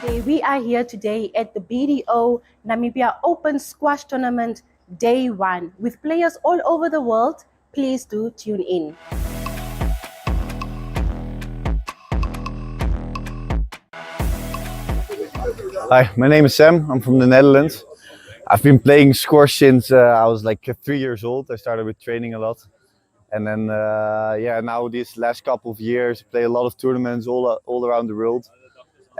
Okay, we are here today at the BDO Namibian Open Squash Tournament Day 1 with players all over the world. Please do tune in. Hi, my name is Sam. I'm from the Netherlands. I've been playing squash since I was like 3 years old. I started with training a lot. And then, now these last couple of years, I play a lot of tournaments all around the world.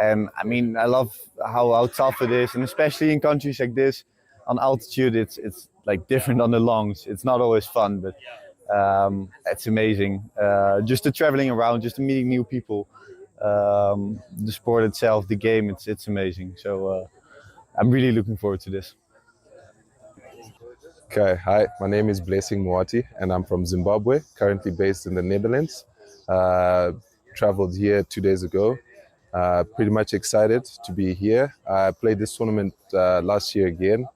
And I mean, I love how tough it is. And especially in countries like this, on altitude, it's like different on the longs. It's not always fun, but it's amazing. Just the traveling around, just meeting new people. The sport itself, the game, it's amazing. So I'm really looking forward to this. Okay, hi, my name is Blessing Mwati and I'm from Zimbabwe, currently based in the Netherlands. Traveled here 2 days ago. Pretty much excited to be here. I played this tournament last year again.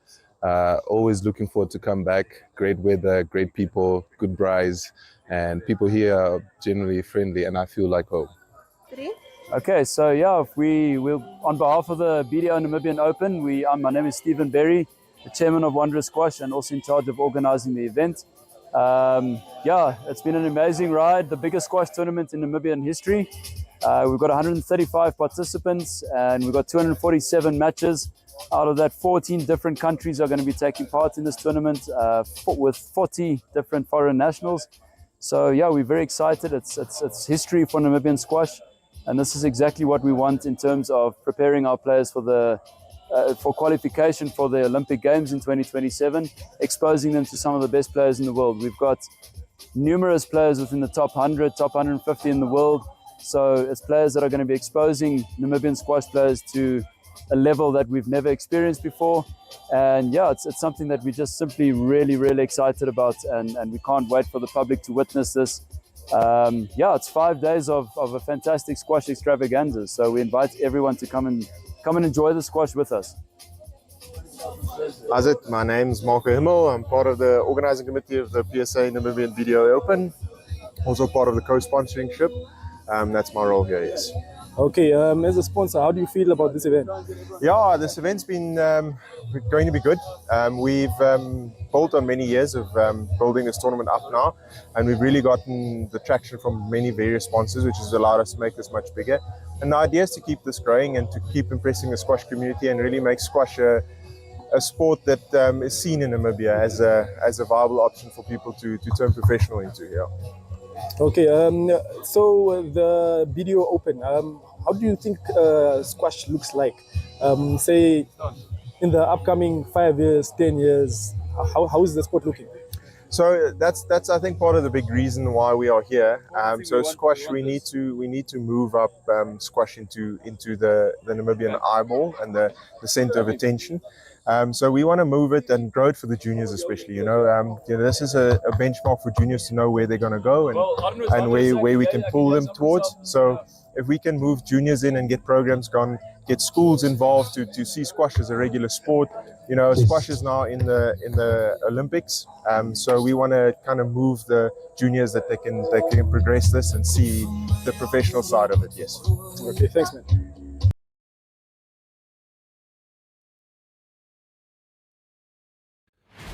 Always looking forward to come back. Great weather, great people, good prize, and people here are generally friendly and I feel like home. Okay, so yeah, we'll on behalf of the BDO Namibian Open, my name is Stephen Berry, the chairman of Wanderers Squash and also in charge of organizing the event. Yeah, it's been an amazing ride, the biggest squash tournament in Namibian history. We've got 135 participants and we've got 247 matches. Out of that, 14 different countries are going to be taking part in this tournament with 40 different foreign nationals. So yeah, we're very excited. It's history for Namibian squash. And this is exactly what we want in terms of preparing our players for qualification for the Olympic Games in 2027, exposing them to some of the best players in the world. We've got numerous players within the top 100, top 150 in the world. So it's players that are going to be exposing Namibian squash players to a level that we've never experienced before. And yeah, it's something that we're just simply really, really excited about. And we can't wait for the public to witness this. Yeah, it's 5 days of a fantastic squash extravaganza. So we invite everyone to come and enjoy the squash with us. How's it? My name's Marco Himmel. I'm part of the organizing committee of the PSA Namibian BDO Open. Also part of the co-sponsoring ship. That's my role here, yes. Okay, as a sponsor, how do you feel about this event? Yeah, this event's been going to be good. We've built on many years of building this tournament up now, and we've really gotten the traction from many various sponsors, which has allowed us to make this much bigger. And the idea is to keep this growing and to keep impressing the squash community and really make squash a sport that is seen in Namibia as a viable option for people to turn professional into. Yeah. Okay, so the BDO Open, how do you think squash looks like? Say, in the upcoming 5 years, 10 years, how is the sport looking? So that's I think part of the big reason why we are here. So squash, we need to move up squash into the Namibian eyeball and the center of attention. So we want to move it and grow it for the juniors, especially. This is a benchmark for juniors to know where they're going to go and where we can pull them towards. So if we can move juniors in and get programs going, get schools involved to see squash as a regular sport. Squash is now in the Olympics. So we want to kind of move the juniors that they can progress this and see the professional side of it. Yes. Okay, thanks, man.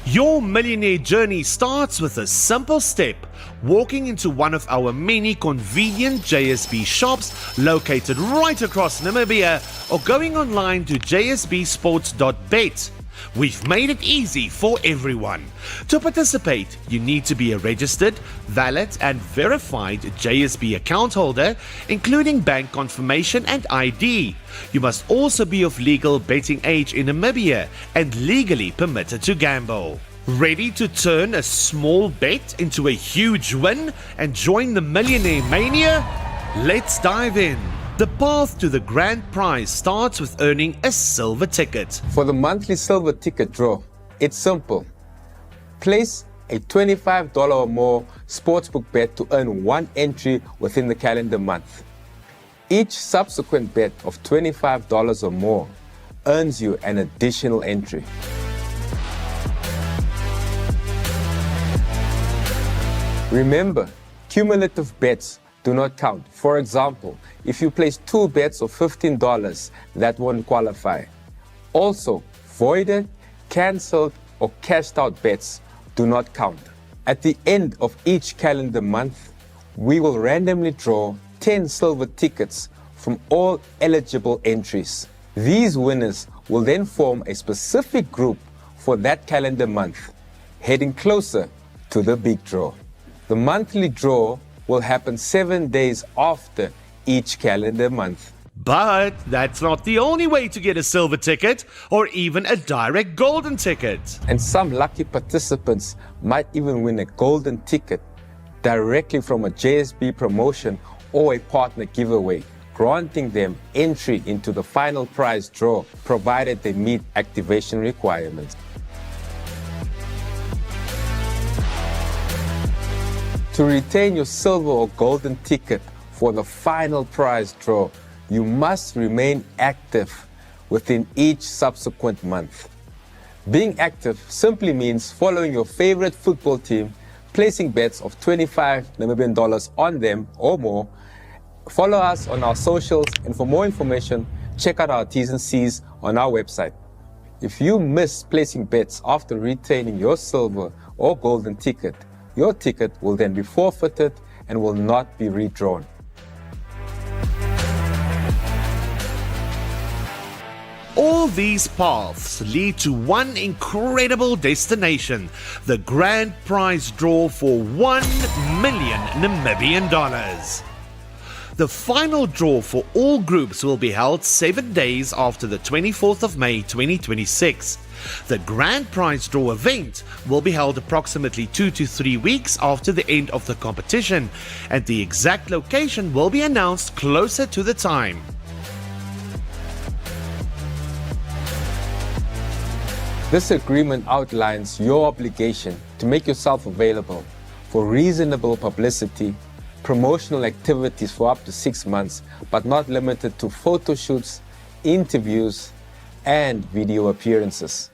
Your millionaire journey starts with a simple step: walking into one of our many convenient JSB shops located right across Namibia, or going online to jsbsports.bet. We've made it easy for everyone. To participate, you need to be a registered, valid and verified JSB account holder, including bank confirmation and ID. You must also be of legal betting age in Namibia and legally permitted to gamble. Ready to turn a small bet into a huge win and join the Millionaire Mania? Let's dive in. The path to the grand prize starts with earning a silver ticket. For the monthly silver ticket draw, it's simple. Place a $25 or more sportsbook bet to earn one entry within the calendar month. Each subsequent bet of $25 or more earns you an additional entry. Remember, cumulative bets do not count. For example, if you place 2 bets of $15, that won't qualify. Also, voided, cancelled, or cashed out bets do not count. At the end of each calendar month, we will randomly draw 10 silver tickets from all eligible entries. These winners will then form a specific group for that calendar month, heading closer to the big draw. The monthly draw will happen 7 days after each calendar month. But that's not the only way to get a silver ticket or even a direct golden ticket. And some lucky participants might even win a golden ticket directly from a JSB promotion or a partner giveaway, granting them entry into the final prize draw, provided they meet activation requirements. To retain your silver or golden ticket for the final prize draw, you must remain active within each subsequent month. Being active simply means following your favorite football team, placing bets of 25 Namibian dollars on them or more. Follow us on our socials, and for more information, check out our T's and C's on our website. If you miss placing bets after retaining your silver or golden ticket, your ticket will then be forfeited and will not be redrawn. All these paths lead to one incredible destination, the grand prize draw for 1 million Namibian dollars. The final draw for all groups will be held 7 days after the 24th of May 2026. The grand prize draw event will be held approximately 2 to 3 weeks after the end of the competition, and the exact location will be announced closer to the time. This agreement outlines your obligation to make yourself available for reasonable publicity, promotional activities for up to 6 months, but not limited to photo shoots, interviews, and video appearances.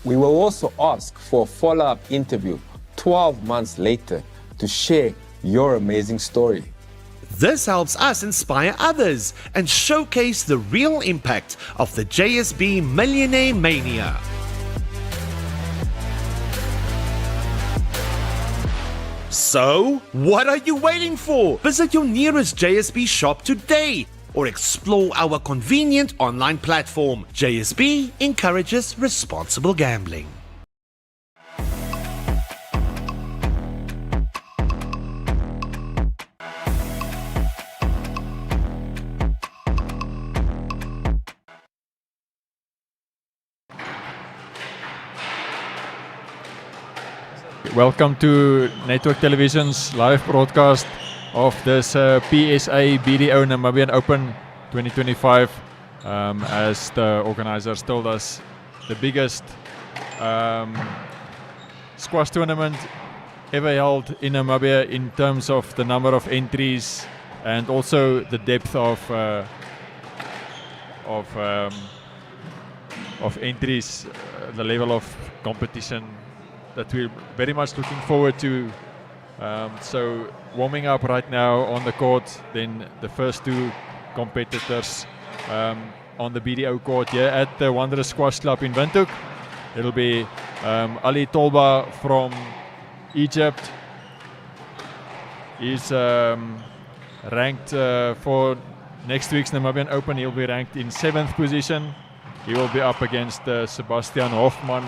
We will also ask for a follow-up interview 12 months later to share your amazing story. This helps us inspire others and showcase the real impact of the JSB Millionaire Mania. So, what are you waiting for? Visit your nearest JSB shop today or explore our convenient online platform. JSB encourages responsible gambling. Welcome to Network Television's live broadcast of this PSA BDO Namibian Open 2025. As the organizers told us, the biggest squash tournament ever held in Namibia in terms of the number of entries and also the depth of entries, the level of competition that we're very much looking forward to. So warming up right now on the court, then the first 2 competitors on the BDO court here at the Wanderers Squash Club in Windhoek. It'll be Ali Tolba from Egypt. He's ranked for next week's Namibian Open. He'll be ranked in 7th position. He will be up against Sebastian Hoffman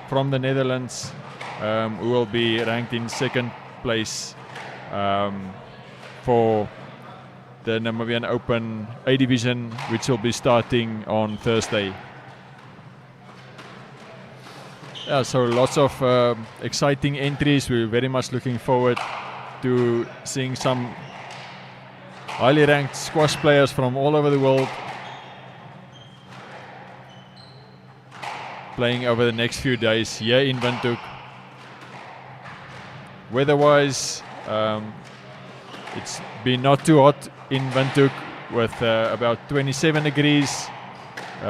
from the Netherlands, who will be ranked in 2nd place for the Namibian Open A Division, which will be starting on Thursday. Yeah, so lots of exciting entries. We're very much looking forward to seeing some highly ranked squash players from all over the world playing over the next few days here in Windhoek. Weather-wise, it's been not too hot in Windhoek with about 27 degrees,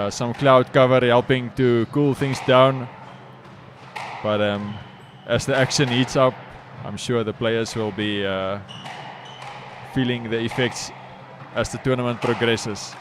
some cloud cover helping to cool things down. But as the action heats up, I'm sure the players will be feeling the effects as the tournament progresses.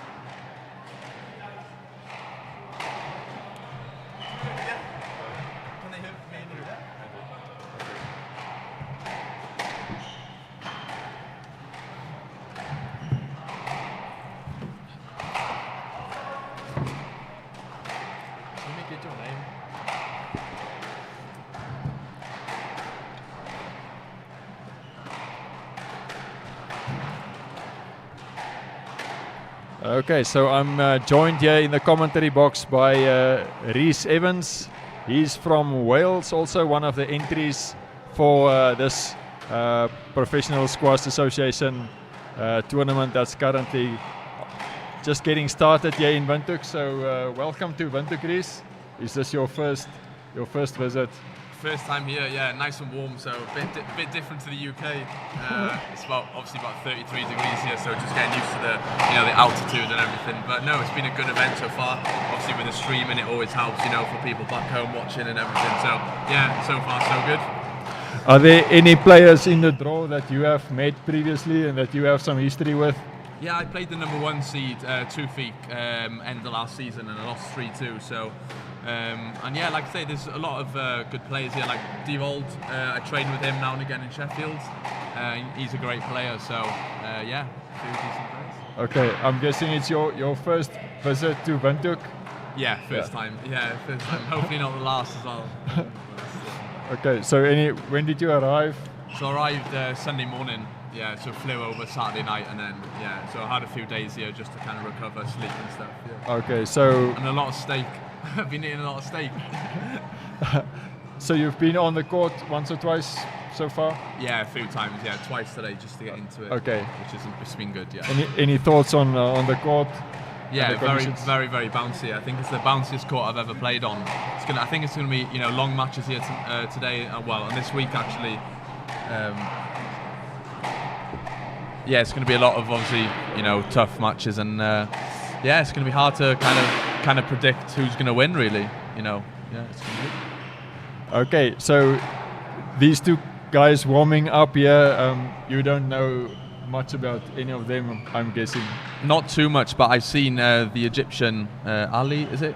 Okay, so I'm joined here in the commentary box by Rhys Evans. He's from Wales, also one of the entries for this Professional Squash Association tournament that's currently just getting started here in Windhoek. So welcome to Windhoek, Rhys. Is this your first visit? First time here, yeah, nice and warm, so a bit different to the UK. It's obviously about 33 degrees here, so just getting used to the altitude and everything. But no, it's been a good event so far. Obviously with the streaming, it always helps, for people back home watching and everything. So yeah, so far so good. Are there any players in the draw that you have met previously and that you have some history with? Yeah, I played the #1 seed, 2 feet, end of last season, and I lost 3-2. So. And yeah, like I say, there's a lot of good players here, like Devold. I train with him now and again in Sheffield. He's a great player, so yeah, few decent players. Okay, I'm guessing it's your first visit to Windhoek? Yeah, first time. Yeah, first time. Hopefully not the last as well. Okay, so when did you arrive? So I arrived Sunday morning. Yeah, so flew over Saturday night, and then so I had a few days here just to kind of recover, sleep and stuff. Yeah. Okay, so and a lot of steak. I've been eating a lot of steak. So you've been on the court once or twice so far? Yeah, a few times. Yeah, twice today just to get into it. Okay, it's been good. Yeah. Any thoughts on the court? Yeah, very, very bouncy. I think it's the bounciest court I've ever played on. I think it's going to be long matches here today. And this week actually. Yeah, it's going to be a lot of obviously tough matches, and it's going to be hard to kind of predict who's going to win really. Yeah, it's going to be. Okay, so these two guys warming up here, you don't know much about any of them, I'm guessing. Not too much, but I've seen the Egyptian Ali, is it?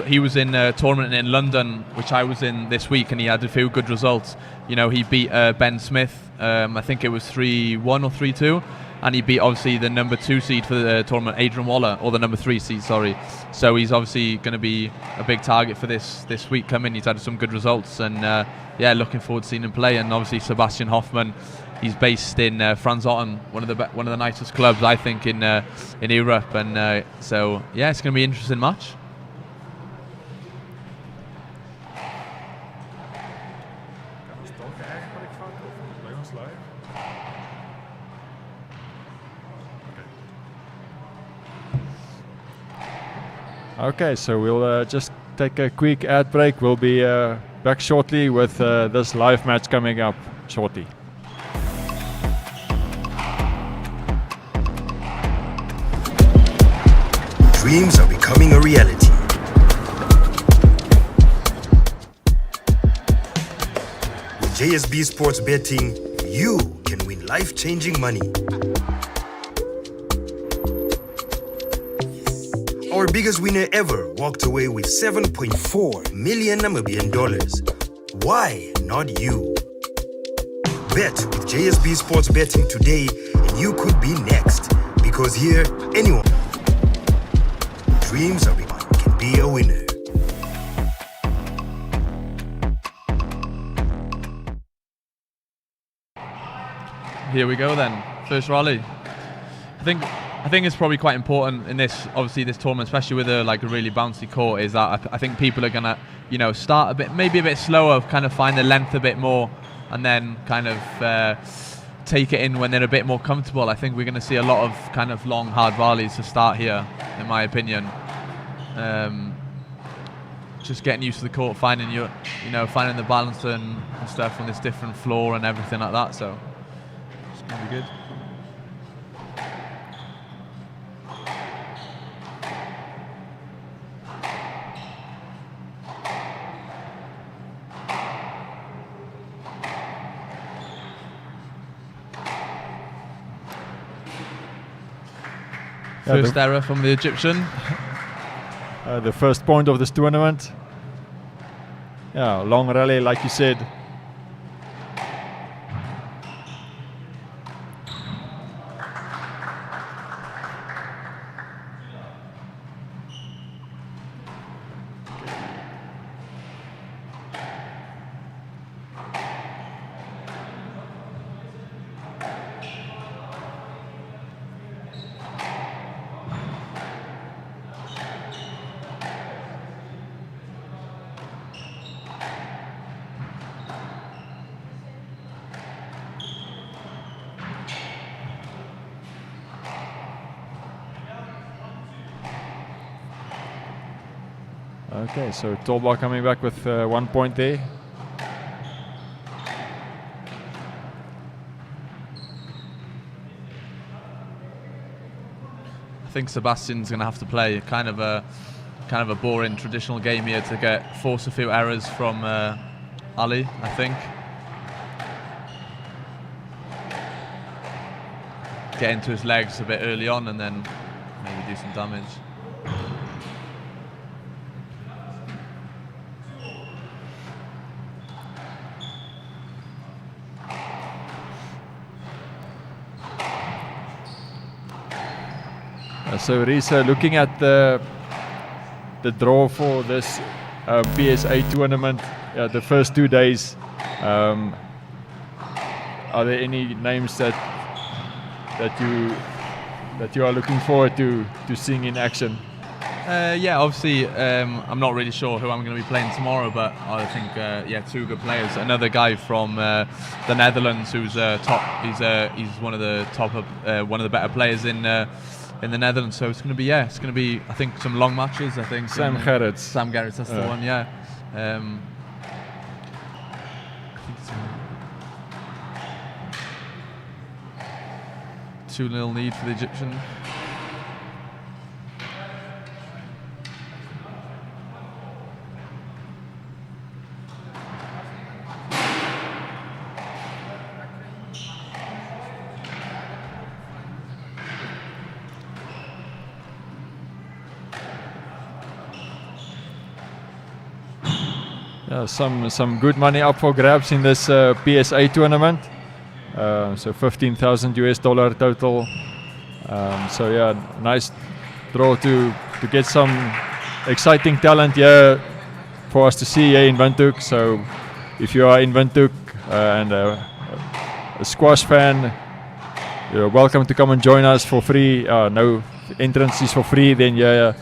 He was in a tournament in London, which I was in this week, and he had a few good results. He beat Ben Smith, I think it was 3-1 or 3-2, and he beat obviously the #2 seed for the tournament, Adrian Waller, or the #3 seed, sorry. So he's obviously going to be a big target for this week coming. He's had some good results, and looking forward to seeing him play. And obviously Sebastian Hoffman. He's based in Franzotten, one of the nicest clubs I think in Europe, and so yeah, it's going to be an interesting match. Okay, so we'll just take a quick ad break. We'll be back shortly with this live match coming up shortly. Dreams are becoming a reality. With JSB Sports Betting, you can win life-changing money. Our biggest winner ever walked away with 7.4 million Namibian dollars. Why not you? Bet with JSB Sports Betting today and you could be next. Because here, anyone dreams of can be a winner. Here we go then, first rally. I think it's probably quite important in this tournament, especially with a really bouncy court, is that I think people are gonna start maybe a bit slower, kind of find the length a bit more, and then kind of take it in when they're a bit more comfortable. I think we're going to see a lot of kind of long, hard rallies to start here, in my opinion. Just getting used to the court, finding the balance and stuff on this different floor and everything like that. So it's going to be good. First error from the Egyptian. The first point of this tournament. Yeah, long rally, like you said. Okay, so Tolba coming back with 1 point there. I think Sebastian's going to have to play kind of a boring traditional game here to force a few errors from Ali, I think. Get into his legs a bit early on and then maybe do some damage. So Risa, looking at the draw for this PSA tournament, the first 2 days, are there any names that you are looking forward to seeing in action? Yeah, obviously, I'm not really sure who I'm going to be playing tomorrow, but I think, two good players. Another guy from the Netherlands who's top. He's one of the top, one of the better players in the Netherlands. So it's going to be, I think, some long matches. I think Sam Garretts. Sam Garretts, that's the one. Yeah. I think it's a 2-0 lead for the Egyptian. Some good money up for grabs in this PSA tournament. So $15,000 US total. So yeah, nice draw to get some exciting talent here for us to see here in Windhoek. So if you are in Windhoek and a squash fan, you're welcome to come and join us for free. No entrance is for free. Then yeah,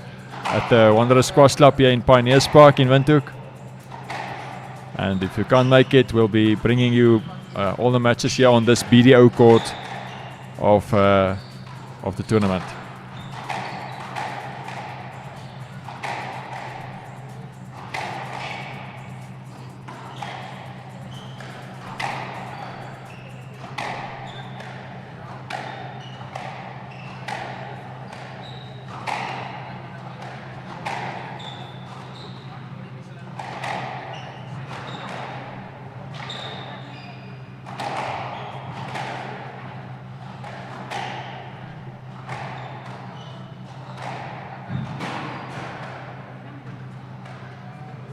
at the Wanderers Squash Club here in Pioneers Park in Windhoek. And if you can't make it, we'll be bringing you all the matches here on this BDO court of the tournament.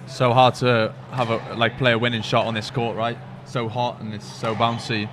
So hard to have play a winning shot on this court, right? So hot and it's so bouncy.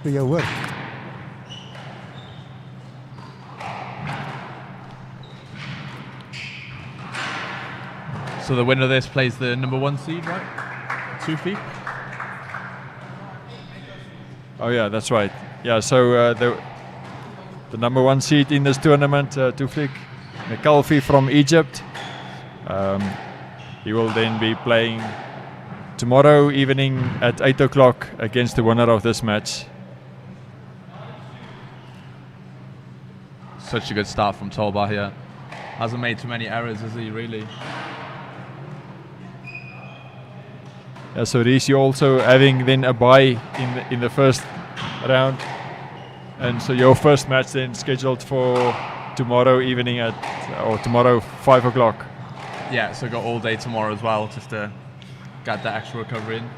For your work. So the winner of this plays the #1 seed, right? 2 feet. Oh yeah, that's right. Yeah, so the #1 seed in this tournament, Tufik Mekalfi from Egypt. He will then be playing tomorrow evening at 8 o'clock against the winner of this match. Such a good start from Tolba here. Hasn't made too many errors, has he, really? Yeah, so Reese, you're also having then a bye in the first round, and so your first match then scheduled for tomorrow evening or tomorrow 5 o'clock. Yeah, so got all day tomorrow as well, just to get that extra recovery in.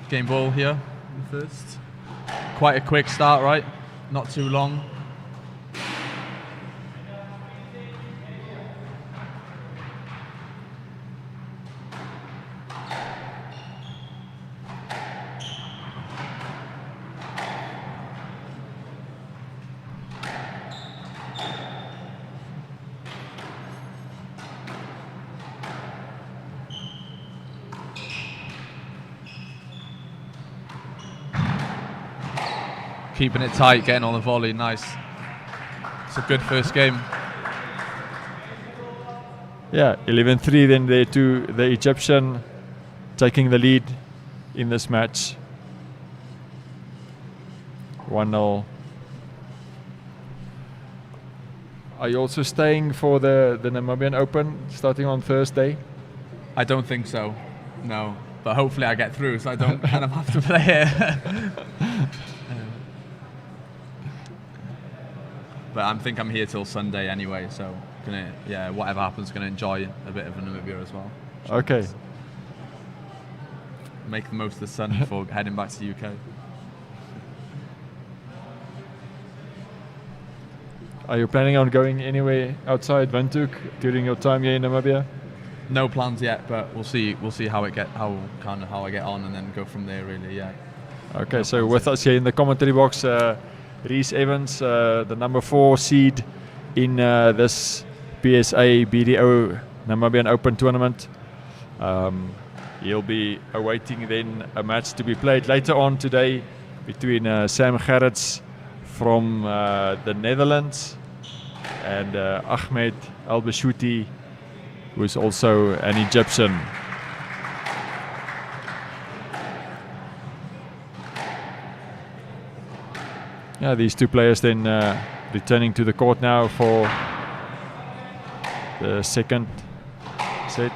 Game ball here first. Quite a quick start, right? Not too long. Keeping it tight, getting on the volley, nice. It's a good first game. Yeah, 11-3 then there to the Egyptian, taking the lead in this match. 1-0. Are you also staying for the Namibian Open starting on Thursday? I don't think so, no. But hopefully I get through so I don't kind of have to play it. But I think I'm here till Sunday anyway, so whatever happens, gonna enjoy a bit of Namibia as well. Okay. Make the most of the sun before heading back to the UK. Are you planning on going anywhere outside Windhoek during your time here in Namibia? No plans yet, but we'll see how I get on, and then go from there. Really, yeah. Okay, no so with us here in the commentary box, Reese Evans, the number 4 seed in this PSA BDO Namibian Open tournament. He'll be awaiting then a match to be played later on today between Sam Garretts from the Netherlands and Ahmed Albashuti, who is also an Egyptian. Yeah, these two players then returning to the court now for the second set.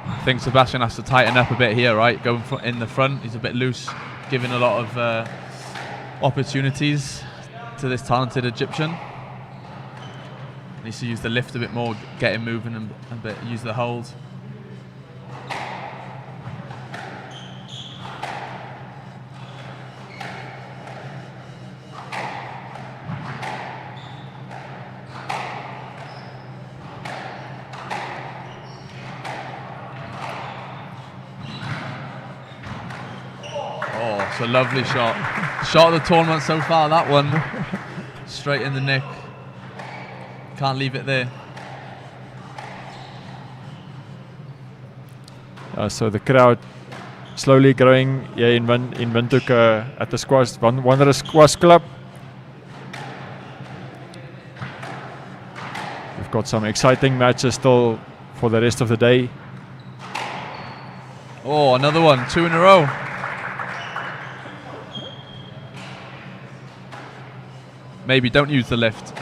I think Sebastian has to tighten up a bit here, right? Going in the front, he's a bit loose, giving a lot of opportunities to this talented Egyptian. Needs to use the lift a bit more, get him moving and a bit, use the hold. It's a lovely shot. Shot of the tournament so far, that one. Straight in the nick. Can't leave it there. So the crowd slowly growing here in Windhoek at the Wanderers Squash Club. We've got some exciting matches still for the rest of the day. Oh, another one, 2 in a row. Maybe don't use the lift.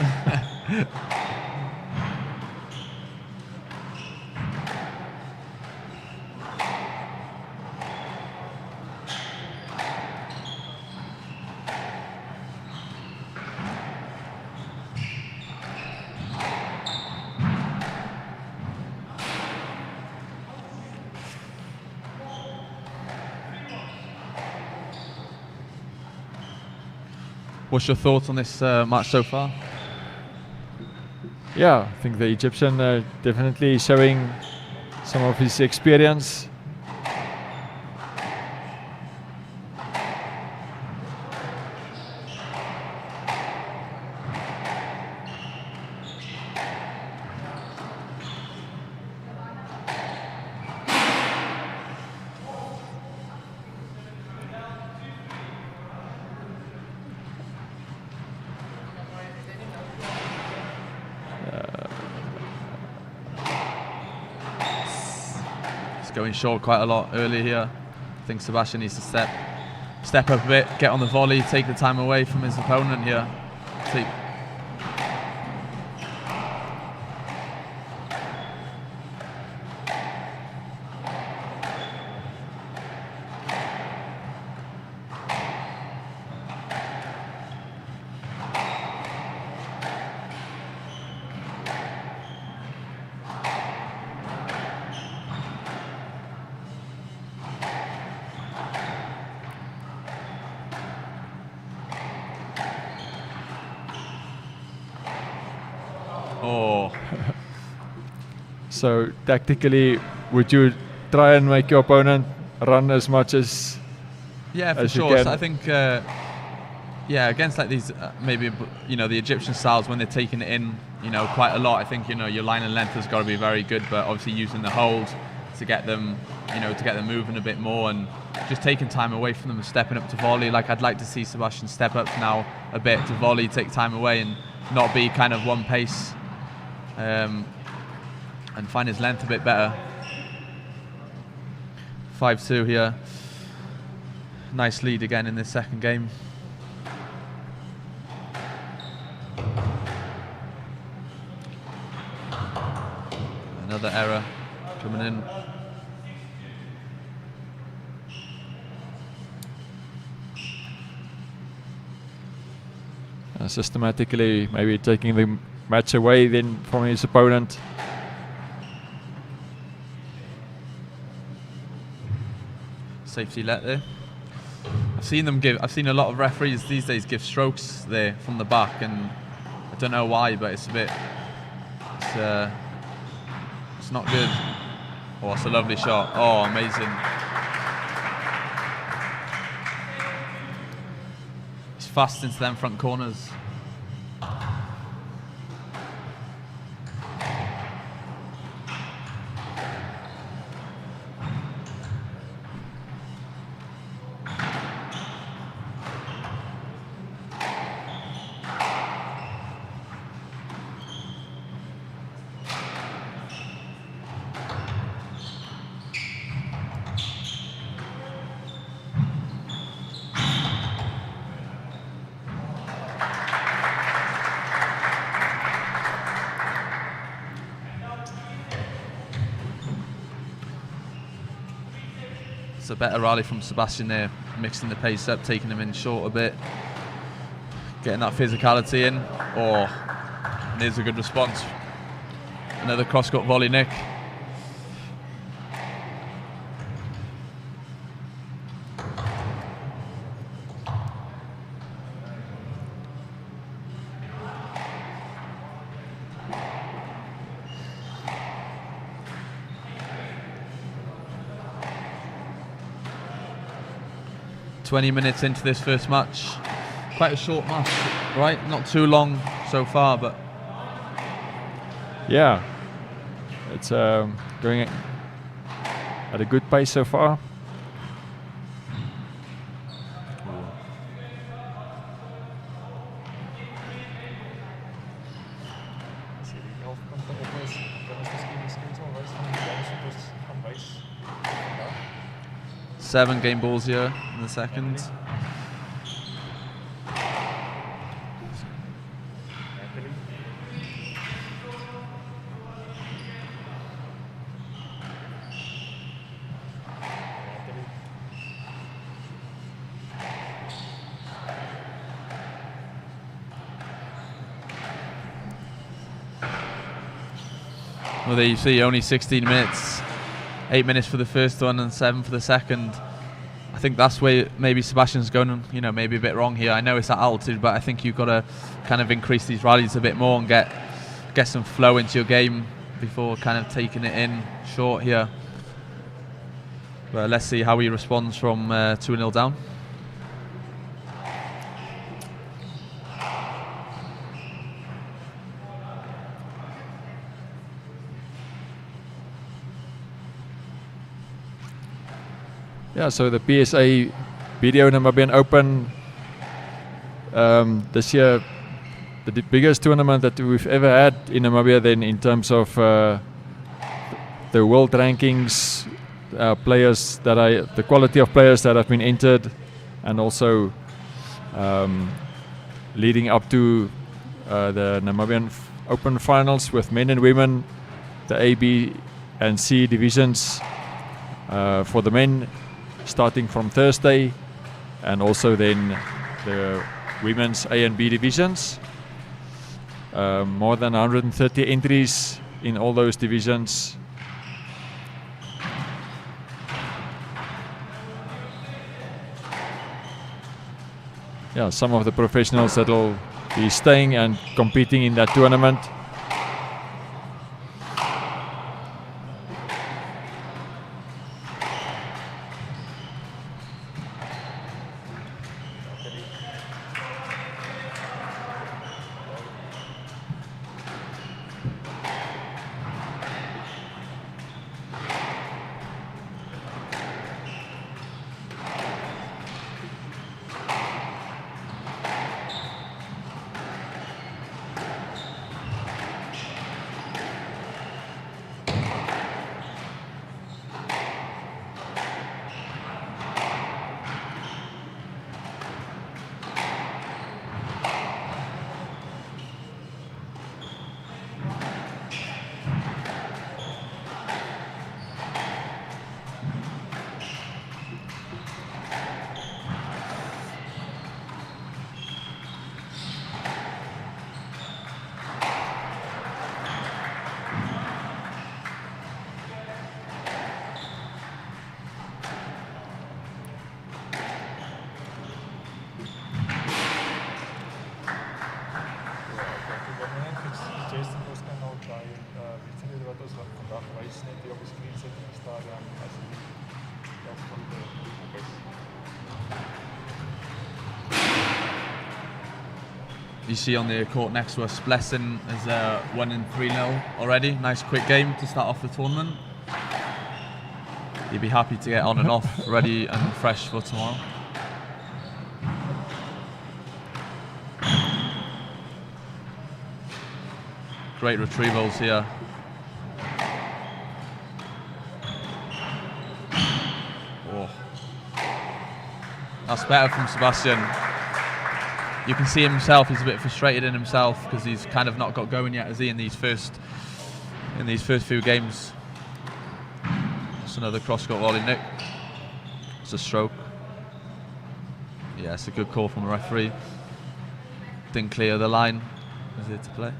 What's your thoughts on this match so far? Yeah, I think the Egyptian definitely showing some of his experience. Going short quite a lot early here. I think Sebastian needs to step up a bit, get on the volley, take the time away from his opponent here. Oh. So tactically, would you try and make your opponent run as much as for sure. So I think against like these maybe the Egyptian styles, when they're taking it in quite a lot, I think your line and length has got to be very good, but obviously using the hold to get them moving a bit more, and just taking time away from them and stepping up to volley. Like, I'd like to see Sebastian step up now a bit to volley, take time away, and not be kind of one pace, and find his length a bit better. 5-2 here. Nice lead again in this second game. Another error coming in. Systematically maybe taking the match away then from his opponent. Safety let there. I've seen a lot of referees these days give strokes there from the back, and I don't know why, but it's not good. Oh, it's a lovely shot. Oh, amazing. It's fast into them front corners. It's a better rally from Sebastian there, mixing the pace up, taking him in short a bit, getting that physicality in. Oh, and there's a good response. Another cross-court volley, Nick. ...20 minutes into this first match. Quite a short match, right? Not too long so far, but... Yeah. It's going at a good pace so far. Seven game balls here in the second. Well, there you see, only 16 minutes. 8 minutes for the first one and 7 for the second. I think that's where maybe Sebastian's going, you know, maybe a bit wrong here. I know it's at altitude, but I think you've got to kind of increase these rallies a bit more and get some flow into your game before kind of taking it in short here. But let's see how he responds from 2-0 down. Yeah, so the PSA BDO Namibian Open this year, the biggest tournament that we've ever had in Namibia. Then in terms of the world rankings, players that the quality of players that have been entered, and also leading up to the Namibian Open finals with men and women, the A, B, and C divisions for the men, starting from Thursday, and also then the women's A and B divisions. More than 130 entries in all those divisions. Yeah, some of the professionals that will be staying and competing in that tournament. You see on the court next to us, Blessing is 1-3-0 already. Nice quick game to start off the tournament. He'd be happy to get on and off, ready and fresh for tomorrow. Great retrievals here. Oh. That's better from Sebastian. You can see himself, he's a bit frustrated in himself because he's kind of not got going yet, has he, in these first few games. It's another cross-court volley, Nick. It's a stroke. Yeah, it's a good call from the referee. Didn't clear the line. Is it to play?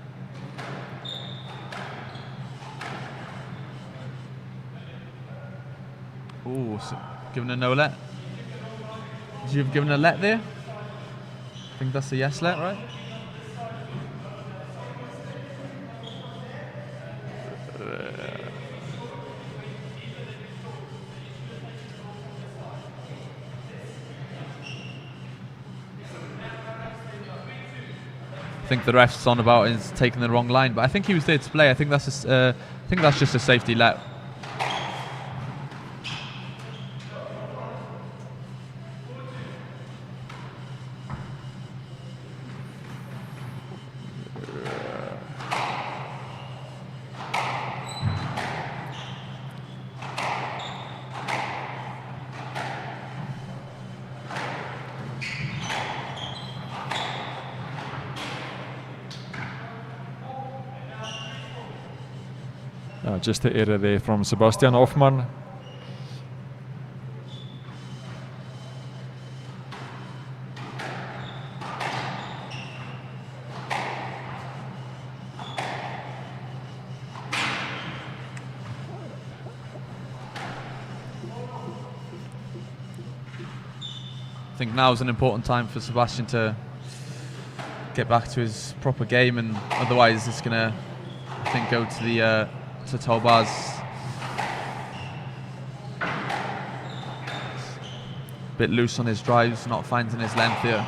Ooh, so given a no-let. Did you have given a let there? I think that's a yes let, right? I think the ref's on about is taking the wrong line, but I think he was there to play. I think that's just a safety let. Just the error there from Sebastian Hoffman. I think now is an important time for Sebastian to get back to his proper game, and otherwise it's gonna, I think, go to the to Tolba's. Bit loose on his drives, not finding his length here.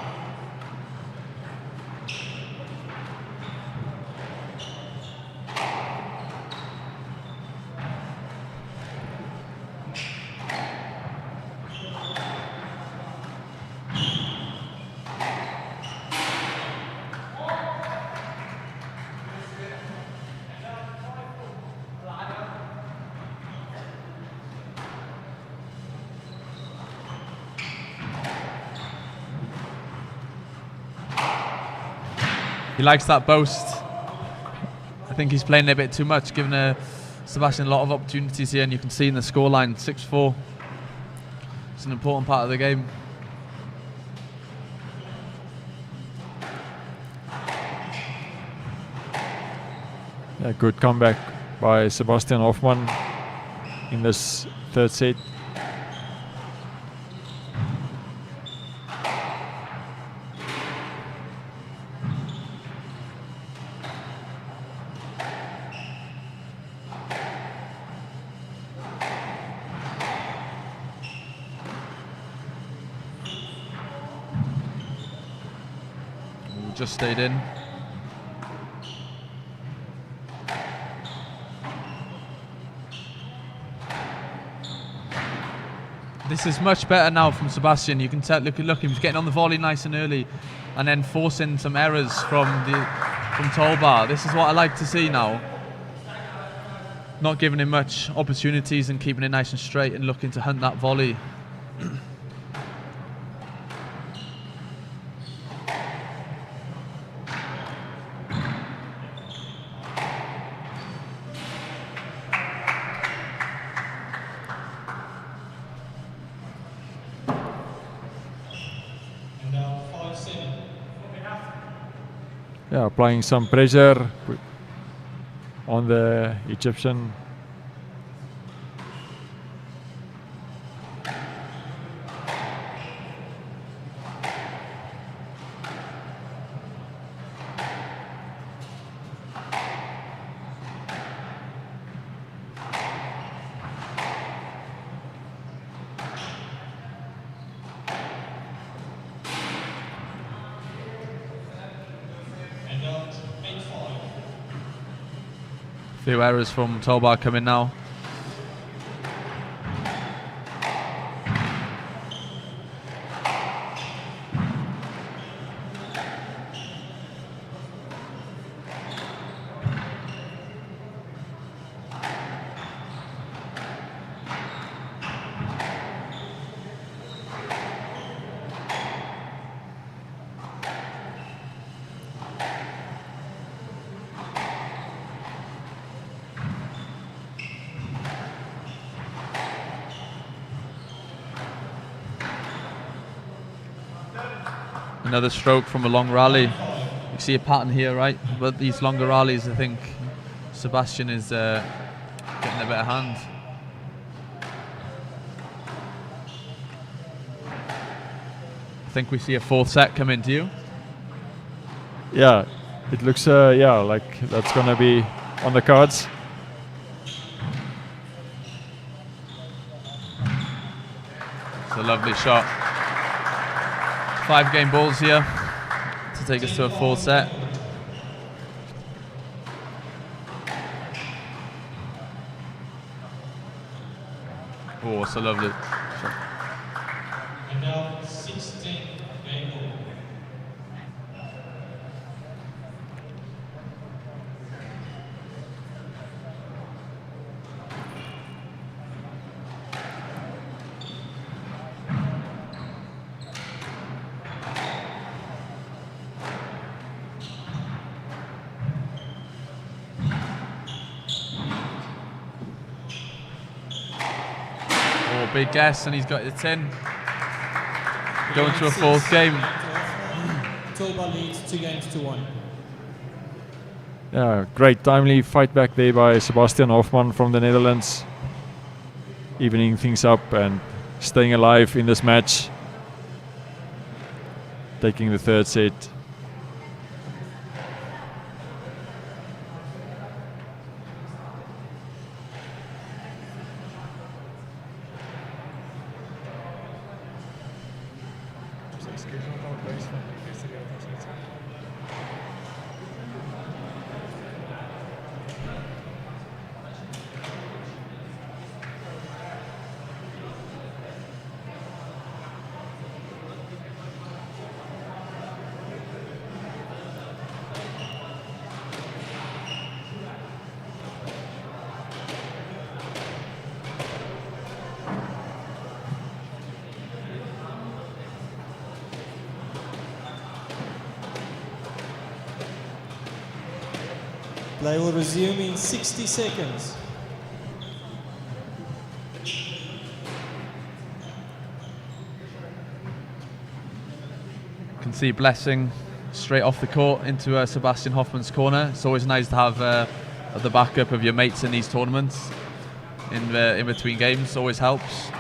He likes that boast. I think he's playing a bit too much, giving Sebastian a lot of opportunities here, and you can see in the scoreline, 6-4. It's an important part of the game. Yeah, good comeback by Sebastian Hoffman in this third set. Just stayed in. This is much better now from Sebastian. You can tell, look, he's getting on the volley nice and early, and then forcing some errors from Tolba. This is what I like to see now. Not giving him much opportunities and keeping it nice and straight and looking to hunt that volley. Yeah, applying some pressure on the Egyptian. Few errors from Tolba coming now. Another stroke from a long rally. You see a pattern here, right? But these longer rallies, I think Sebastian is getting a better hand. I think we see a fourth set come into you. Yeah, it looks yeah, like that's gonna be on the cards. It's a lovely shot. 5 game balls here to take us to a fourth set. Oh, it's a lovely shot. And now 16 game ball. Big guess, and he's got the 10. Going to a fourth game. Tolba leads 2 games to 1. Yeah, great timely fight back there by Sebastian Hoffman from the Netherlands. Evening things up and staying alive in this match. taking the third set. Play will resume in 60 seconds. Can see Blessing straight off the court into Sebastian Hoffman's corner. It's always nice to have the backup of your mates in these tournaments in between games. Always helps.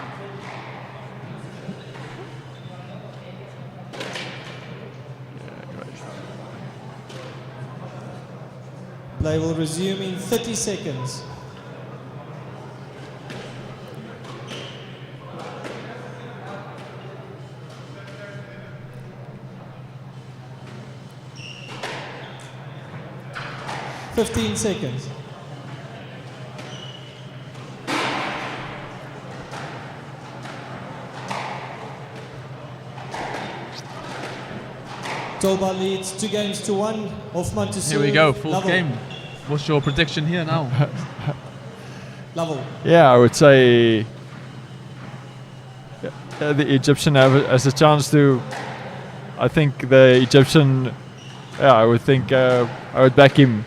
Play will resume in 30 seconds. Fifteen seconds. Tolba leads 2-1. Hoffman to serve. Here we go, fourth Level. game. What's your prediction here now? Level. Yeah, I would say the Egyptian has a chance to. I think the Egyptian. Yeah, I would think I would back him.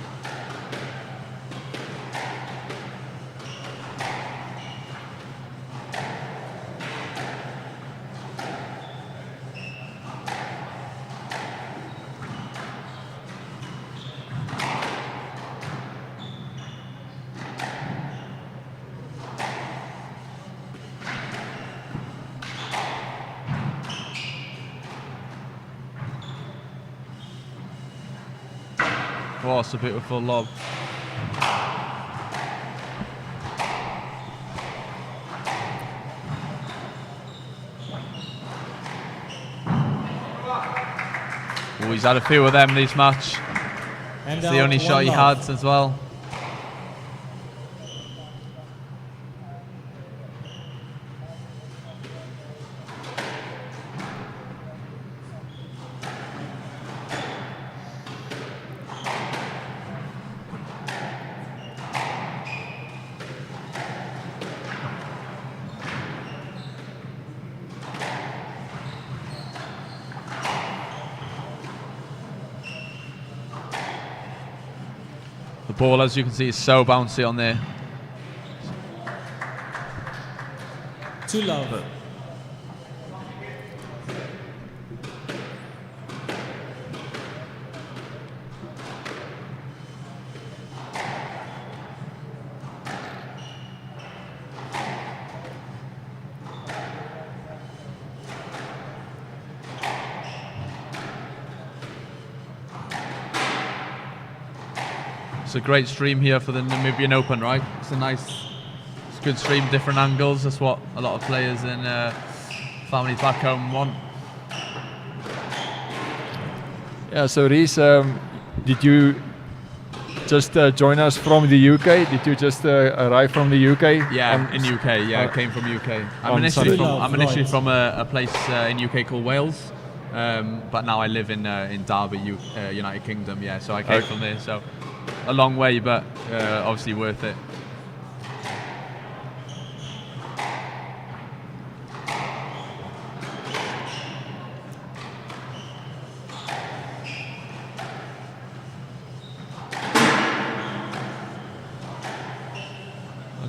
Oh, it's a beautiful lob. Oh, he's had a few of them this match. It's the only shot he had as well. The ball, as you can see, is so bouncy on there. Too low. It's a great stream here for the Namibian Open, right? It's a good stream, different angles. That's what a lot of players and families back home want. Yeah, so Reese, did you just join us from the UK? Did you just arrive from the UK? Yeah, in UK. Yeah, I came from UK. I'm initially from a place in UK called Wales, but now I live in Derby, United Kingdom. Yeah, so I came from there. So a long way, but obviously worth it.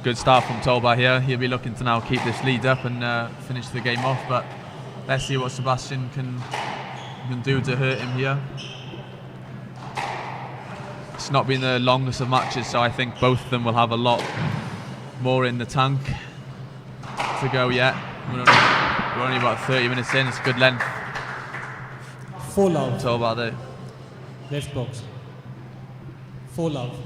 Good start from Tolba here. He'll be looking to now keep this lead up and finish the game off, but let's see what Sebastian can do to hurt him here. It's not been the longest of matches, so I think both of them will have a lot more in the tank to go yet. We're only about 30 minutes in. It's a good length 4 love. Tolba there. Left box. 4 love.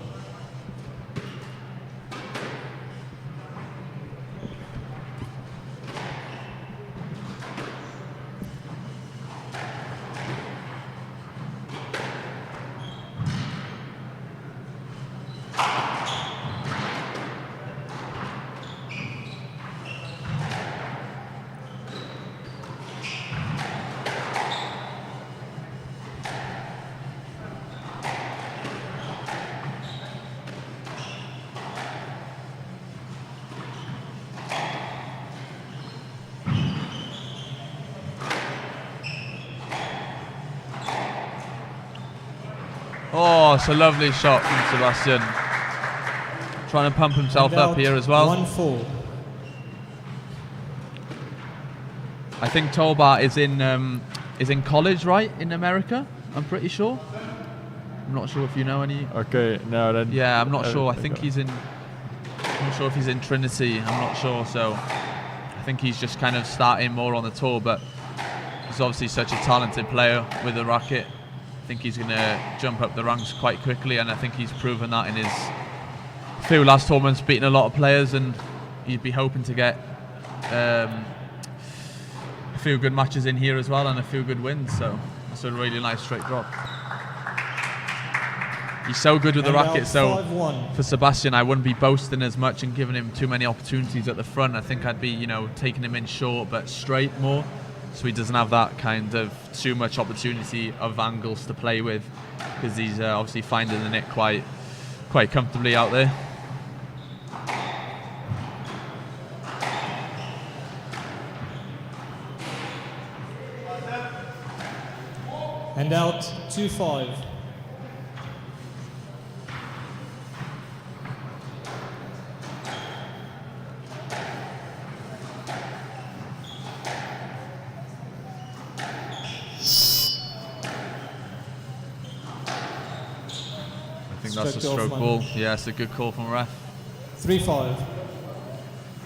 Oh, it's a lovely shot from Sebastian. Trying to pump himself up here as well. 1-4. I think Tolba is in college, right, in America? I'm pretty sure. I'm not sure if you know any. Okay, no, then. Yeah, I'm not sure. I think he's in. I'm not sure if he's in Trinity. I'm not sure. So I think he's just kind of starting more on the tour, but he's obviously such a talented player with the racket. I think he's going to jump up the ranks quite quickly, and I think he's proven that in his few last tournaments, beating a lot of players, and he'd be hoping to get a few good matches in here as well and a few good wins. So it's a really nice straight drop. He's so good with the racket, so for Sebastian, I wouldn't be boasting as much and giving him too many opportunities at the front. I think I'd be, you know, taking him in short but straight more, so he doesn't have that kind of too much opportunity of angles to play with, because he's obviously finding the net quite comfortably out there. And out 2-5. That's a stroke ball. Yeah, it's a good call from ref. 3-5.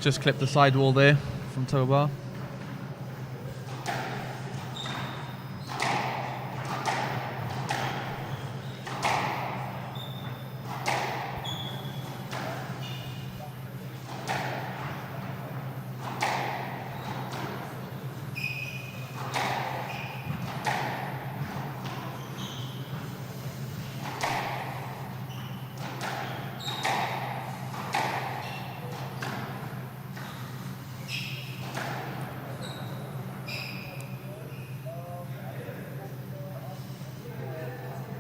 Just clipped the sidewall there from Tolba.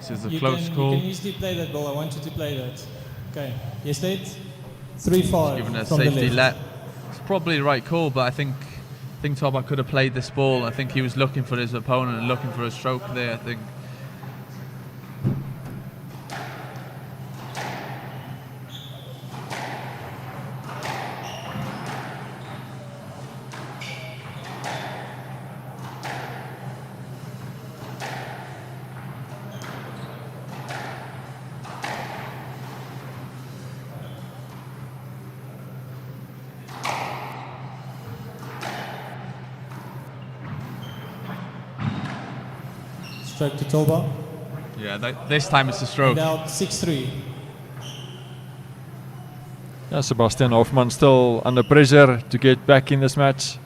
This is a close call. You can easily play that ball. I want you to play that. Okay. Yes, Nate? 3-5. Given a safety let. It's probably the right call, but I think Tolba could have played this ball. I think he was looking for his opponent and looking for a stroke there, I think. Stroke to Tolba. Yeah, this time it's a stroke. And out 6-3. Yeah, Sebastian Hoffman still under pressure to get back in this match.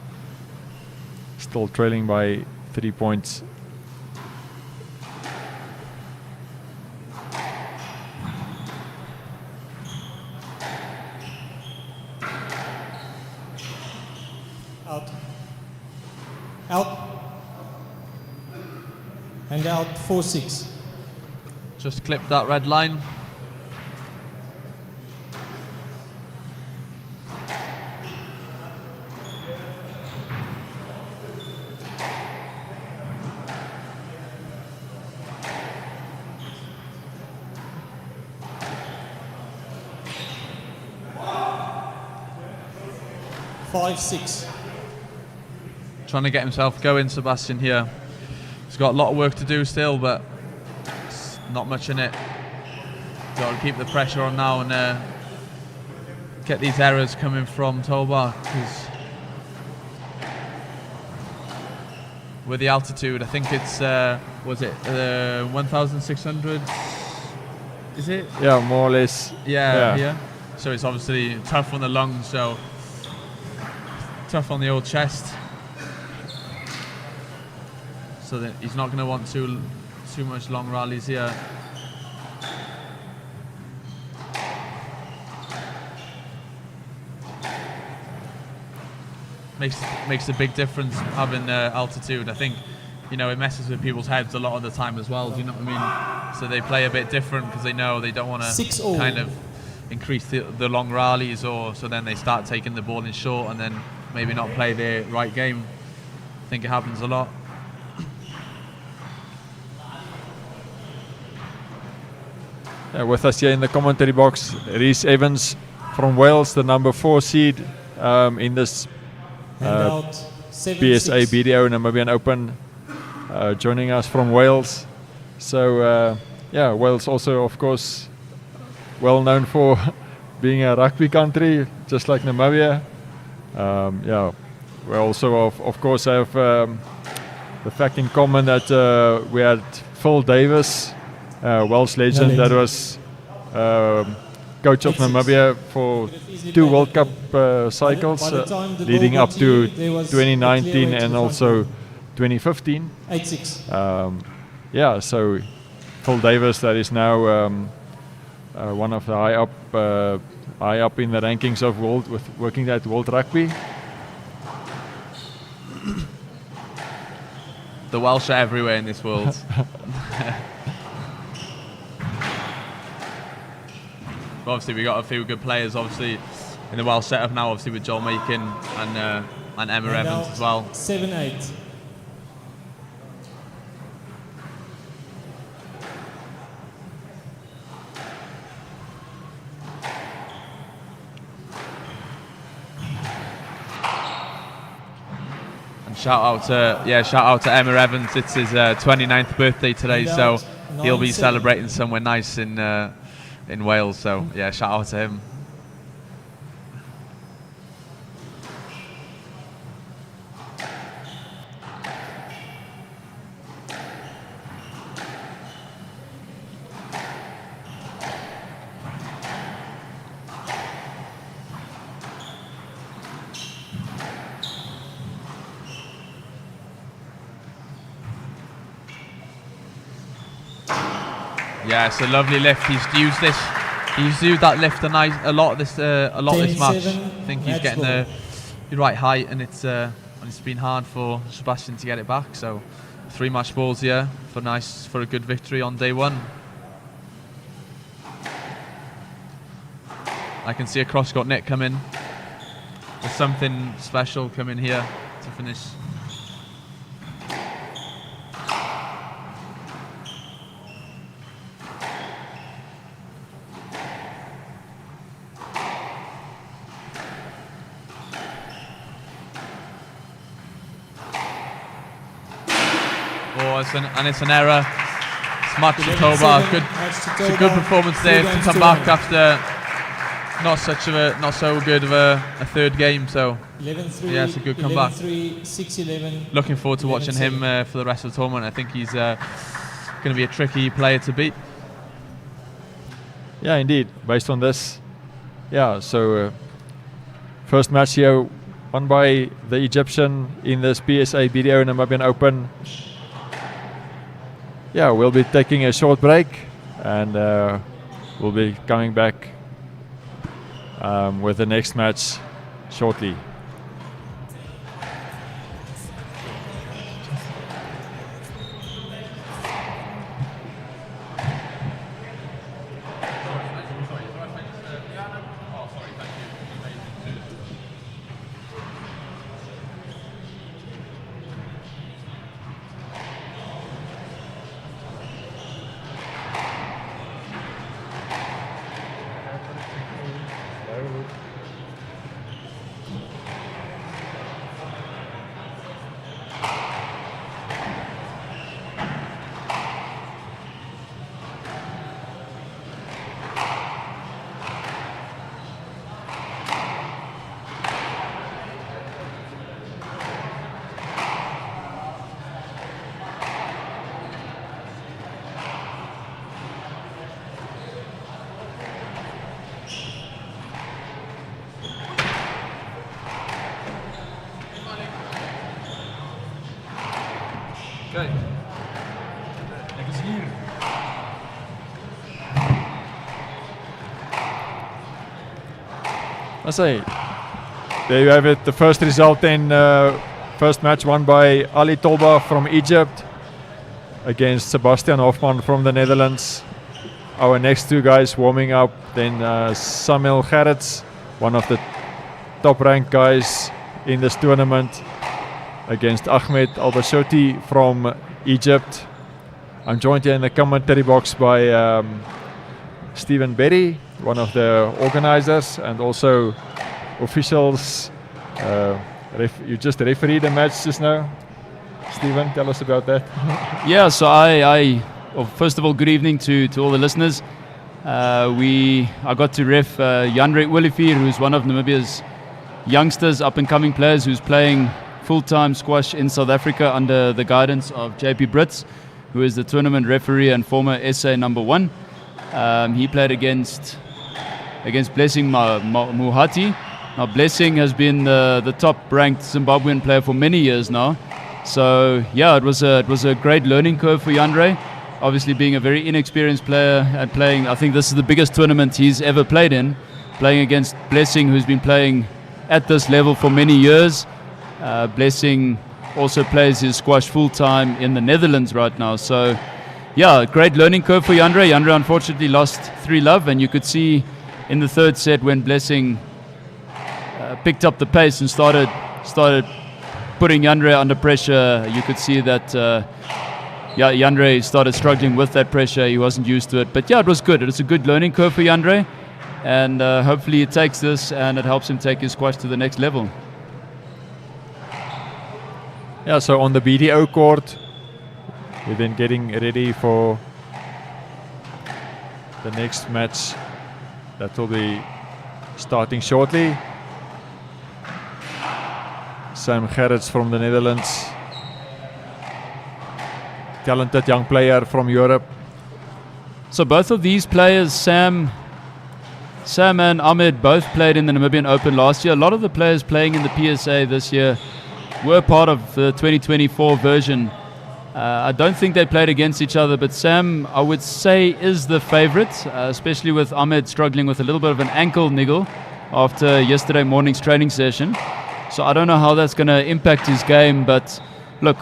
Still trailing by 3 points. Out. Out. And out 4-6. Just clipped that red line. Trying to get himself going, Sebastian here. He's got a lot of work to do still, but it's not much in it. Got to keep the pressure on now and get these errors coming from Tolba, because with the altitude. I think it's was it 1,600? Is it? Yeah, more or less. Yeah. So it's obviously tough on the lungs, so tough on the old chest. So that he's not going to want too much long rallies here. Makes a big difference having altitude. I think, you know, it messes with people's heads a lot of the time as well. Do you know what I mean? So they play a bit different because they know they don't want to kind of increase the long rallies, or so then they start taking the ball in short and then maybe not play their right game. I think it happens a lot. With us here in the commentary box, Rhys Evans from Wales, the number 4 seed in this PSA BDO Namibian Open, joining us from Wales. So yeah, Wales also, of course, well known for being a rugby country, just like Namibia. Yeah, we also, of course, have the fact in common that we had Phil Davis, Welsh legend, that was coach of Namibia for 2 World Cup cycles, leading up to 2019 and also 2015. Yeah, so Phil Davis, that is now one of the high up in the rankings of world, with working at World Rugby. The Welsh are everywhere in this world. Obviously, we got a few good players. Obviously, in the Welsh setup now. Obviously, with Joel Makin and Emma Evans as well. 7-8. And shout out to Emma Evans. It's his 29th birthday today, so he'll be celebrating somewhere nice in Wales. So yeah, shout out to him. Yeah, it's a lovely lift. He's used this. He's used that lift a lot this match. I think he's getting the right height, and it's been hard for Sebastian to get it back. So 3 match balls here for a good victory on day 1. I can see a cross-court net come in. There's something special coming here to finish. And it's an error. Smart to Tolba. It's a good performance there to come back after not so good of a third game. So yeah, it's a good comeback. 6-11. Looking forward to watching him for the rest of the tournament. I think he's going to be a tricky player to beat. Yeah, indeed. Based on this, yeah. So first match here won by the Egyptian in this PSA BDO Namibian Open. Yeah, we'll be taking a short break, and we'll be coming back with the next match shortly. Okay. Lekker hier. I say, there you have it. The first result then, first match won by Ali Tolba from Egypt against Sebastian Hoffman from the Netherlands. Our next two guys warming up, then Samuel Garretts, one of the top ranked guys in this tournament, against Ahmed Albashuti from Egypt. I'm joined here in the commentary box by Stephen Berry, one of the organizers, and also officials. You just refereed the match just now. Stephen, tell us about that. Yeah, so well, first of all, good evening to all the listeners. I got to ref Jandre Olivier, who's one of Namibia's youngsters, up-and-coming players, who's playing full-time squash in South Africa under the guidance of JP Brits, who is the tournament referee and former SA number 1. He played against Blessing Muhati. Now, Blessing has been the top-ranked Zimbabwean player for many years now. So, yeah, it was a great learning curve for Jandre. Obviously, being a very inexperienced player and playing, I think this is the biggest tournament he's ever played in, playing against Blessing, who's been playing at this level for many years. Blessing also plays his squash full-time in the Netherlands right now. So, yeah, great learning curve for Jandre. Jandre unfortunately lost 3-love, and you could see in the third set when Blessing picked up the pace and started putting Jandre under pressure, you could see that Jandre started struggling with that pressure. He wasn't used to it. But yeah, it was good. It was a good learning curve for Jandre, and hopefully he takes this and it helps him take his squash to the next level. Yeah, so on the BDO court, we're then getting ready for the next match that will be starting shortly. Sam Garretts from the Netherlands, talented young player from Europe. So both of these players, Sam and Ahmed, both played in the Namibian Open last year. A lot of the players playing in the PSA this year were part of the 2024 version. I don't think they played against each other, but Sam, I would say, is the favorite, especially with Ahmed struggling with a little bit of an ankle niggle after yesterday morning's training session. So I don't know how that's going to impact his game, but look,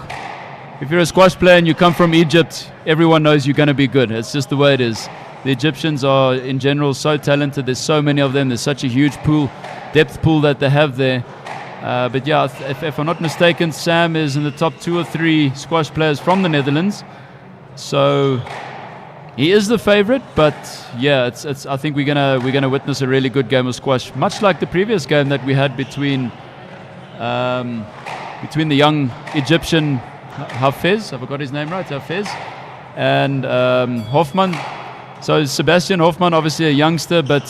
if you're a squash player and you come from Egypt, everyone knows you're going to be good. It's just the way it is. The Egyptians are, in general, so talented. There's so many of them. There's such a huge pool, depth pool that they have there. But yeah, if I'm not mistaken, Sam is in the top 2 or 3 squash players from the Netherlands. So he is the favorite, but yeah, I think we're gonna witness a really good game of squash, much like the previous game that we had between the young Egyptian Hafez, I forgot his name right, Hafez, and Hoffman. So Sebastian Hoffman, obviously a youngster, but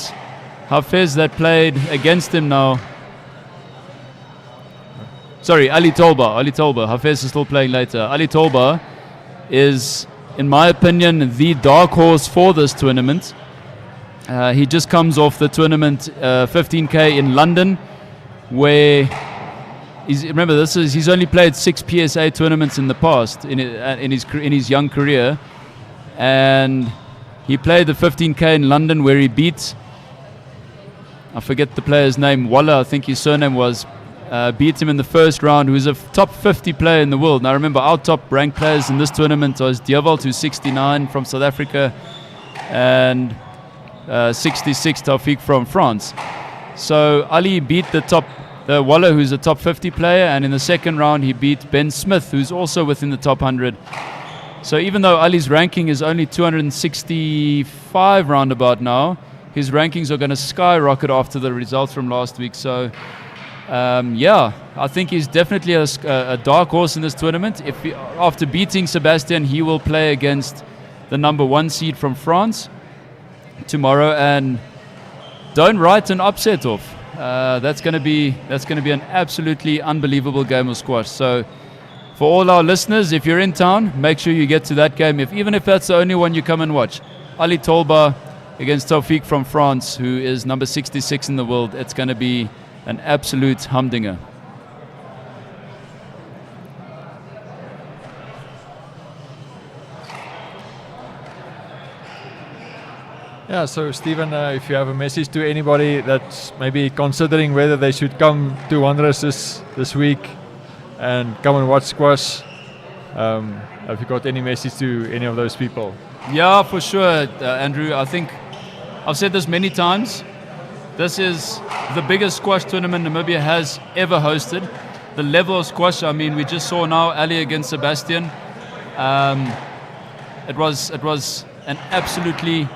Hafez that played against him now. Sorry, Ali Tolba. Hafez is still playing later. Ali Tolba is, in my opinion, the dark horse for this tournament. He just comes off the tournament 15K in London, where he's only played 6 PSA tournaments in the past in his young career, and he played the 15K in London where he beat, I forget the player's name, Walla, I think his surname was. Beat him in the first round, who's a top 50 player in the world. Now remember, our top ranked players in this tournament was Diewald, who's 69 from South Africa, and 66 Taufik from France. So Ali beat the Walla, who's a top 50 player, and in the second round he beat Ben Smith, who's also within the top 100. So even though Ali's ranking is only 265 roundabout now, his rankings are going to skyrocket after the results from last week. So yeah, I think he's definitely a dark horse in this tournament. After beating Sebastian, he will play against the number 1 seed from France tomorrow, and don't write an upset off. That's going to be an absolutely unbelievable game of squash. So for all our listeners, if you're in town, make sure you get to that game. Even if that's the only one you come and watch. Ali Tolba against Taufik from France, who is number 66 in the world. It's going to be an absolute humdinger. Yeah, so Stephen, if you have a message to anybody that's maybe considering whether they should come to Wanderers this week and come and watch squash, have you got any message to any of those people? Yeah, for sure, Andrew. I think I've said this many times. This is the biggest squash tournament Namibia has ever hosted. The level of squash, I mean, we just saw now Ali against Sebastian. It was an absolutely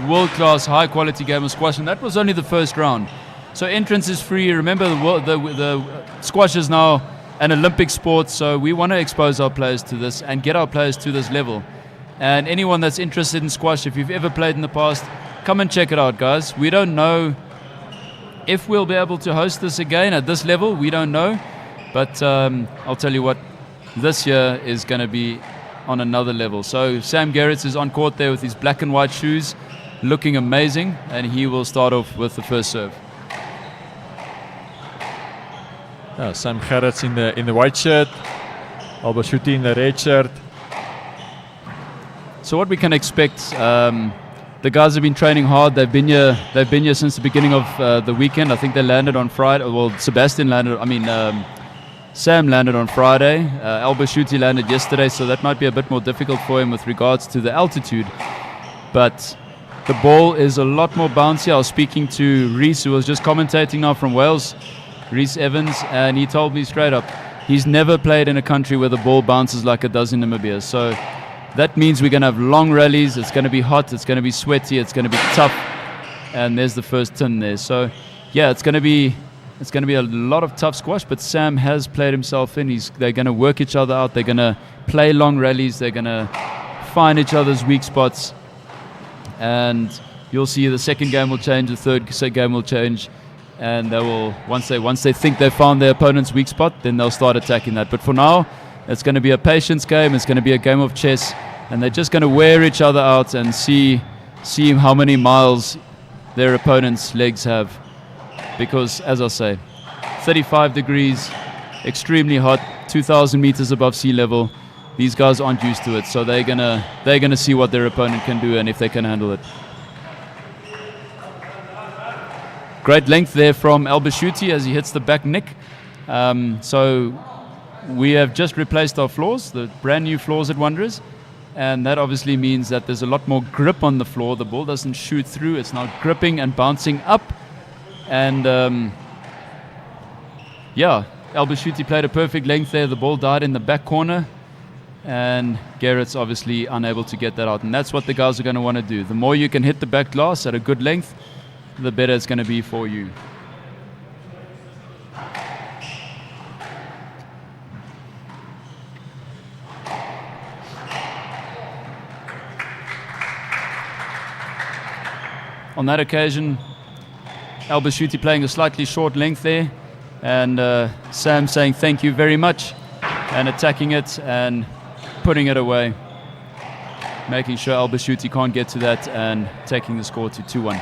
world-class, high-quality game of squash, and that was only the first round. So entrance is free. Remember, the squash is now an Olympic sport, so we want to expose our players to this and get our players to this level. And anyone that's interested in squash, if you've ever played in the past, come and check it out, guys. We don't know if we'll be able to host this again at this level. We don't know. But I'll tell you what, this year is going to be on another level. So Sam Garretts is on court there with his black and white shoes, looking amazing, and he will start off with the first serve. Sam Garretts in the white shirt, Albashuti in the red shirt. So what we can expect, the guys have been training hard. They've been here since the beginning of the weekend. I think they landed on Friday. Well, Sam landed on Friday. Albashuti landed yesterday, so that might be a bit more difficult for him with regards to the altitude. But the ball is a lot more bouncy. I was speaking to Reese, who was just commentating now from Wales, Reese Evans, and he told me straight up, he's never played in a country where the ball bounces like it does in Namibia. So that means we're going to have long rallies. It's going to be hot. It's going to be sweaty. It's going to be tough. And there's the first tin there. So, yeah, it's going to be a lot of tough squash, but Sam has played himself in. They're going to work each other out. They're going to play long rallies. They're going to find each other's weak spots. And you'll see the second game will change, the third game will change. And they will, once they think they've found their opponent's weak spot, then they'll start attacking that. But for now, it's going to be a patience game. It's going to be a game of chess. And they're just going to wear each other out and see how many miles their opponent's legs have. Because, as I say, 35 degrees, extremely hot, 2,000 meters above sea level. These guys aren't used to it, so they're gonna see what their opponent can do and if they can handle it. Great length there from Albashuti as he hits the back nick. So we have just replaced our floors, the brand new floors at Wanderers. And that obviously means that there's a lot more grip on the floor. The ball doesn't shoot through. It's now gripping and bouncing up. And Albashuti played a perfect length there. The ball died in the back corner. And Garrett's obviously unable to get that out. And that's what the guys are going to want to do. The more you can hit the back glass at a good length, the better it's going to be for you. On that occasion, Albashuti playing a slightly short length there, and Sam saying thank you very much, and attacking it and putting it away, making sure Albashuti can't get to that and taking the score to 2-1.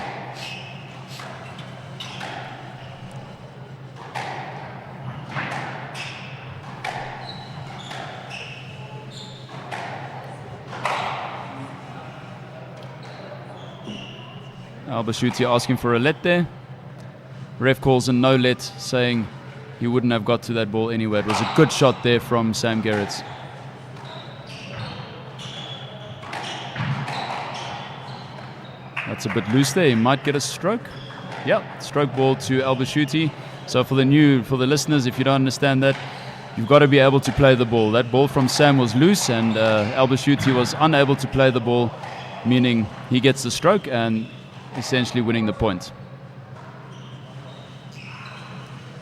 Albashuti asking for a let there. Ref calls a no let, saying he wouldn't have got to that ball anyway. It was a good shot there from Sam Garretts. That's a bit loose there. He might get a stroke. Yeah, stroke ball to Albashuti. So for the listeners, if you don't understand that, you've got to be able to play the ball. That ball from Sam was loose, and Albashuti was unable to play the ball, meaning he gets the stroke and essentially winning the point.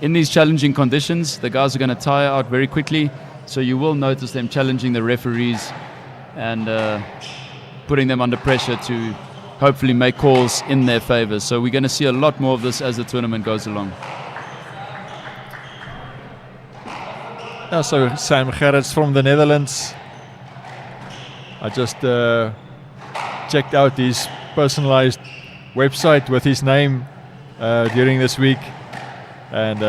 In these challenging conditions, the guys are going to tire out very quickly, so you will notice them challenging the referees and putting them under pressure to hopefully make calls in their favor. So we're going to see a lot more of this as the tournament goes along. Yeah, so Sam Garretts from the Netherlands. I just checked out his personalized website with his name during this week, and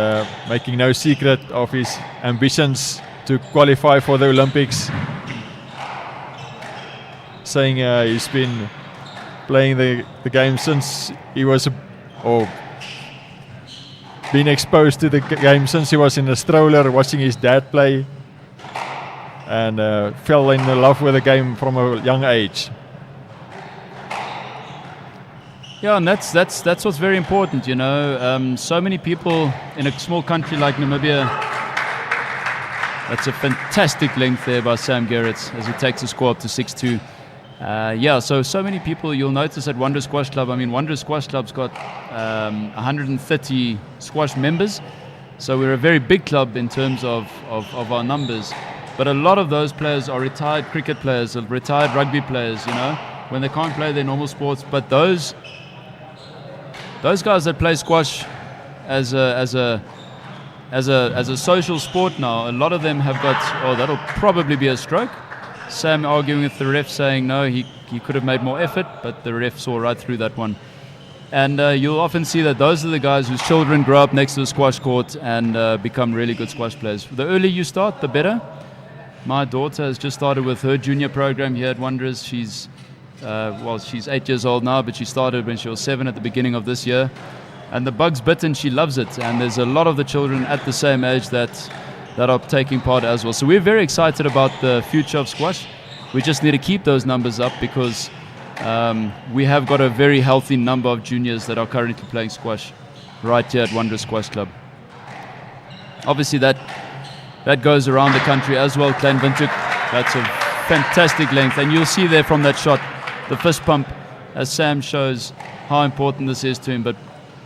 making no secret of his ambitions to qualify for the Olympics, saying he's been playing the game since he was or been exposed to the game since he was in a stroller, watching his dad play, and fell in love with the game from a young age. Yeah, and that's what's very important, you know. So many people in a small country like Namibia. That's a fantastic length there by Sam Garretts as he takes the score up to 6-2. Yeah, so many people you'll notice at Wanderers Squash Club. I mean, Wanderers Squash Club's got 130 squash members, so we're a very big club in terms of our numbers. But a lot of those players are retired cricket players, retired rugby players, you know, when they can't play their normal sports. But those guys that play squash as a social sport now, a lot of them have got, oh, that'll probably be a stroke. Sam arguing with the ref, saying no, he could have made more effort, but the ref saw right through that one. And you'll often see that those are the guys whose children grow up next to the squash court and become really good squash players. The earlier you start, the better. My daughter has just started with her junior program here at Wanderers. She's 8 years old now, but she started when she was 7 at the beginning of this year. And the bug's bitten, she loves it. And there's a lot of the children at the same age that are taking part as well. So we're very excited about the future of squash. We just need to keep those numbers up because we have got a very healthy number of juniors that are currently playing squash right here at Wanderers Squash Club. Obviously that goes around the country as well. Klein Windhoek, that's a fantastic length. And you'll see there from that shot, the fist pump, as Sam shows how important this is to him, but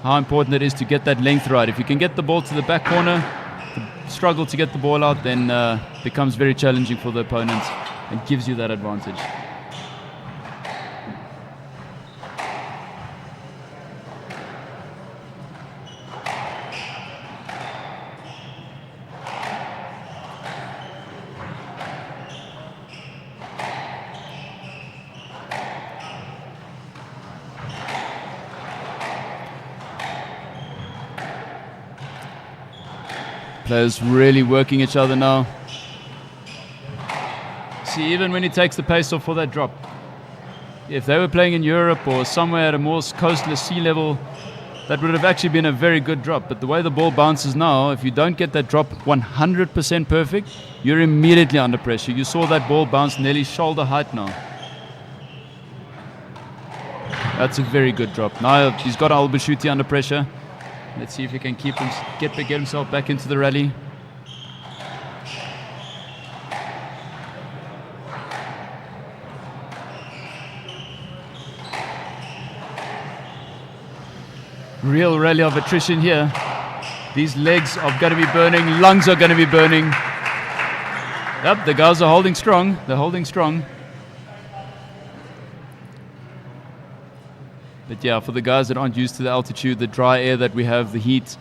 how important it is to get that length right. If you can get the ball to the back corner, struggle to get the ball out, then becomes very challenging for the opponent and gives you that advantage. Players really working each other now. See, even when he takes the pace off for that drop, if they were playing in Europe or somewhere at a more coastal sea level, that would have actually been a very good drop. But the way the ball bounces now, if you don't get that drop 100% perfect, you're immediately under pressure. You saw that ball bounce nearly shoulder height now. That's a very good drop. Now he's got Albashuti under pressure. Let's see if he can get himself back into the rally. Real rally of attrition here. These legs are going to be burning, lungs are going to be burning. Yep, the guys are holding strong. They're holding strong. But yeah, for the guys that aren't used to the altitude, the dry air that we have, the heat,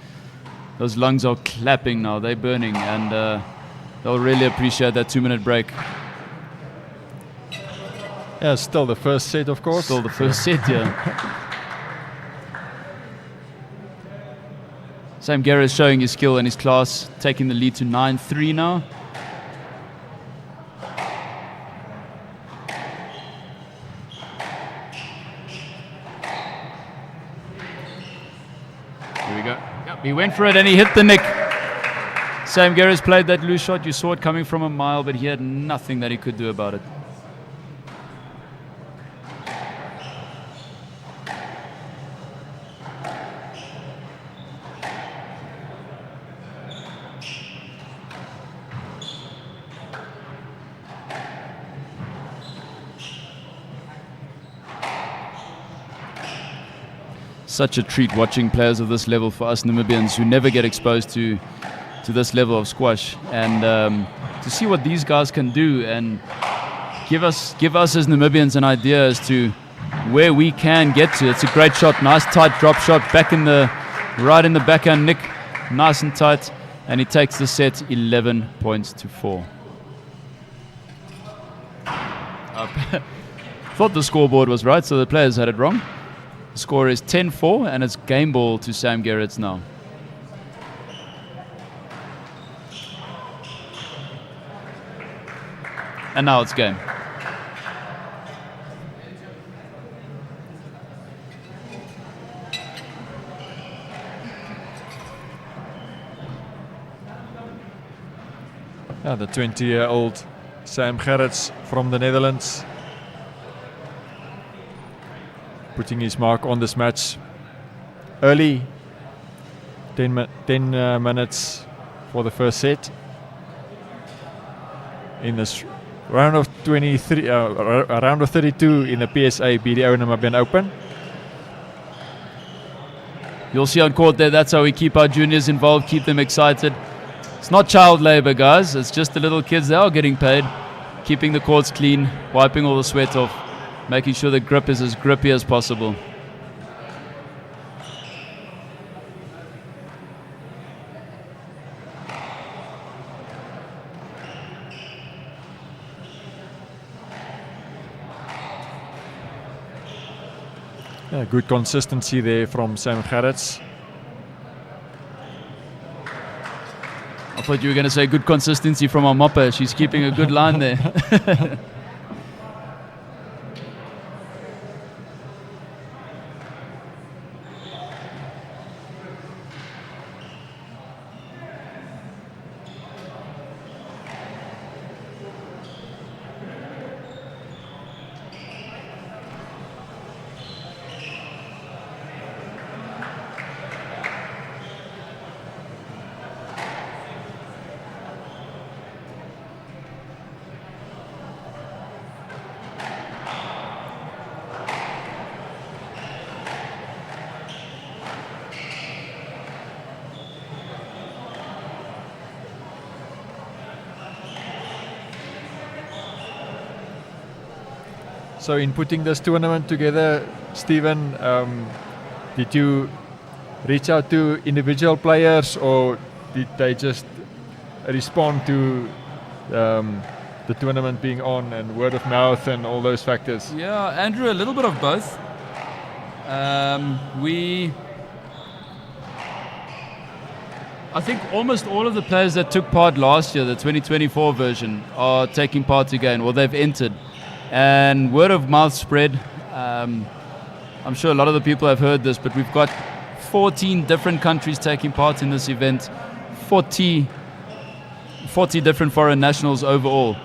those lungs are clapping now. They're burning, and they'll really appreciate that 2-minute break. Yeah, still the first set, of course. Still the first set, yeah. Sam Garretts showing his skill and his class, taking the lead to 9-3 now. Here we go. Yep, he went for it and he hit the nick. Sam Garretts played that loose shot. You saw it coming from a mile, but he had nothing that he could do about it. Such a treat watching players of this level for us Namibians who never get exposed to this level of squash, and to see what these guys can do and give us as Namibians an idea as to where we can get to. It's a great shot, nice tight drop shot, right in the backhand nick, nice and tight, and he takes the set 11 points to 4. Thought the scoreboard was right, so the players had it wrong. The score is 10-4, and it's game ball to Sam Garretts now. And now it's game. The 20-year-old Sam Garretts from the Netherlands, putting his mark on this match early. 10 minutes for the first set. In this round of 23, round of 32 in the PSA BDO Namibian Open. You'll see on court there, that's how we keep our juniors involved, keep them excited. It's not child labor, guys. It's just the little kids. They are getting paid, keeping the courts clean, wiping all the sweat off, making sure the grip is as grippy as possible. Good consistency there from Sam Garretts. I thought you were going to say good consistency from our mopper. She's keeping a good line there. So in putting this tournament together, Stephen, did you reach out to individual players, or did they just respond to the tournament being on and word of mouth and all those factors? Yeah, Andrew, a little bit of both. I think almost all of the players that took part last year, the 2024 version, are taking part again, or they've entered. And word of mouth spread. I'm sure a lot of the people have heard this, but we've got 14 different countries taking part in this event, 40 different foreign nationals overall.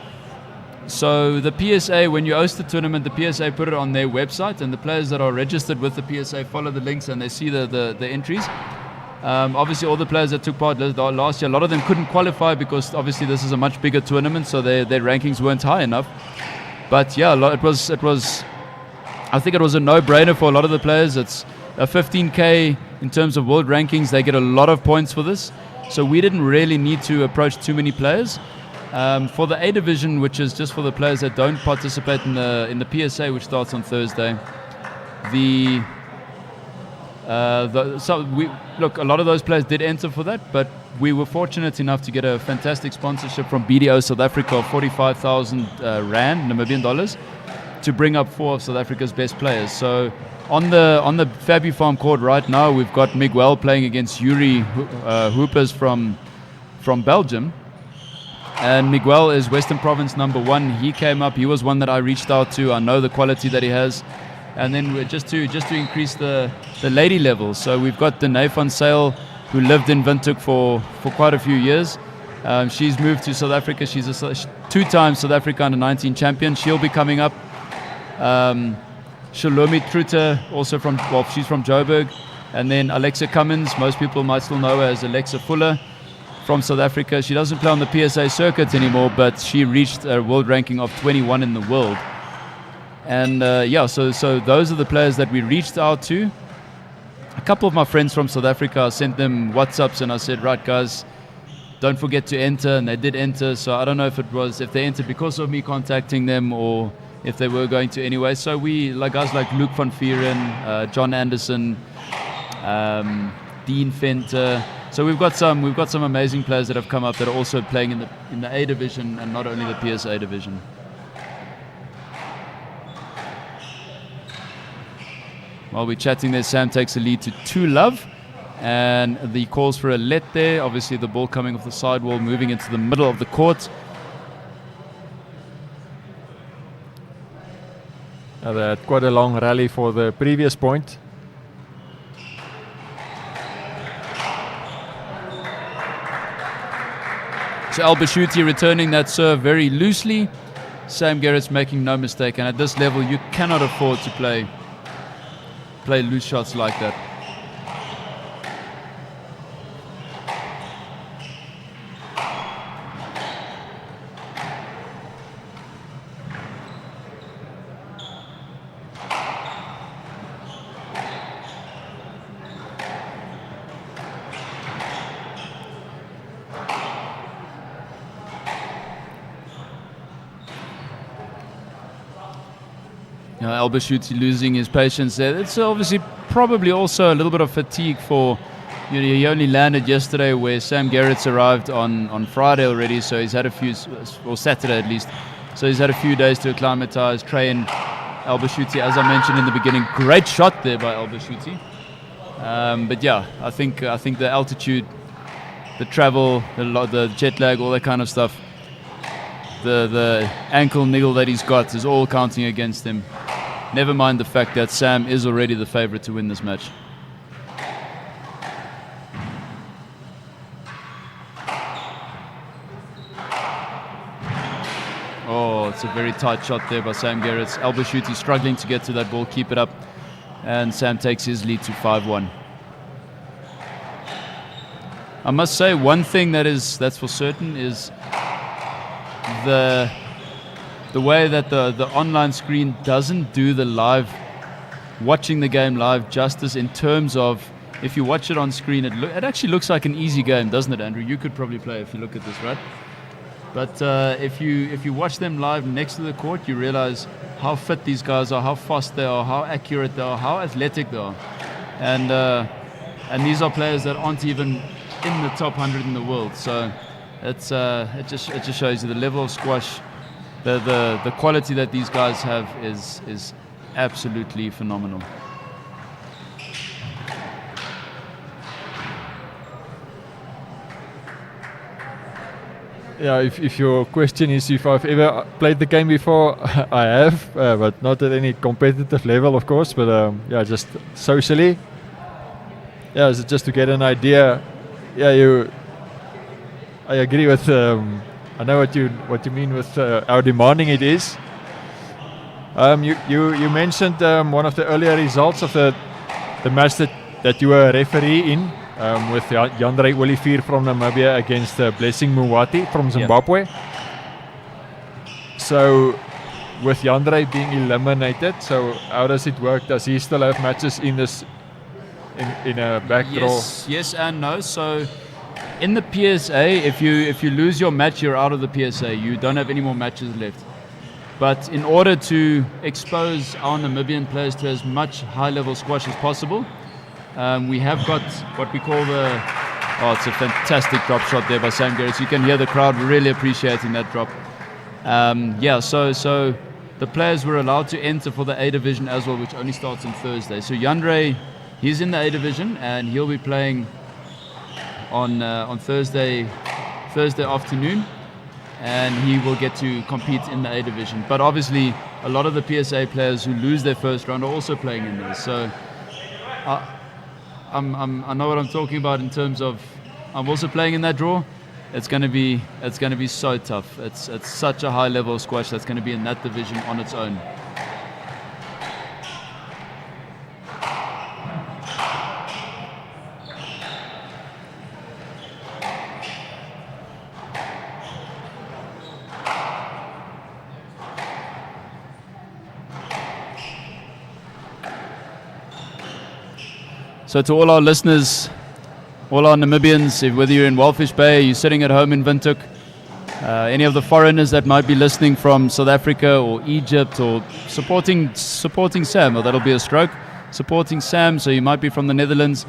So the PSA, when you host the tournament, the PSA put it on their website, and the players that are registered with the PSA follow the links and they see the entries. Obviously, all the players that took part last year, a lot of them couldn't qualify because obviously this is a much bigger tournament, so their rankings weren't high enough. But yeah, it was. I think it was a no-brainer for a lot of the players. It's a 15K in terms of world rankings. They get a lot of points for this, so we didn't really need to approach too many players. For the A division, which is just for the players that don't participate in the PSA, which starts on Thursday, look, a lot of those players did enter for that, but we were fortunate enough to get a fantastic sponsorship from BDO South Africa of 45,000 Rand, Namibian dollars, to bring up 4 of South Africa's best players. So on the Fabu Farm court right now, we've got Miguel playing against Yuri Hoopers from Belgium. And Miguel is Western Province #1. He came up. He was one that I reached out to. I know the quality that he has. And then just to increase the lady level. So we've got Danae van Sail, who lived in Windhoek for quite a few years. She's moved to South Africa. She's a 2-time South Africa under-19 champion. She'll be coming up. Shalomi Truter, also she's from Joburg. And then Alexa Cummins, most people might still know her as Alexa Fuller, from South Africa. She doesn't play on the PSA circuit anymore, but she reached a world ranking of 21 in the world. And so those are the players that we reached out to. A couple of my friends from South Africa, I sent them WhatsApps and I said, right guys, don't forget to enter, and they did enter. So I don't know if they entered because of me contacting them or if they were going to anyway. So guys like Luke van Vieren, John Anderson, Dean Fenter. So we've got some amazing players that have come up that are also playing in the A division and not only the PSA division. While we're chatting there, Sam takes the lead to 2-love, and the calls for a let there. Obviously the ball coming off the sidewall, moving into the middle of the court. They had quite a long rally for the previous point. So Albashuti returning that serve very loosely. Sam Garretts making no mistake, and at this level you cannot afford to play loose shots like that. Albashuti losing his patience there. It's obviously probably also a little bit of fatigue for, he only landed yesterday where Sam Garretts arrived on Friday already, so he's had a few, or Saturday at least, so he's had a few days to acclimatize, train. Albashuti, as I mentioned in the beginning, great shot there by Albashuti. But yeah, I think the altitude, the travel, the jet lag, all that kind of stuff, the ankle niggle that he's got is all counting against him. Never mind the fact that Sam is already the favorite to win this match. Oh, it's a very tight shot there by Sam Garretts. Albashuti struggling to get to that ball, keep it up, and Sam takes his lead to 5-1. I must say one thing that's for certain is the way that the online screen doesn't do the watching the game live justice in terms of, if you watch it on screen, it actually looks like an easy game, doesn't it, Andrew? You could probably play if you look at this, right? But if you watch them live next to the court, you realize how fit these guys are, how fast they are, how accurate they are, how athletic they are. And these are players that aren't even in the top 100 in the world. So it just shows you the level of squash. The quality that these guys have is absolutely phenomenal. Yeah, if your question is if I've ever played the game before, I have, but not at any competitive level, of course. But yeah, just socially. Yeah, so just to get an idea. Yeah, I agree with. I know what you mean with how demanding it is. You mentioned one of the earlier results of the match that you were a referee in with Jandre Olivier from Namibia against Blessing Muwati from Zimbabwe. Yeah. So with Jandre being eliminated, so how does it work? Does he still have matches in this in a back draw? Yes and no. So in the PSA, if you lose your match, you're out of the PSA. You don't have any more matches left. But in order to expose our Namibian players to as much high-level squash as possible, we have got what we call it's a fantastic drop shot there by Sam Garretts. You can hear the crowd really appreciating that drop. So the players were allowed to enter for the A division as well, which only starts on Thursday. So Jandre, he's in the A division and he'll be playing on Thursday afternoon, and he will get to compete in the A division. But obviously, a lot of the PSA players who lose their first round are also playing in there. So I know what I'm talking about in terms of I'm also playing in that draw. It's going to be so tough. It's such a high level of squash that's going to be in that division on its own. So to all our listeners, all our Namibians, whether you're in Walfish Bay, you're sitting at home in Windhoek, any of the foreigners that might be listening from South Africa or Egypt or supporting Sam, or that'll be a stroke, supporting Sam, so you might be from the Netherlands,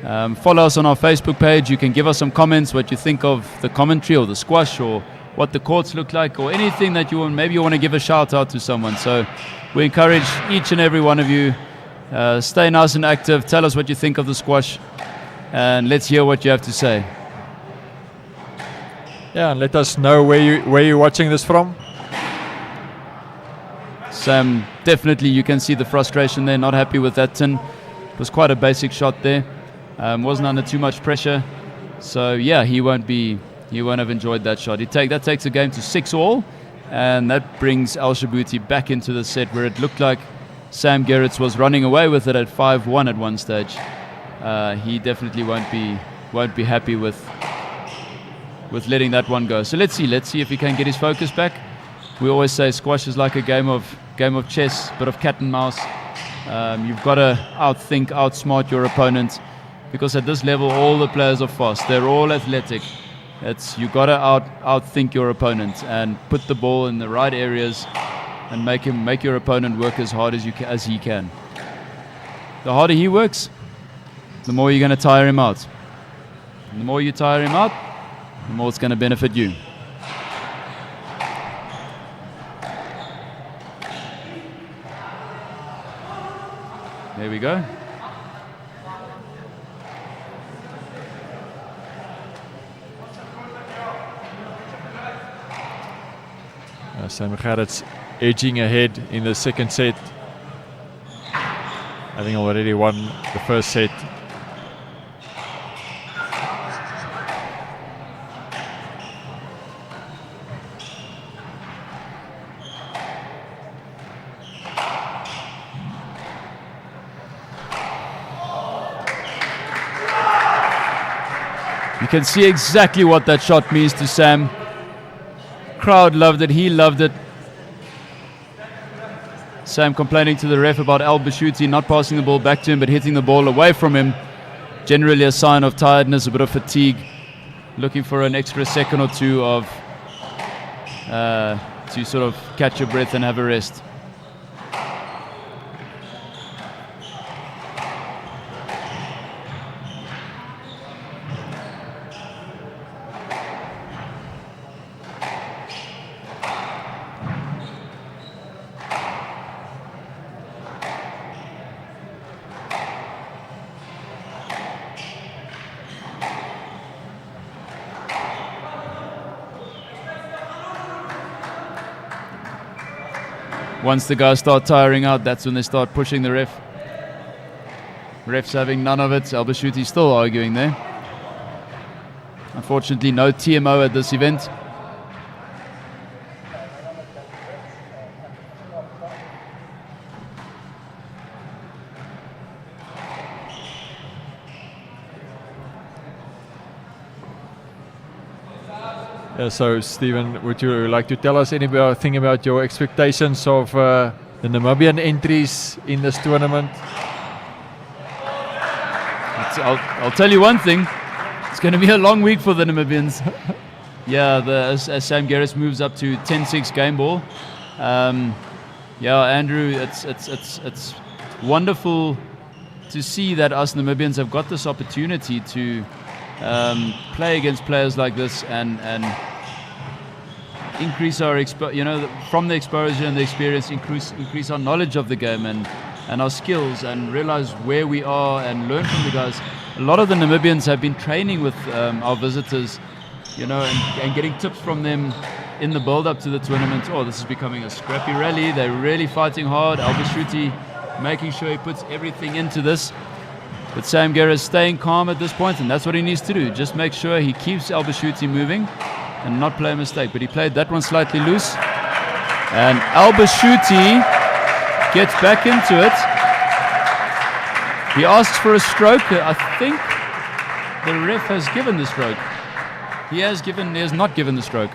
follow us on our Facebook page. You can give us some comments, what you think of the commentary or the squash or what the courts look like or anything that you want. Maybe you want to give a shout out to someone. So we encourage each and every one of you, stay nice and active, tell us what you think of the squash, and let's hear what you have to say. Yeah, and let us know where you're watching this from. Sam, definitely you can see the frustration there, not happy with that tin. It was quite a basic shot there, wasn't under too much pressure. So yeah, he won't be he won't have enjoyed that shot. That takes the game to 6-all, and that brings Albashuti back into the set where it looked like Sam Garretts was running away with it at 5-1 at one stage. He definitely won't be happy with letting that one go. So let's see if he can get his focus back. We always say squash is like a game of chess, bit of cat and mouse. You've got to outthink, outsmart your opponent, because at this level all the players are fast. They're all athletic. You've got to outthink your opponent and put the ball in the right areas and make your opponent work as hard as he can. The harder he works, the more you're going to tire him out. And the more you tire him out, the more it's going to benefit you. There we go. Sam Garretts edging ahead in the second set, having already won the first set. You can see exactly what that shot means to Sam. Crowd loved it, he loved it. Sam complaining to the ref about Albashuti not passing the ball back to him but hitting the ball away from him. Generally a sign of tiredness, a bit of fatigue. Looking for an extra second or two to sort of catch your breath and have a rest. Once the guys start tiring out, that's when they start pushing the ref. Ref's having none of it. Albashuti still arguing there. Unfortunately, no TMO at this event. So, Stephen, would you like to tell us anything about your expectations of the Namibian entries in this tournament? I'll tell you one thing. It's going to be a long week for the Namibians. Yeah, as Sam Garretts moves up to 10-6 game ball. Yeah, Andrew, it's wonderful to see that us Namibians have got this opportunity to play against players like this and increase our from the exposure and the experience, increase our knowledge of the game and our skills, and realize where we are and learn from the guys. A lot of the Namibians have been training with our visitors, and getting tips from them in the build-up to the tournament. Oh, this is becoming a scrappy rally. They're really fighting hard. Albashuti making sure he puts everything into this. But Sam Garretts staying calm at this point, and that's what he needs to do. Just make sure he keeps Albashuti moving and not play a mistake. But he played that one slightly loose. And Albashuti gets back into it. He asks for a stroke. I think the ref has given the stroke. He has not given the stroke.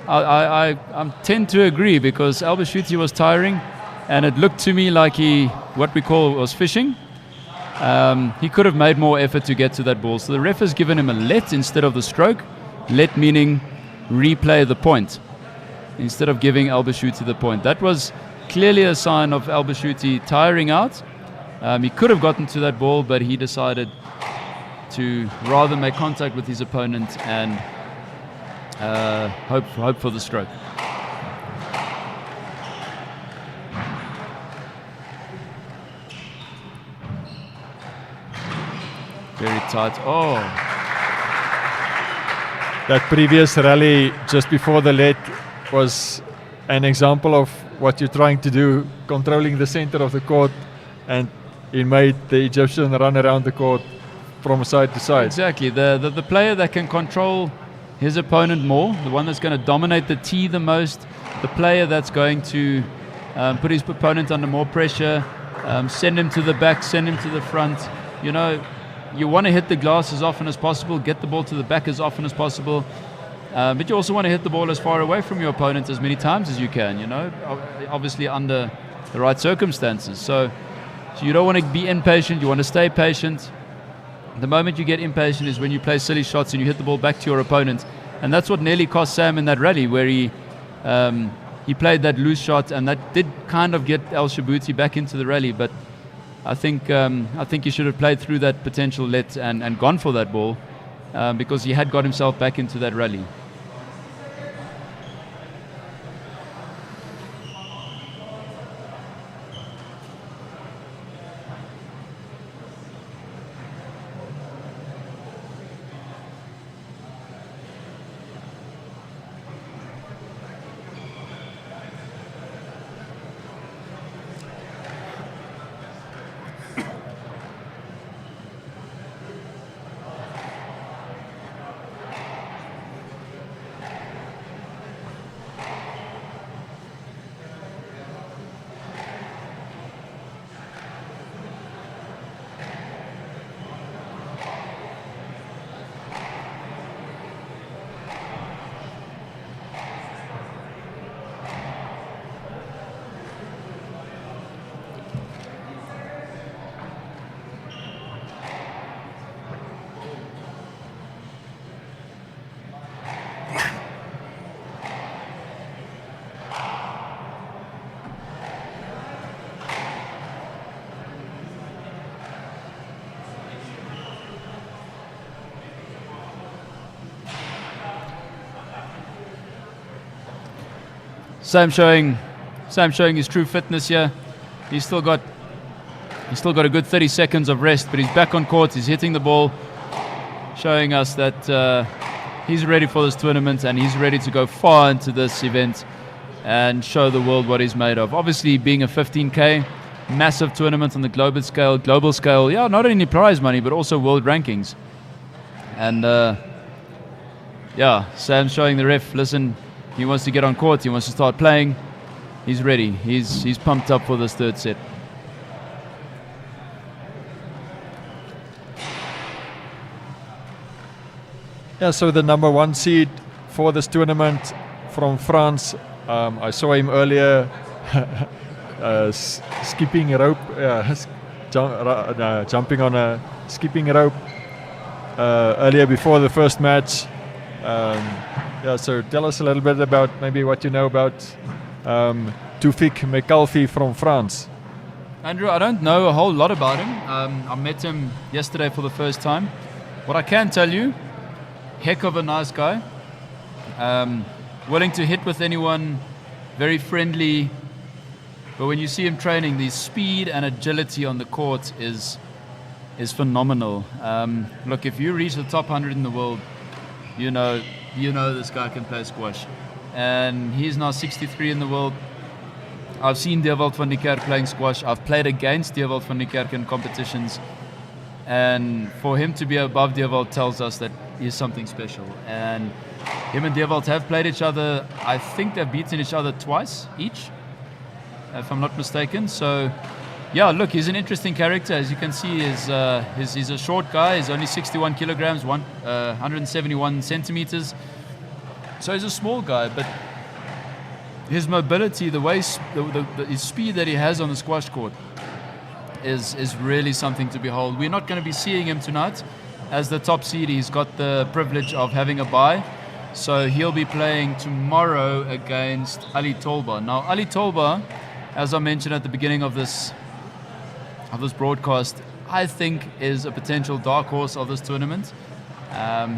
I tend to agree, because Albashuti was tiring, and it looked to me like what we call was fishing. He could have made more effort to get to that ball. So the ref has given him a let instead of the stroke. Let meaning replay the point instead of giving Albashuti the point. That was clearly a sign of Albashuti tiring out. He could have gotten to that ball, but he decided to rather make contact with his opponent and hope for the stroke. Very tight. Oh. That previous rally just before the let was an example of what you're trying to do, controlling the center of the court, and it made the Egyptian run around the court from side to side. Exactly. The player that can control his opponent more, the one that's going to dominate the tee the most, the player that's going to put his opponent under more pressure, send him to the back, send him to the front. You know, you want to hit the glass as often as possible, get the ball to the back as often as possible, but you also want to hit the ball as far away from your opponent as many times as you can, you know, obviously under the right circumstances. So you don't want to be impatient, you want to stay patient. The moment you get impatient is when you play silly shots and you hit the ball back to your opponent. And that's what nearly cost Sam in that rally, where he played that loose shot, and that did kind of get Albashuti back into the rally. But I think he should have played through that potential let and gone for that ball, because he had got himself back into that rally. Sam showing his true fitness here. He's still got a good 30 seconds of rest, but he's back on court. He's hitting the ball, showing us that he's ready for this tournament and he's ready to go far into this event and show the world what he's made of. Obviously, being a 15K, massive tournament on the global scale. Yeah, not only prize money but also world rankings. And yeah, Sam's showing the ref, listen. He wants to get on court. He wants to start playing. He's ready. He's pumped up for this third set. Yeah, so the number 1 seed for this tournament from France. I saw him earlier skipping rope, jumping on a skipping rope earlier before the first match. Yeah, so tell us a little bit about maybe what you know about Tufik McAlfee from France. Andrew, I don't know a whole lot about him. I met him yesterday for the first time. What I can tell you, heck of a nice guy. Willing to hit with anyone, very friendly. But when you see him training, the speed and agility on the court is phenomenal. Look, if you reach the top 100 in the world, you know this guy can play squash. And he's now 63 in the world. I've seen Dewald van der Kerk playing squash. I've played against Dewald van der Kerk in competitions. And for him to be above Dewald tells us that he's something special. And him and Dewald have played each other. I think they've beaten each other twice each, if I'm not mistaken. So, yeah, look, he's an interesting character. As you can see, he's a short guy. He's only 61 kilograms, 171 centimeters. So he's a small guy, but his mobility, the way his speed that he has on the squash court is really something to behold. We're not going to be seeing him tonight as the top seed. He's got the privilege of having a bye, so he'll be playing tomorrow against Ali Tolba. Now, Ali Tolba, as I mentioned at the beginning of this broadcast, I think is a potential dark horse of this tournament.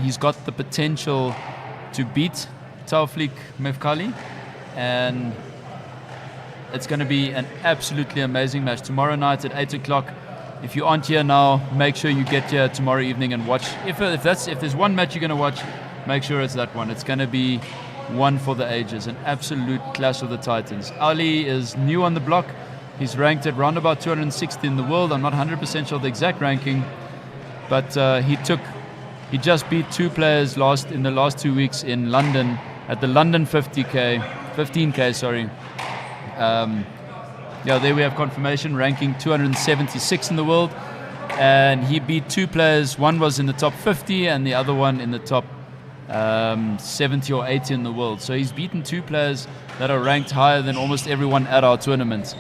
He's got the potential to beat Taufik Mefkali, and it's going to be an absolutely amazing match tomorrow night at 8 o'clock. If you aren't here now, make sure you get here tomorrow evening and watch. If there's one match you're going to watch, make sure it's that one. It's going to be one for the ages, an absolute clash of the titans. Ali is new on the block. He's ranked at around about 260 in the world. I'm not 100% sure of the exact ranking, but he took He just beat 2 players in the last 2 weeks in London at the London 15K, sorry. There we have confirmation, ranking 276 in the world. And he beat 2 players. One was in the top 50 and the other one in the top 70 or 80 in the world. So he's beaten 2 players that are ranked higher than almost everyone at our tournament.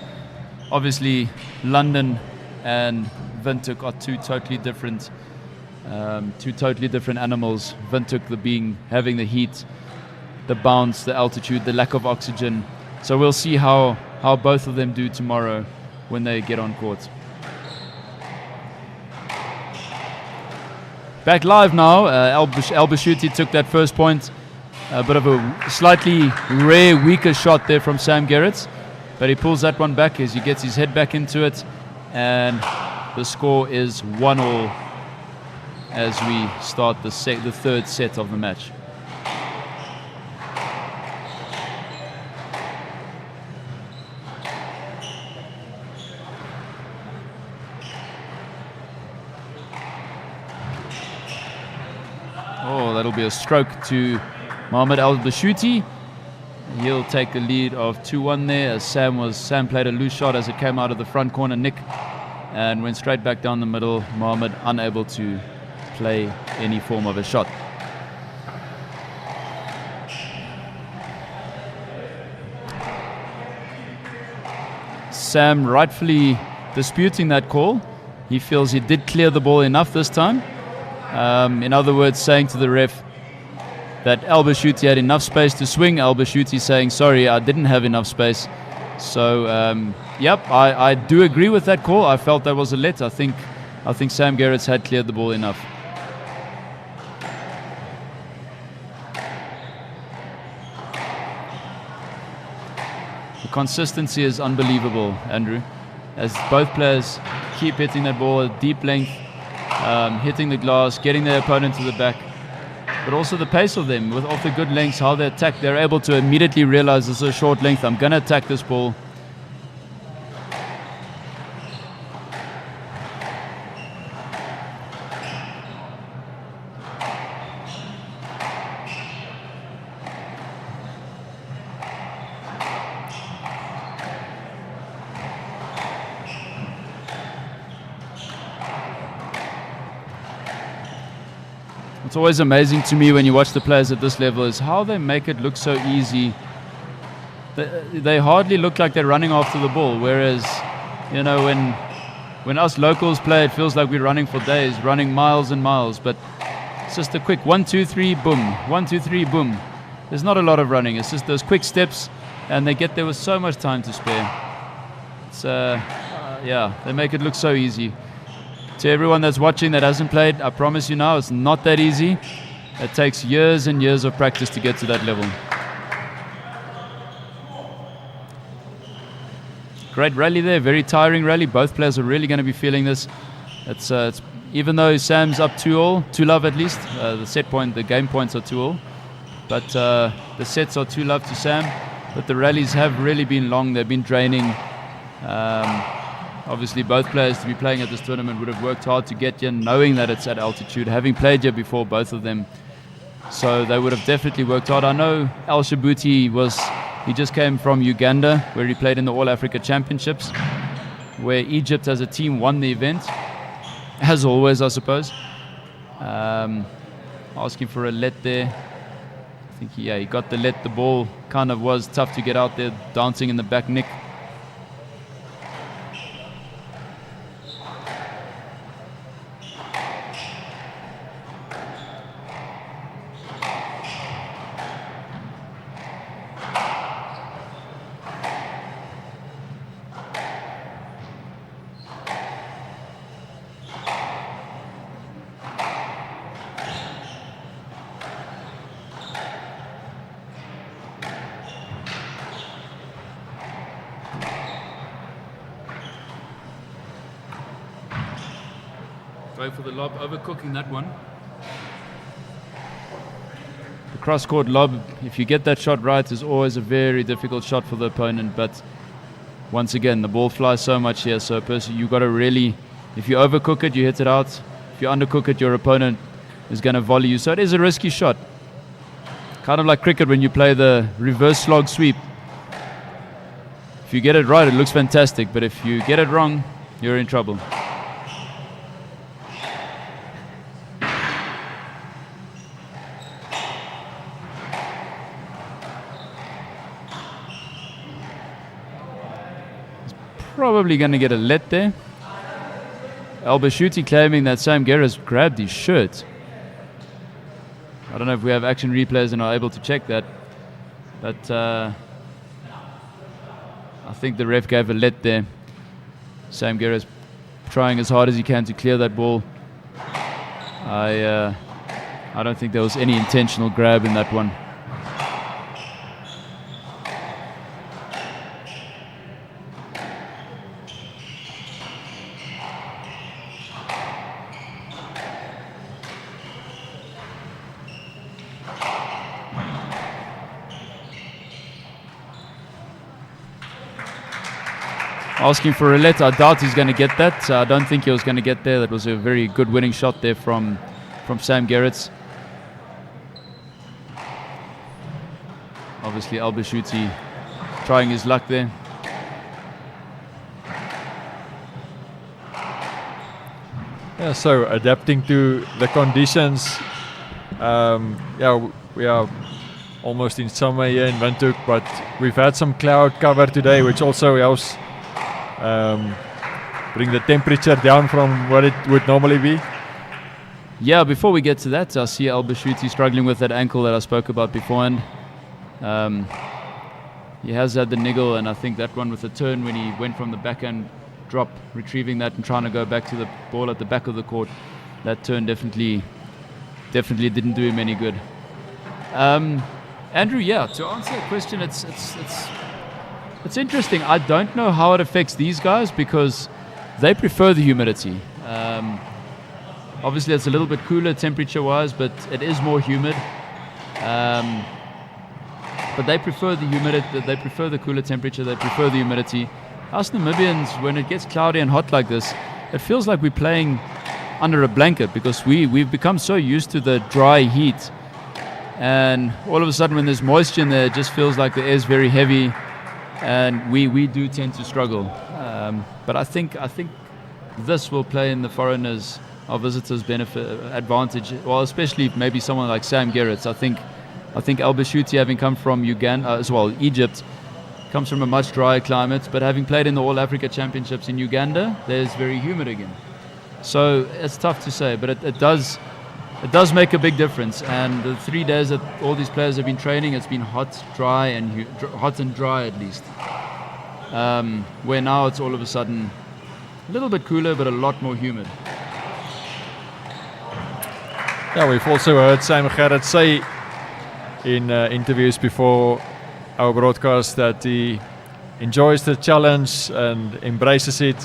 Obviously, London and Windhoek are two totally different animals. Windhoek having the heat, the bounce, the altitude, the lack of oxygen. So we'll see how both of them do tomorrow when they get on court. Back live now. Albashuti took that first point. A bit of a slightly rare, weaker shot there from Sam Garretts. But he pulls that one back as he gets his head back into it. And the score is 1-1 as we start the third set of the match. That'll be a stroke to Mohamed Albashuti. He'll take the lead of 2-1 there as Sam played a loose shot as it came out of the front corner nick and went straight back down the middle. Mohamed unable to play any form of a shot. Sam rightfully disputing that call. He feels he did clear the ball enough this time. In other words, saying to the ref that Albashuti had enough space to swing. Albashuti saying, sorry, I didn't have enough space. So, I do agree with that call. I felt that was a let. I think Sam Garretts had cleared the ball enough. The consistency is unbelievable, Andrew, as both players keep hitting that ball at deep length, hitting the glass, getting their opponent to the back, but also the pace of them with off the good lengths, how they attack. They're able to immediately realize this is a short length. I'm going to attack this ball. It's always amazing to me when you watch the players at this level is how they make it look so easy. They hardly look like they're running after the ball, whereas, when us locals play, it feels like we're running for days, running miles and miles, but it's just a quick 1, 2, 3, boom, 1, 2, 3, boom. There's not a lot of running. It's just those quick steps, and they get there with so much time to spare. It's they make it look so easy. To everyone that's watching that hasn't played, I promise you now, it's not that easy. It takes years and years of practice to get to that level. Great rally there, very tiring rally. Both players are really going to be feeling this. It's even though Sam's up 2-0, 2-love at least. The game points are 2-0, but the sets are 2-love to Sam. But the rallies have really been long. They've been draining. Obviously, both players to be playing at this tournament would have worked hard to get here, knowing that it's at altitude, having played here before, both of them. So they would have definitely worked hard. I know Albashuti he just came from Uganda, where he played in the All Africa Championships, where Egypt as a team won the event, as always, I suppose. Asking for a let there. I think he got the let. The ball kind of was tough to get out there, dancing in the back nick. Go for the lob, overcooking that one. The cross-court lob, if you get that shot right, is always a very difficult shot for the opponent. But once again, the ball flies so much here. So you got to really, if you overcook it, you hit it out. If you undercook it, your opponent to volley you. So it is a risky shot. Kind of like cricket when you play the reverse slog sweep. If you get it right, it looks fantastic. But if you get it wrong, you're in trouble. Probably going to get a let there. Albashuti claiming that Sam Garretts grabbed his shirt. I don't know if we have action replays and are able to check that. But I think the ref gave a let there. Sam Garretts trying as hard as he can to clear that ball. I don't think there was any intentional grab in that one. Asking for a let. I doubt he's going to get that. I don't think he was going to get there. That was a very good winning shot there from Sam Garretts. Obviously Albashuti trying his luck there. Yeah, so adapting to the conditions. Yeah, we are almost in summer here in Windhoek, but we've had some cloud cover today, which also helps bring the temperature down from what it would normally be. Yeah, before we get to that, I see Albashuti struggling with that ankle that I spoke about beforehand. He has had the niggle, and I think that one with the turn when he went from the backhand drop, retrieving that and trying to go back to the ball at the back of the court, that turn definitely didn't do him any good. Andrew, yeah, to answer that question, it's interesting. I don't know how it affects these guys because they prefer the humidity. Obviously, it's a little bit cooler temperature-wise, but it is more humid. But they prefer the humidity. They prefer the cooler temperature. They prefer the humidity. Us Namibians, when it gets cloudy and hot like this, it feels like we're playing under a blanket because we've become so used to the dry heat, and all of a sudden, when there's moisture in there, it just feels like the air is very heavy. And we do tend to struggle, but I think this will play in the foreigners, our visitors' benefit advantage. Well, especially maybe someone like Sam Garretts. I think Albashuti, having come from Uganda as well, Egypt, comes from a much drier climate. But having played in the All Africa Championships in Uganda, there's very humid again. So it's tough to say, but it does make a big difference. And the 3 days that all these players have been training, it's been hot, dry, and hot and dry at least. Where now it's all of a sudden a little bit cooler, but a lot more humid. Yeah, we've also heard Sam Garretts say in interviews before our broadcast that he enjoys the challenge and embraces it,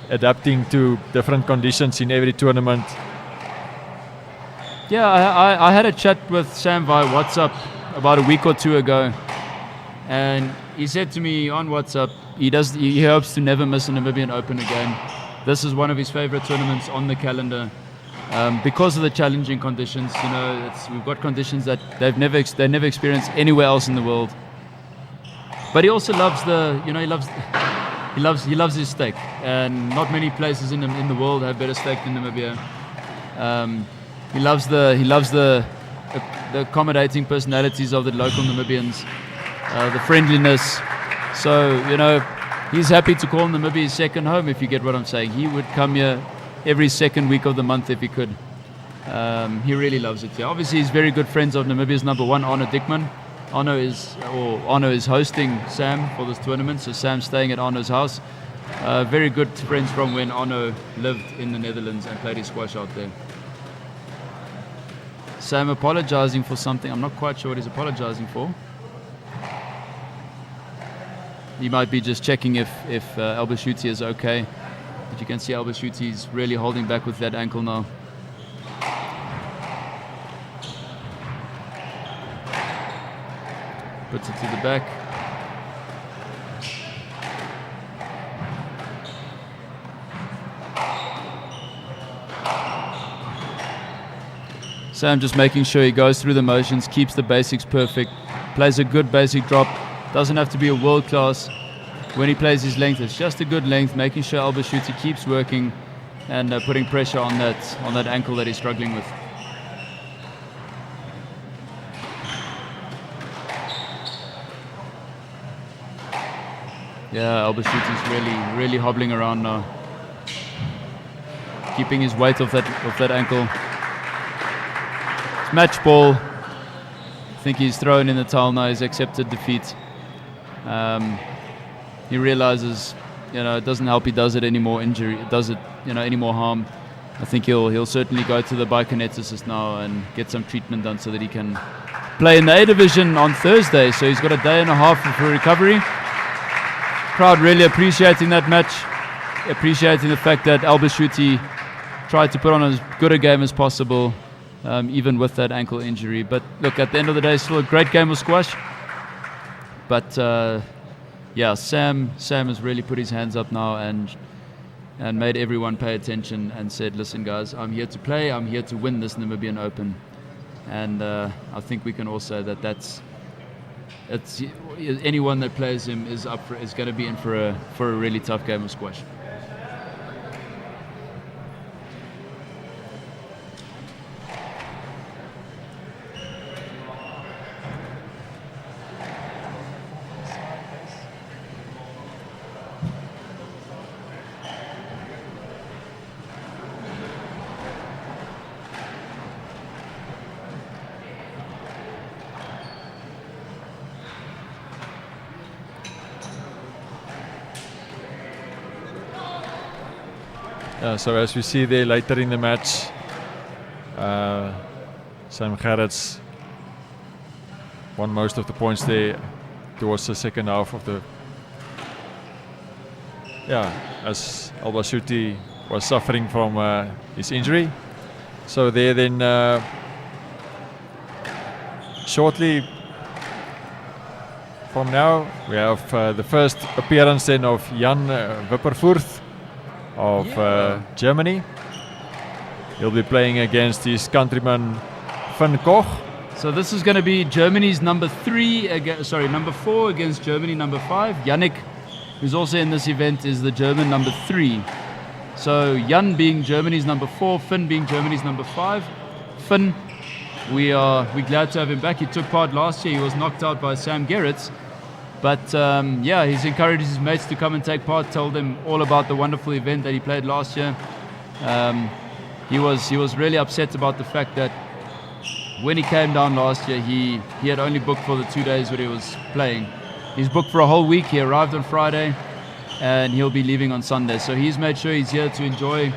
adapting to different conditions in every tournament. Yeah, I had a chat with Sam via WhatsApp about a week or two ago, and he said to me on WhatsApp he hopes to never miss a Namibian Open again. This is one of his favorite tournaments on the calendar because of the challenging conditions. You know, we've got conditions that they never experienced anywhere else in the world. But he also loves he loves his steak, and not many places in the world have better steak than Namibia. He loves the accommodating personalities of the local Namibians, the friendliness. So, you know, he's happy to call Namibia his second home, if you get what I'm saying. He would come here every second week of the month if he could. He really loves it here. Obviously, he's very good friends of Namibia's number one, Diekmann. Arno is hosting Sam for this tournament, so Sam's staying at Arno's house. Very good friends from when Arno lived in the Netherlands and played his squash out there. Sam apologizing for something. I'm not quite sure what he's apologizing for. He might be just checking if Albashuti is okay. But you can see Albashuti's really holding back with that ankle now. Puts it to the back. Sam just making sure he goes through the motions, keeps the basics perfect, plays a good basic drop. Doesn't have to be a world class. When he plays his length, it's just a good length, making sure Albashuti keeps working and putting pressure on that ankle that he's struggling with. Yeah, Albashuti's really hobbling around now, keeping his weight off that ankle. It's match ball. I think he's thrown in the towel now. He's accepted defeat. He realizes, it doesn't help. He does it any more injury. It does it, any more harm. I think he'll certainly go to the biokineticist now and get some treatment done so that he can play in the A division on Thursday. So he's got a day and a half for recovery. Crowd really appreciating that match, appreciating the fact that Albashuti tried to put on as good a game as possible, even with that ankle injury. But look, at the end of the day, still a great game of squash. But yeah, Sam has really put his hands up now and made everyone pay attention and said, listen guys, I'm here to play, I'm here to win this Namibian Open. And I think we can all say that it's anyone that plays him is going to be in for a really tough game of squash. So as we see there later in the match, Sam Garretts won most of the points there towards the second half of the... as Albashuti was suffering from his injury. So there then, shortly from now, we have the first appearance then of Jan Verfort of Germany. He'll be playing against his countryman Koch. So this is going to be Germany's number 4 against Germany number 5. Yannick, who's also in this event, is the German number 3. So Jan being Germany's number 4, Finn being Germany's number 5. Finn, we're glad to have him back. He took part last year. He was knocked out by Sam Garretts. But he's encouraged his mates to come and take part, told them all about the wonderful event that he played last year. He was really upset about the fact that when he came down last year, he had only booked for the 2 days where he was playing. He's booked for a whole week. He arrived on Friday and he'll be leaving on Sunday. So he's made sure he's here to enjoy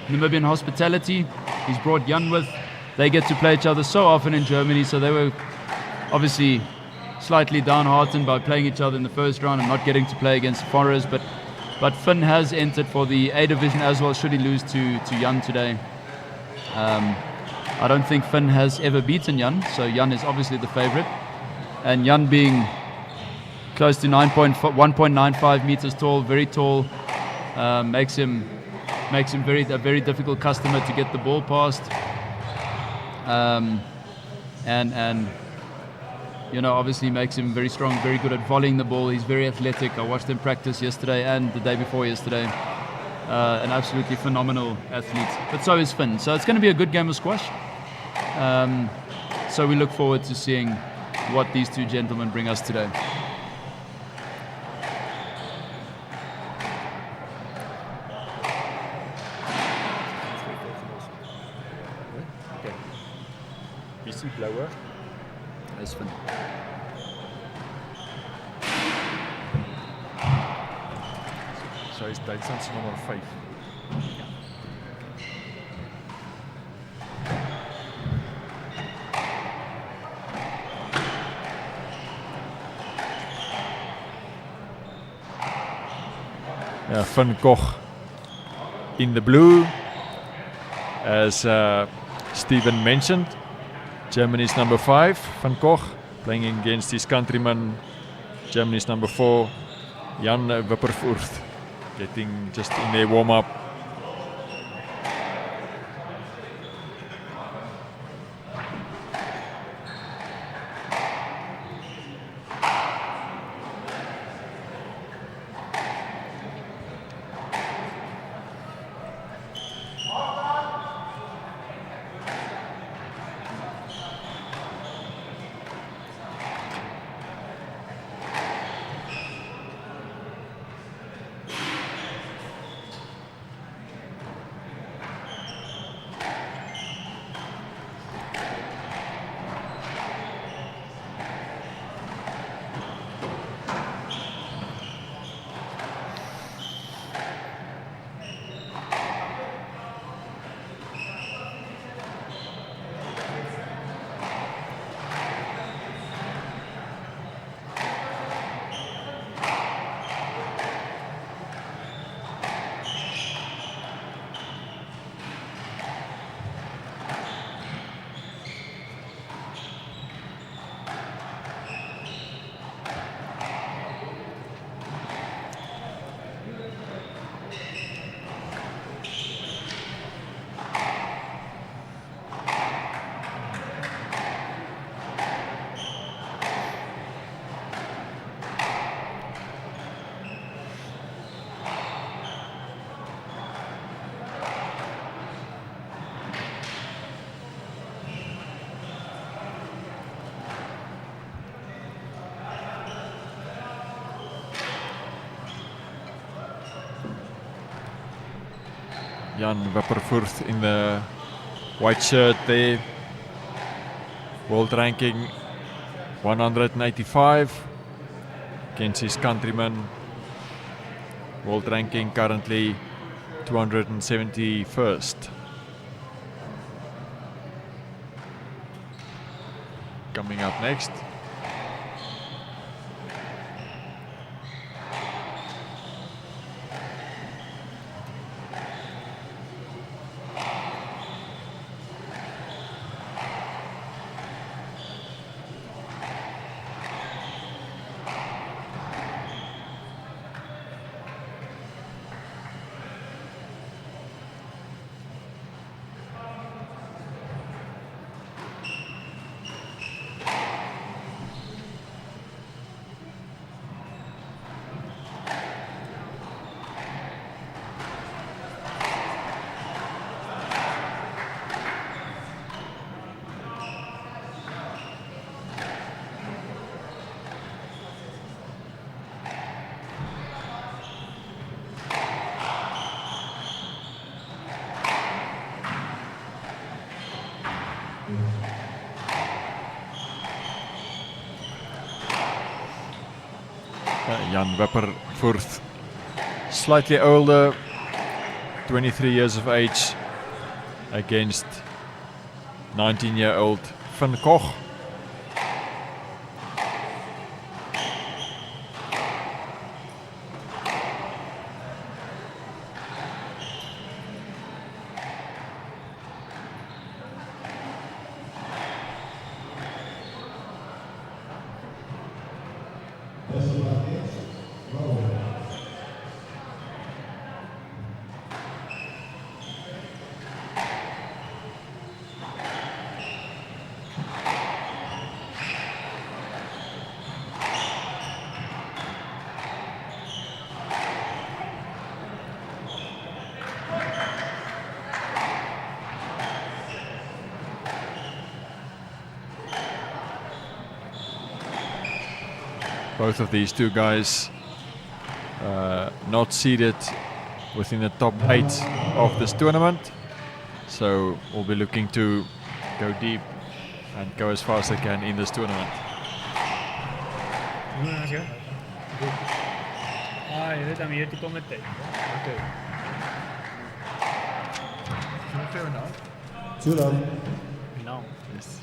Namibian hospitality. He's brought Jan with. They get to play each other so often in Germany, so they were obviously slightly downhearted by playing each other in the first round and not getting to play against foreigners, but Finn has entered for the A division as well, should he lose to Jan today. I don't think Finn has ever beaten Jan, so Jan is obviously the favorite, and Jan being close to 1.95 meters tall, very tall, makes him a very difficult customer to get the ball past, and obviously makes him very strong, very good at volleying the ball. He's very athletic. I watched him practice yesterday and the day before yesterday. An absolutely phenomenal athlete. But so is Finn. So it's going to be a good game of squash. So we look forward to seeing what these two gentlemen bring us today. Decent blower. As Finn. So is Duitsland's nummer 5. Van Koch in the blue, as Steven mentioned. Germany's number 5, Van Koch, playing against his countryman, Germany's number 4, Jan Verfort, getting just in their warm-up. Jan Wipperfurt in the white shirt there. World ranking 185 against his countryman. World ranking currently 271st. Coming up next. Jan Wipperfurt, slightly older, 23 years of age, against 19-year-old Koch. Both of these two guys not seeded within the top 8 of this tournament, so we'll be looking to go deep and go as far as they can in this tournament. Jy weet om hier te kom met tyd. Okay. Too long. No. Yes.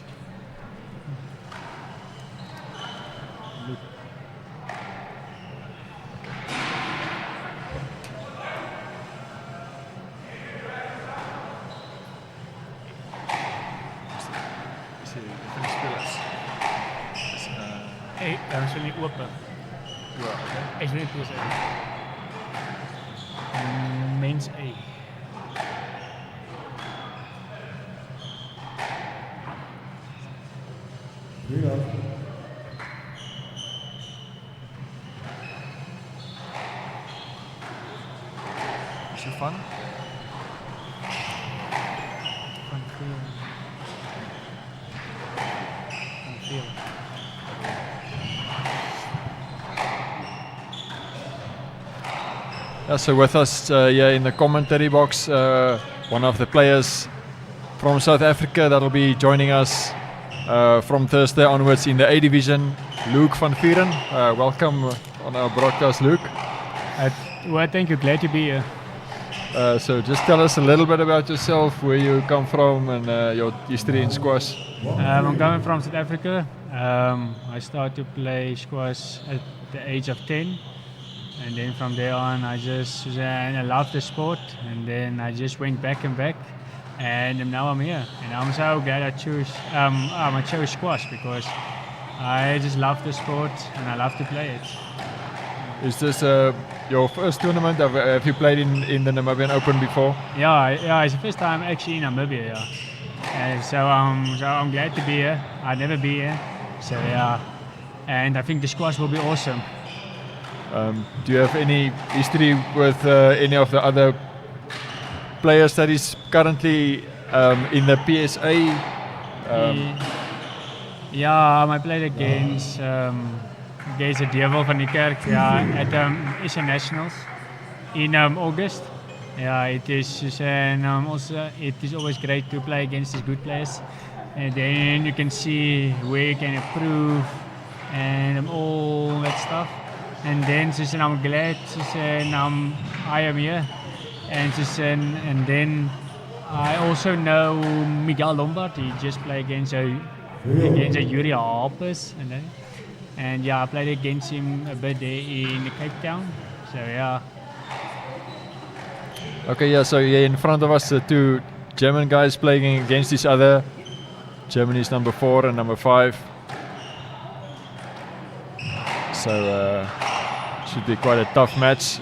Hey, daar is niet open. Is niet PSA. Mens A. Is it fun? So with us here in the commentary box, one of the players from South Africa that will be joining us from Thursday onwards in the A division, Luke van Vieren. Welcome on our broadcast, Luke. Well, thank you. Glad to be here. So just tell us a little bit about yourself, where you come from, and your history in squash. I'm coming from South Africa. I started to play squash at the age of 10. And then from there on, I loved the sport, and then I just went back and back, and now I'm here. And I'm so glad I chose squash because I just love the sport and I love to play it. Is this your first tournament? Have you played in the Namibian Open before? Yeah, it's the first time actually in Namibia. Yeah. And so I'm glad to be here. I've never been here, so yeah. And I think the squash will be awesome. Do you have any history with any of the other players that is currently in the PSA? Yeah, I played against the Devil van die Kerk at Asian Nationals in August. Yeah, it is, and also it is always great to play against these good players, and then you can see where you can improve and all that stuff. And then I'm glad I am here, and then I also know Miguel Lombard. He just played against a Yuri Harpers, and yeah, I played against him a bit there in Cape Town. So yeah. Okay, yeah, so yeah, in front of us, the two German guys playing against each other. Germany's number 4 and number 5. So should be quite a tough match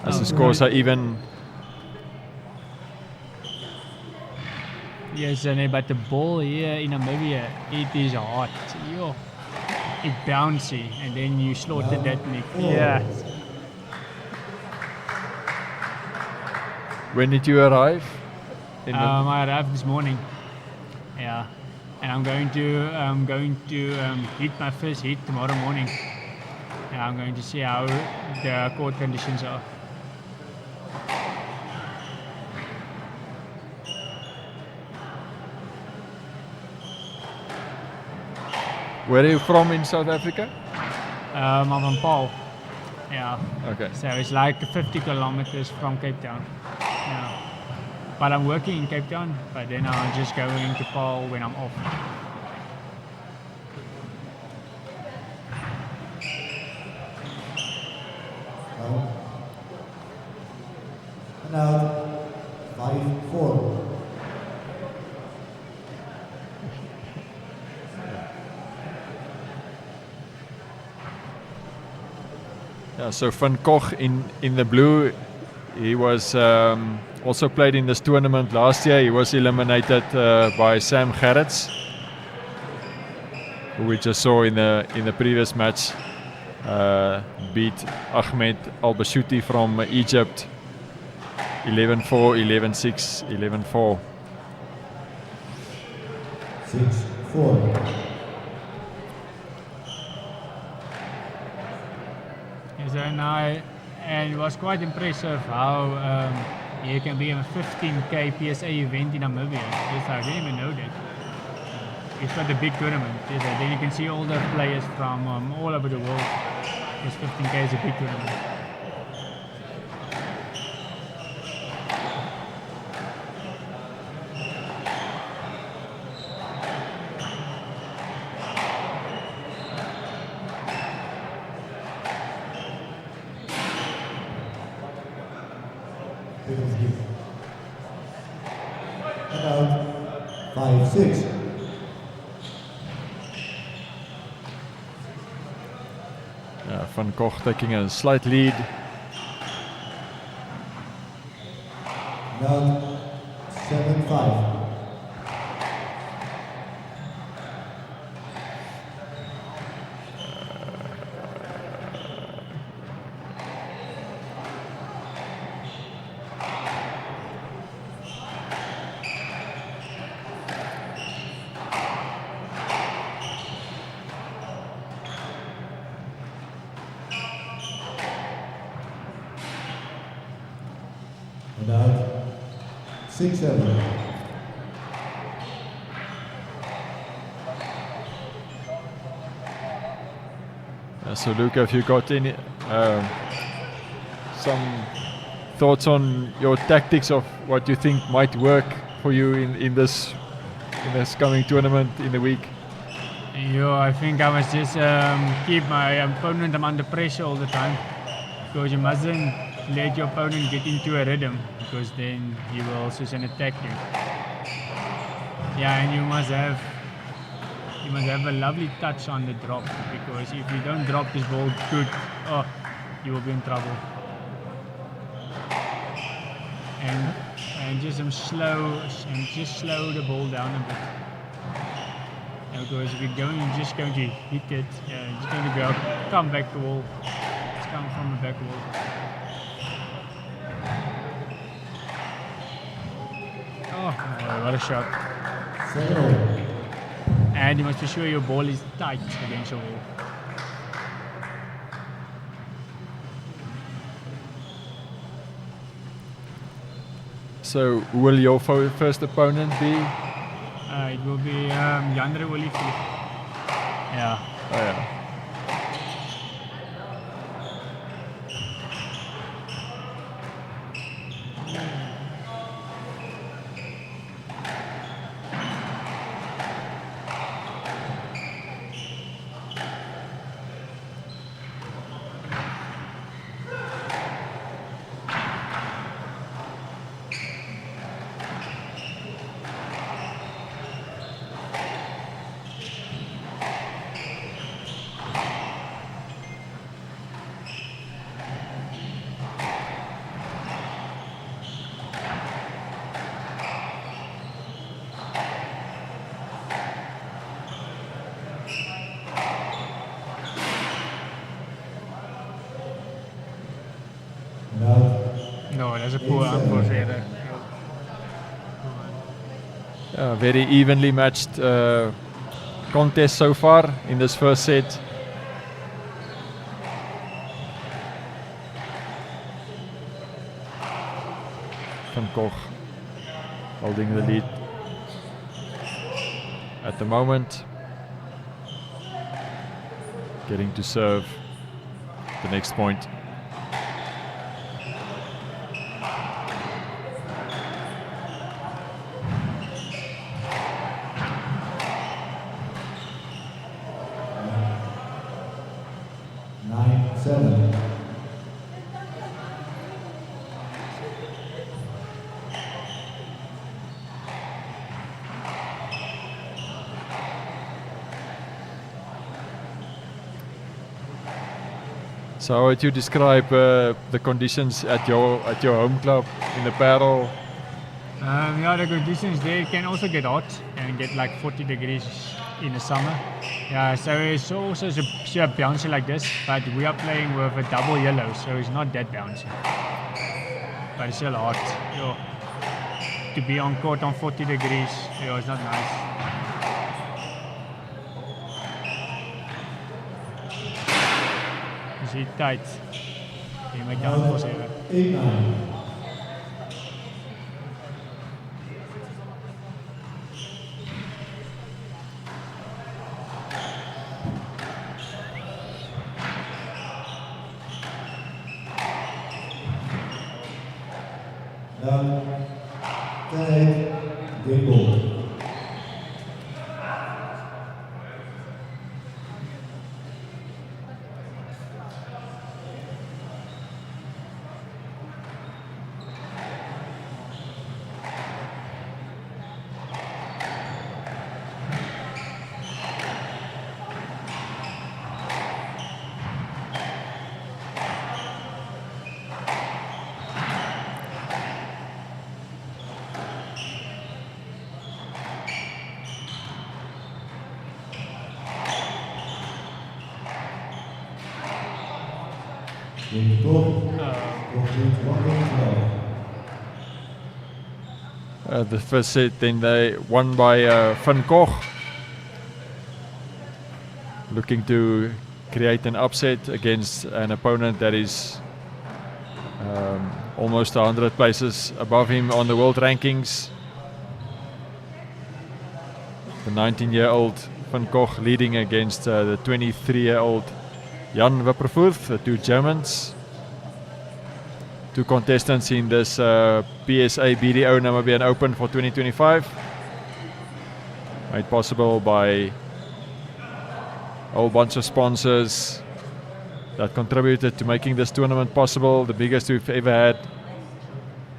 as the scores are even. Yes, but the ball here in Namibia, it is hot. Yo, it's bouncy, and then you slaughter that neck. Yeah. When did you arrive? I arrived this morning. Yeah, and I'm going to hit my first hit tomorrow morning. And I'm going to see how the court conditions are. Where are you from in South Africa? I'm from Paul. Yeah. Okay. So it's like 50 kilometers from Cape Town. Yeah. But I'm working in Cape Town, but then I'm just going to Paul when I'm off. And out 5-4. Yeah, so Van Koch in the blue, he was also played in this tournament last year. He was eliminated by Sam Garretts, who we just saw in the previous match. Beat Ahmed Albashuti from Egypt 11-4, 11-6, 11-4. 6-4. Yes, and it was quite impressive how you can be in a 15k PSA event in Namibia. Yes, I didn't even know that. It's quite a big tournament. Yes, then you can see all the players from all over the world. Yes, 15k is a big tournament. And out 5-6. Van Koch taking a slight lead. Now 7-5. And out 6-7. So Luca, have you got any some thoughts on your tactics of what you think might work for you in this coming tournament in the week? I think I must just keep my opponent under pressure all the time, because you mustn't let your opponent get into a rhythm, because then he will also attack you. Yeah, and you must have a lovely touch on the drop, because if you don't drop this ball good, you will be in trouble. And just slow the ball down a bit. Because if you're just going to hit it, you're just going to come back the wall. It's come from the back wall. Oh, what a shot. 7-0. And you must be sure your ball is tight against your wall. So who will your first opponent be? It will be Jandre Olivier. Yeah. Oh yeah. No, that's a poor for verder. Very evenly matched contest so far in this first set. Van Koch holding the lead at the moment. Getting to serve the next point. So how would you describe the conditions at your home club in the paddle? Yeah, the conditions there can also get hot and get like 40 degrees in the summer. Yeah, so it's also a pure bouncy like this, but we are playing with a double yellow, so it's not that bouncy. But it's still hot. Yeah. To be on court on 40 degrees, yeah, it's not nice. Is he tight? He might down for 7. 8-9. Down 10-8, game ball. The first set, then they won by Van Koch. Looking to create an upset against an opponent that is almost 100 places above him on the world rankings. The 19-year-old Van Koch leading against the 23-year-old Jan Verfort, the two Germans. Two contestants in this PSA BDO Namibian Open for 2025. Made possible by a whole bunch of sponsors that contributed to making this tournament possible. The biggest we've ever had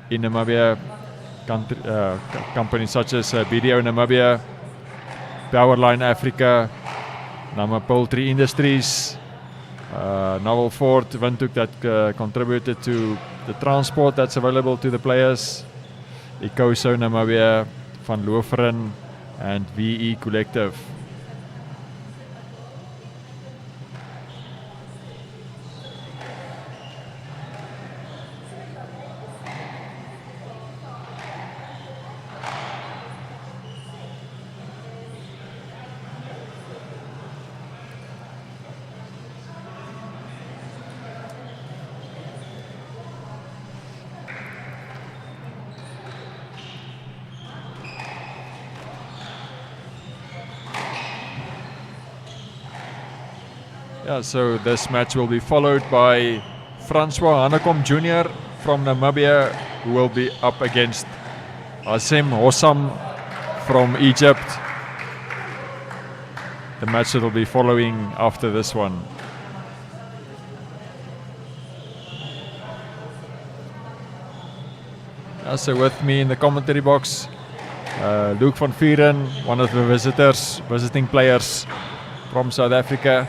in Namibia. Companies such as BDO Namibia, Powerline Africa, Nama Poultry Industries, Novel Ford, Windhoek that contributed to the transport that's available to the players, Ecoso Namibia, Van Looferen and VE Collective. Yeah, so this match will be followed by Francois Hanekom Jr. from Namibia, who will be up against Hosam from Egypt. The match that will be following after this one. So with me in the commentary box, Luke van Vuren, one of the visiting players from South Africa.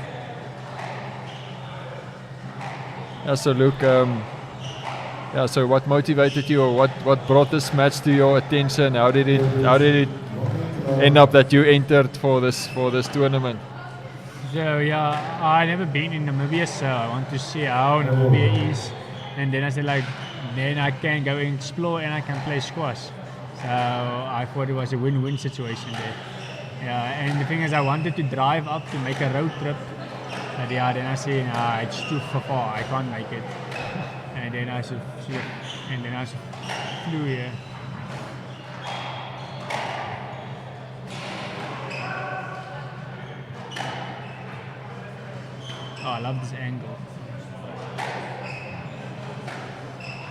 So Luke, so what motivated you, or what brought this match to your attention? How did it end up that you entered for this tournament? So yeah, I never been in Namibia, so I want to see how Namibia is, and then I said like, then I can go and explore and I can play squash. So I thought it was a win-win situation there. Yeah, and the thing is, I wanted to drive up to make a road trip. But yeah, then I said, nah, it's too far, I can't make it. And then I said, flew here. Oh, I love this angle.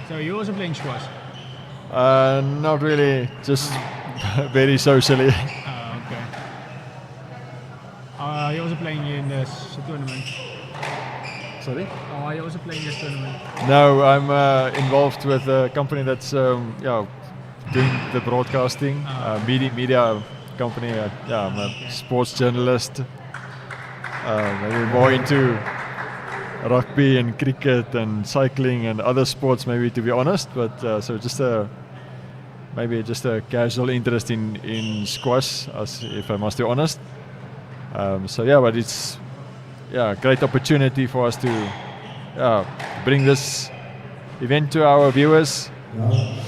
So you're also playing squash? Not really, just very socially. Oh, okay. Are you also playing in this tournament? Sorry? Oh, are you also playing this tournament? No, I'm involved with a company that's doing the broadcasting, media company. I'm a sports journalist. Maybe more into rugby and cricket and cycling and other sports, maybe, to be honest. But so just maybe just a casual interest in squash, as if I must be honest. But it's a great opportunity for us to bring this event to our viewers. Oh,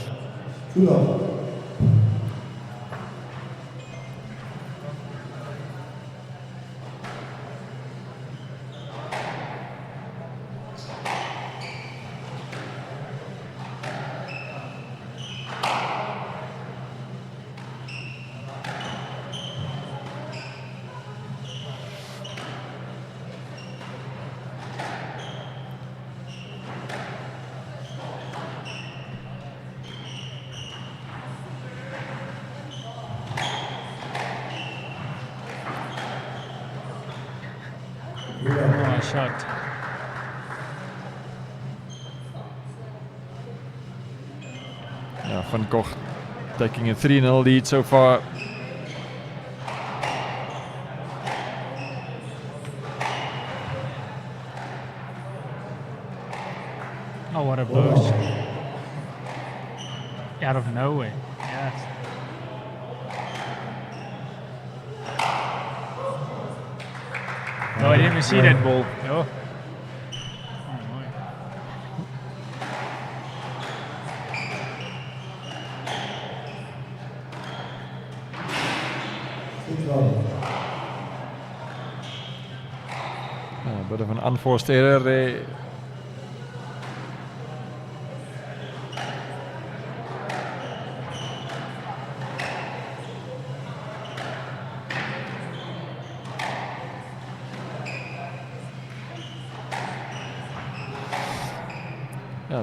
shot. Van Koch taking a 3-0 lead so far. Oh, what a burst. Out of nowhere. Yes. No, I didn't even see that ball. Oh. A bit of an unforced error there.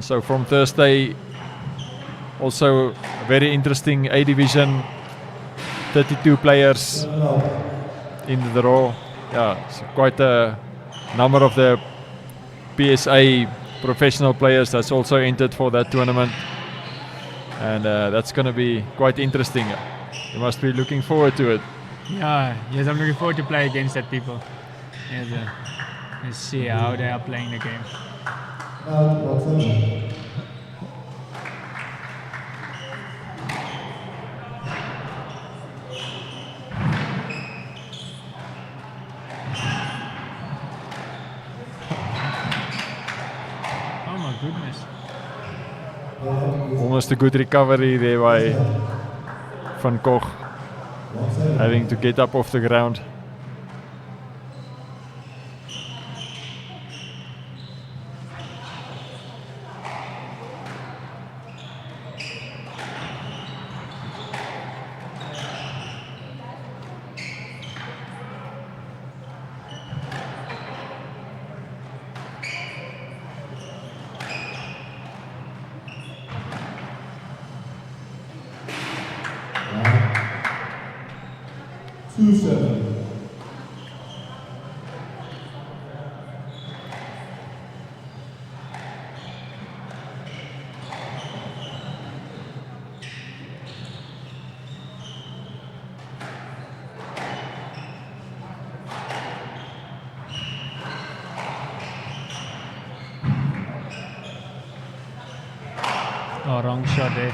So from Thursday, also a very interesting A division, 32 players in the draw. So quite a number of the PSA professional players that's also entered for that tournament, and that's going to be quite interesting. You must be looking forward to it. Yes, I'm looking forward to play against that people. Yes, let's see how they are playing the game. Oh my goodness. Almost a good recovery there by Van Koch, having to get up off the ground. 2-7. Oh, wrong shot there.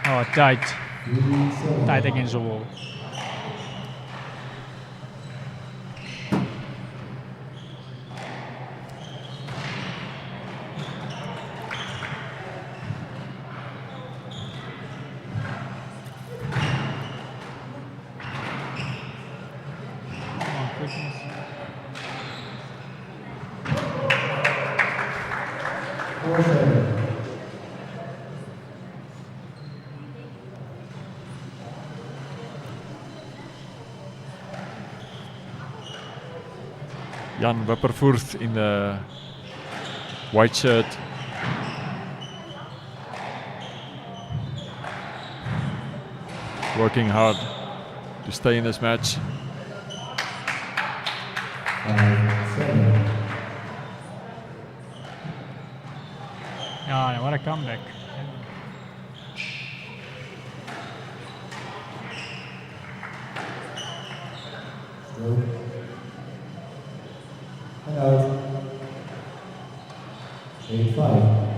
Oh, tight. Tight against the wall. Oh, goodness. Jan Wippervoort in the white shirt. Working hard to stay in this match. Yeah, what a comeback. And out. 8-5.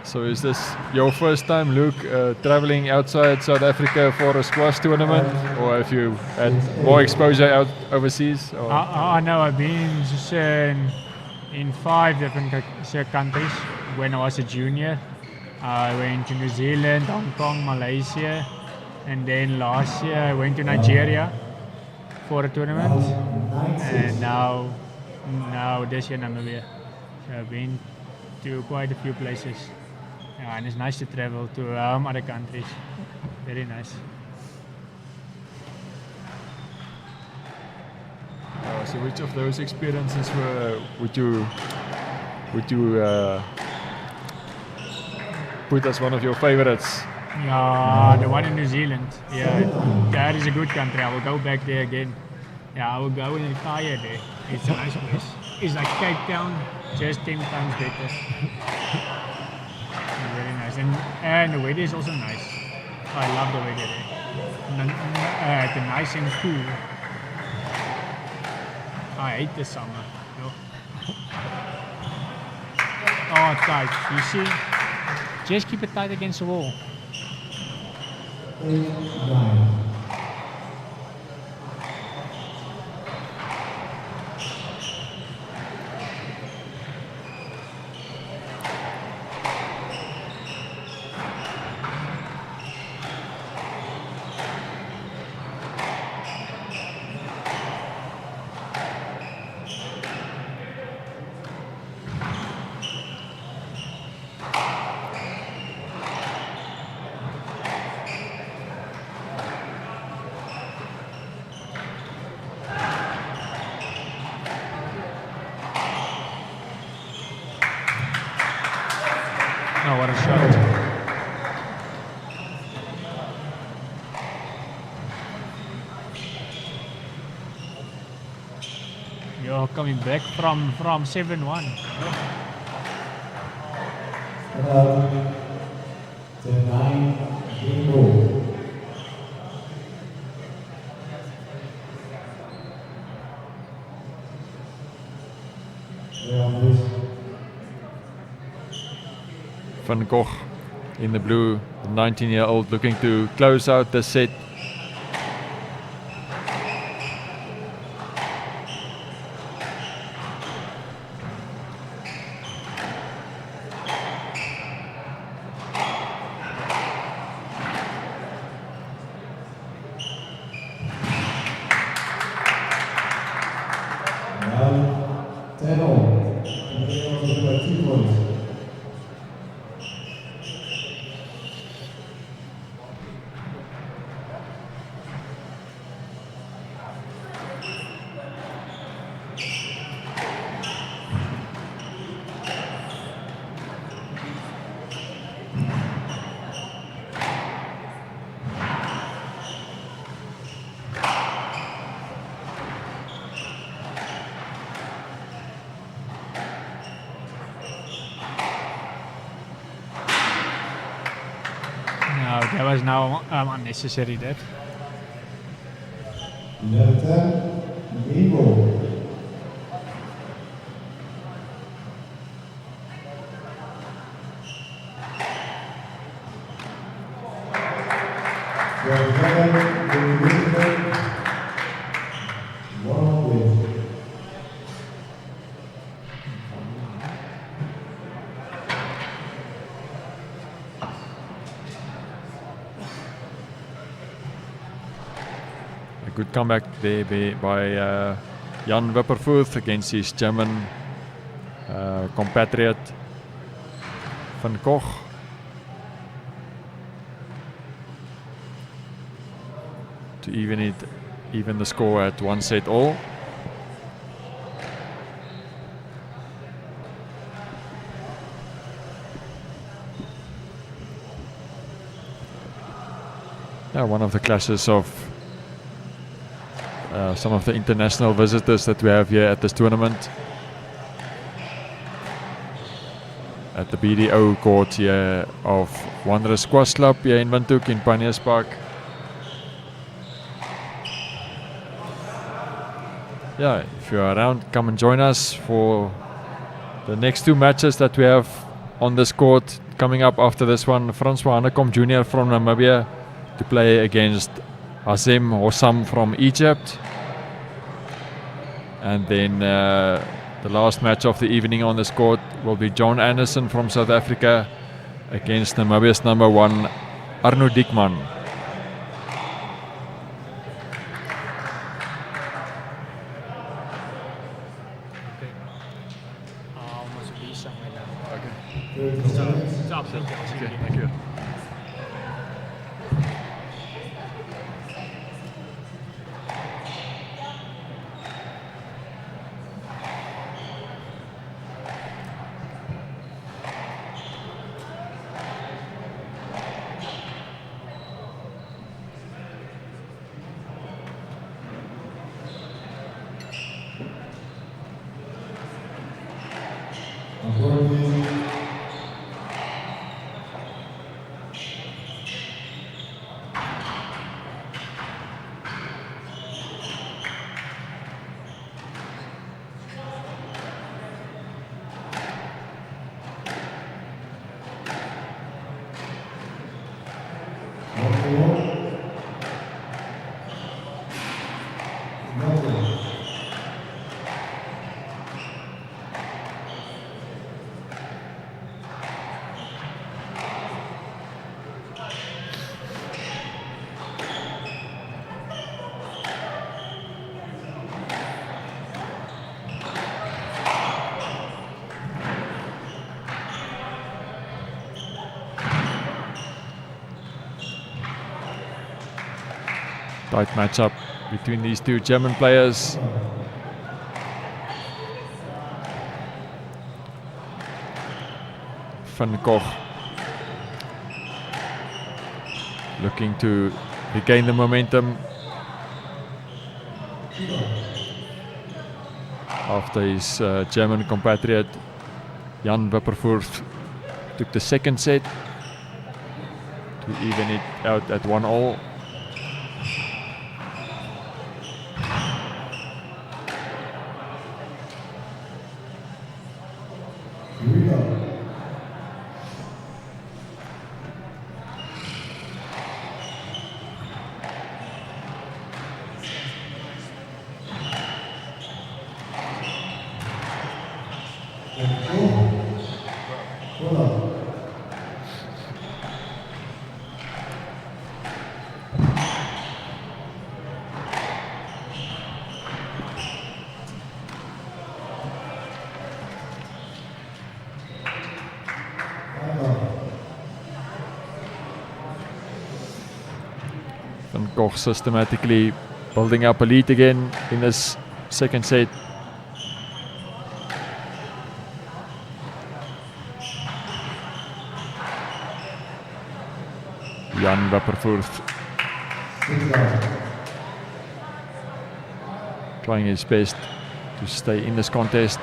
So is this your first time, Luke, traveling outside South Africa for a squash tournament, or have you had more exposure out overseas? Or? No, I've been just, in 5 different countries when I was a junior. I went to New Zealand, Hong Kong, Malaysia, and then last year I went to Nigeria for a tournament, and now this year Namibia. So I've been to quite a few places. Yeah, and it's nice to travel to other countries. Very nice. So which of those experiences would you put as one of your favorites? Yeah, the one in New Zealand. Yeah, that is a good country. I will go back there again. Yeah, I will go and retire there. It's a nice place. It's like Cape Town, just 10 times better. Very nice, and the weather is also nice. I love the weather there. It's nice and cool. I hate the summer. No. Oh, tight. You see? Just keep it tight against the wall. 8-9. Oh, what a shot. You're coming back from 7-1. 10-9. Game over. Van Koch in the blue, the 19-year-old looking to close out the set. Now 10-all. 2 points. that was now unnecessary that. Number 10, game ball. A good comeback there by Jan Wipperfurt against his German compatriot Van Koch. To even the score at 1-all. Yeah, one of the clashes of some of the international visitors that we have here at this tournament. At the BDO court here of Wanderers Squash Club here in Windhoek in Pioneers Park. Yeah, if you're around, come and join us for the next two matches that we have on this court coming up after this one. Francois Hanekom Jr. from Namibia to play against Hosam from Egypt. And then the last match of the evening on this court will be John Anderson from South Africa against Namibia's number 1 Arno Diekmann. Okay, thank you. Tight matchup between these two German players. Van Koch looking to regain the momentum after his German compatriot Jan Wipperfurt took the second set to even it out at 1-all. Van Koch systematically building up a lead again in this second set. Jan Wipperfurt trying his best to stay in this contest.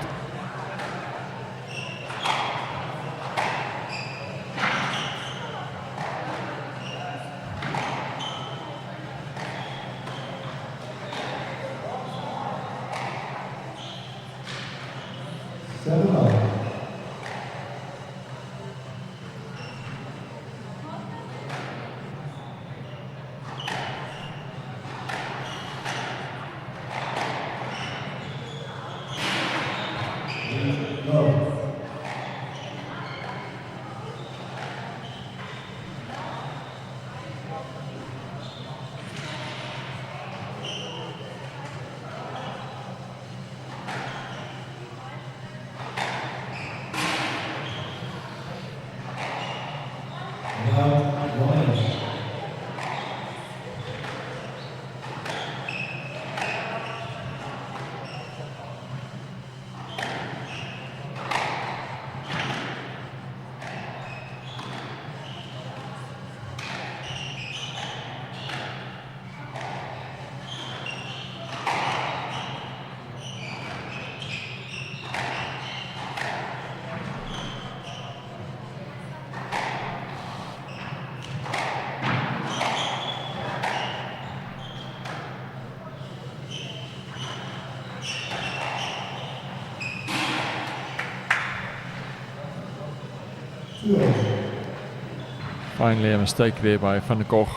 Finally a mistake there by Van Koch.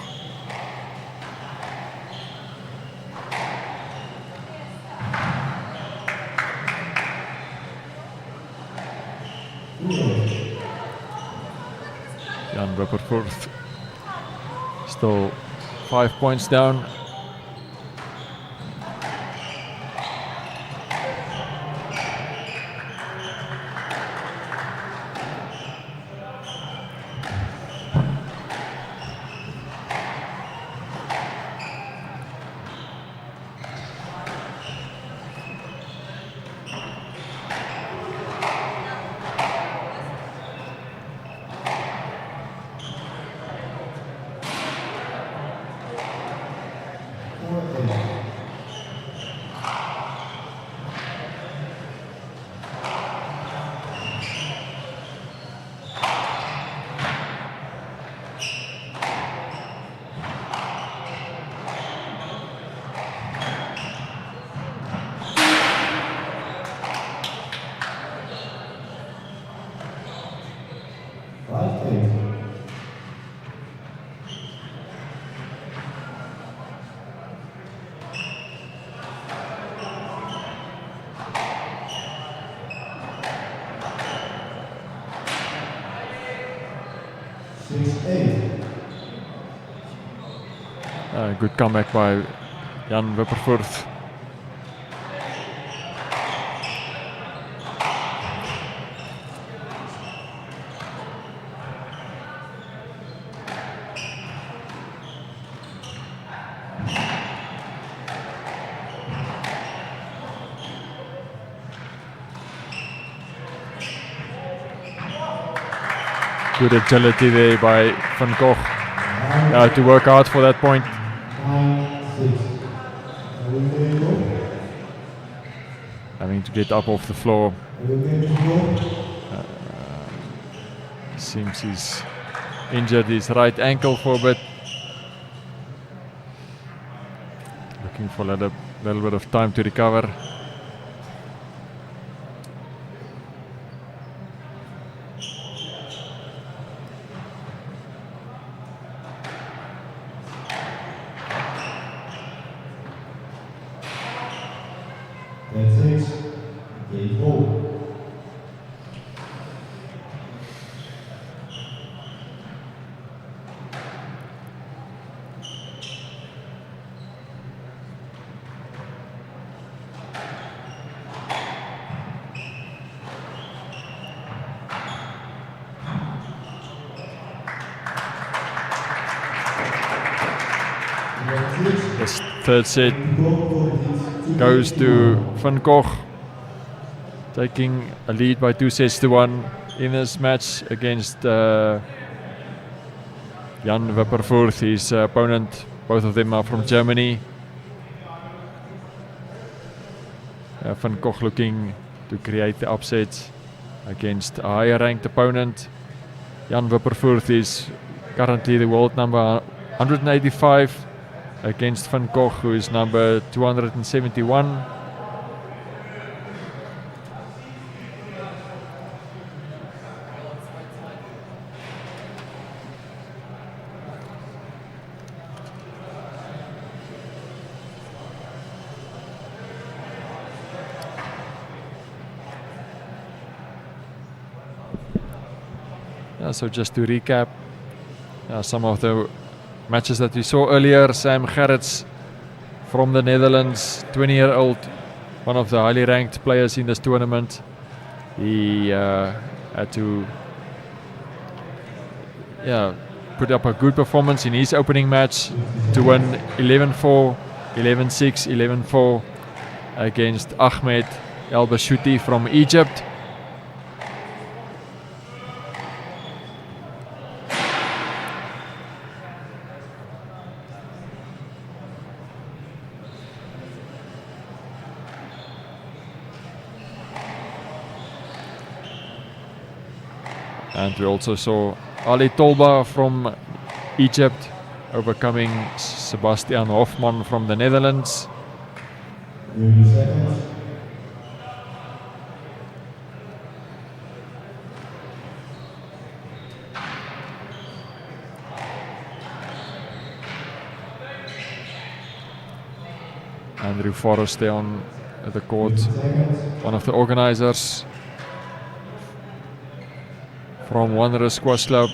Jan Verfort still 5 points down. Good comeback by Jan Verfort. Good agility there by Van Koch to work hard for that point. Having to get up off the floor. Seems he's injured his right ankle for a bit. Looking for a little bit of time to recover. This third set goes to Van Koch, taking a lead by 2-1 in this match against Jan Verfort, his opponent. Both of them are from Germany. Van Koch looking to create the upset against a higher ranked opponent. Jan Verfort is currently the world number 185 against Van Koch, who is number 271. So just to recap some of the matches that we saw earlier. Sam Garretts from the Netherlands, 20-year-old, one of the highly ranked players in this tournament. He had to put up a good performance in his opening match to win 11-4, 11-6, 11-4 against Ahmed Albashuti from Egypt. And we also saw Ali Tolba from Egypt overcoming Sebastian Hoffman from the Netherlands. Andrew Forrest there on the court, one of the organizers from Wanderers Squash Club.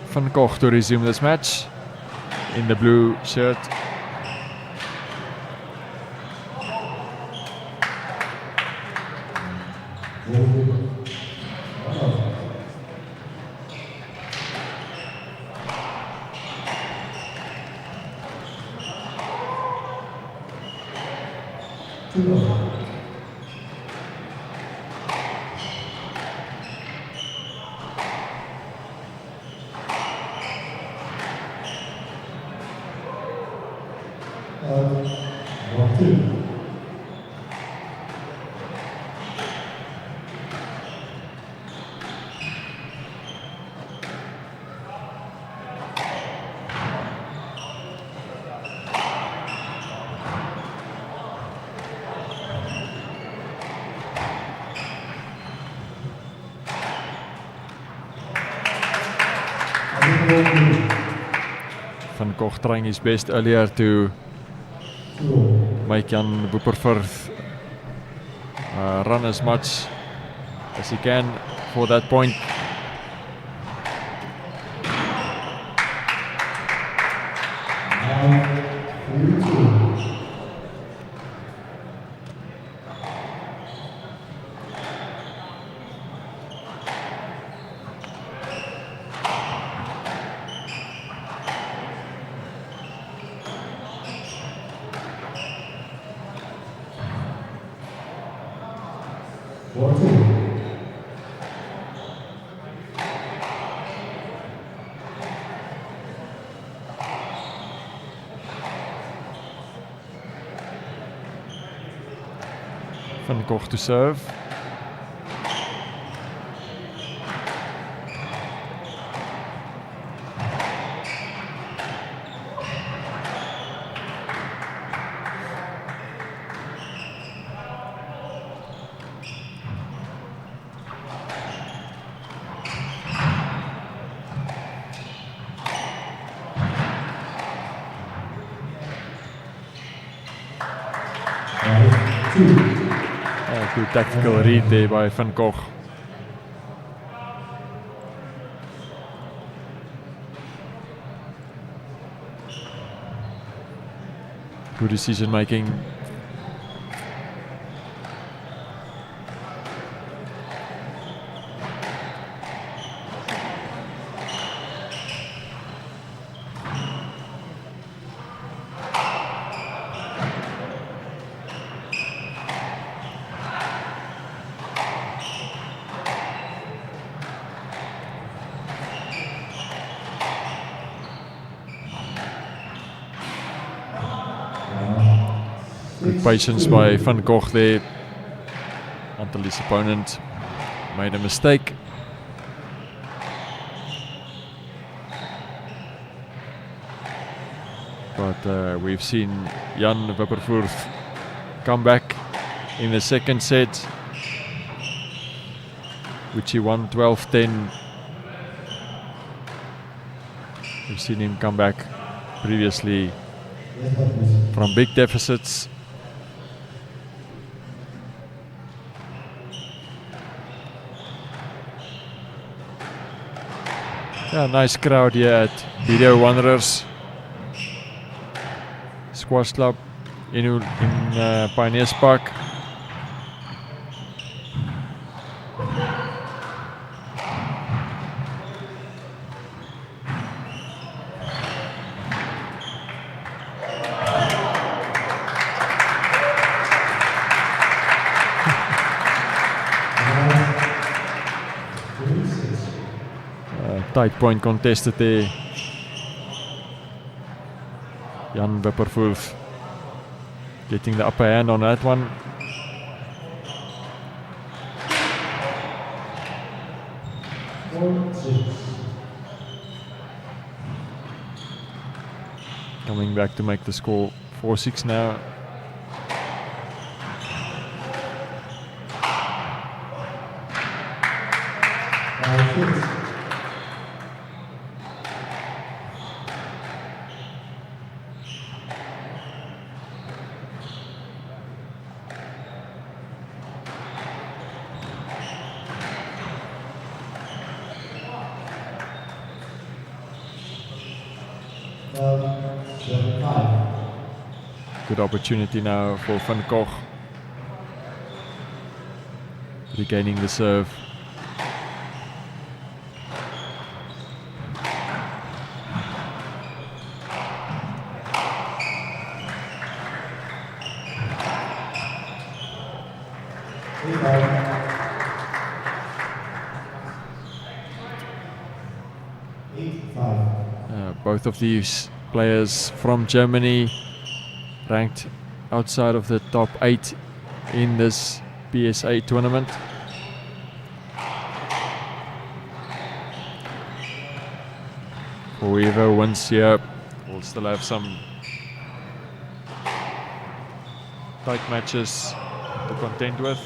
Van Koch to resume this match in the blue shirt. Van Koch trying his best earlier to make Jan Wupperfurth run as much as he can for that point. Van Koch to serve. Good tactical read there by Van Koch. Good decision making. Good patience by Van Koch there until his opponent made a mistake. But we've seen Jan Verfort come back in the second set, which he won 12-10. We've seen him come back previously from big deficits. Yeah, nice crowd here at BDO Wanderers Squash Club in Pioneers Park. Tight point contested there. Jan Verfort getting the upper hand on that one. Coming back to make the score 4-6 now. Good opportunity now for Van Koch. Regaining the serve. Both of these players from Germany, ranked outside of the top 8 in this PSA tournament. Whoever wins here will still have some tight matches to contend with.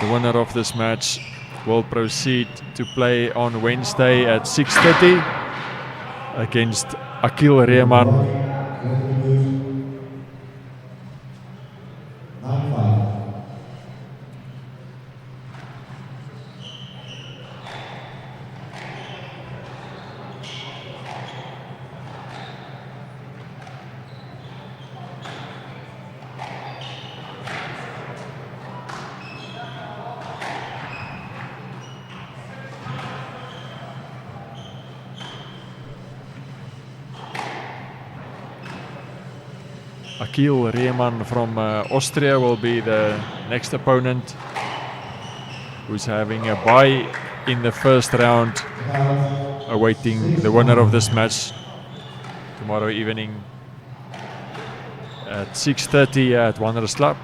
The winner of this match will proceed to play on Wednesday at 6:30 against Akil Rehman. Akil Rehman from Austria will be the next opponent, who's having a bye in the first round, awaiting the winner of this match tomorrow evening at 6:30 at Wanderers Club.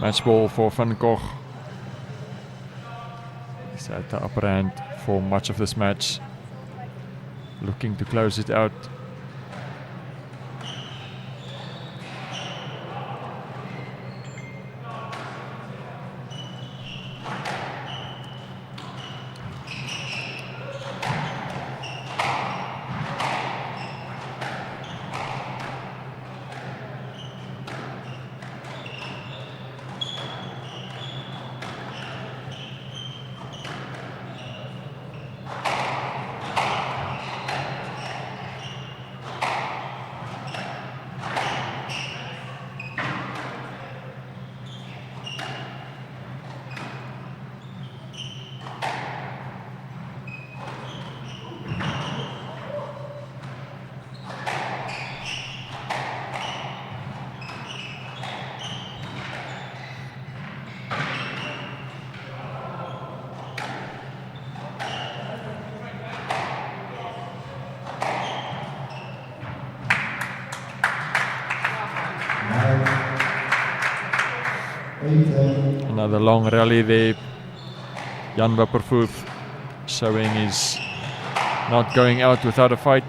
Match ball for Van Koch. He's at the upper hand for much of this match, looking to close it out. Another long rally there. Jan Wipperfurth showing he's not going out without a fight.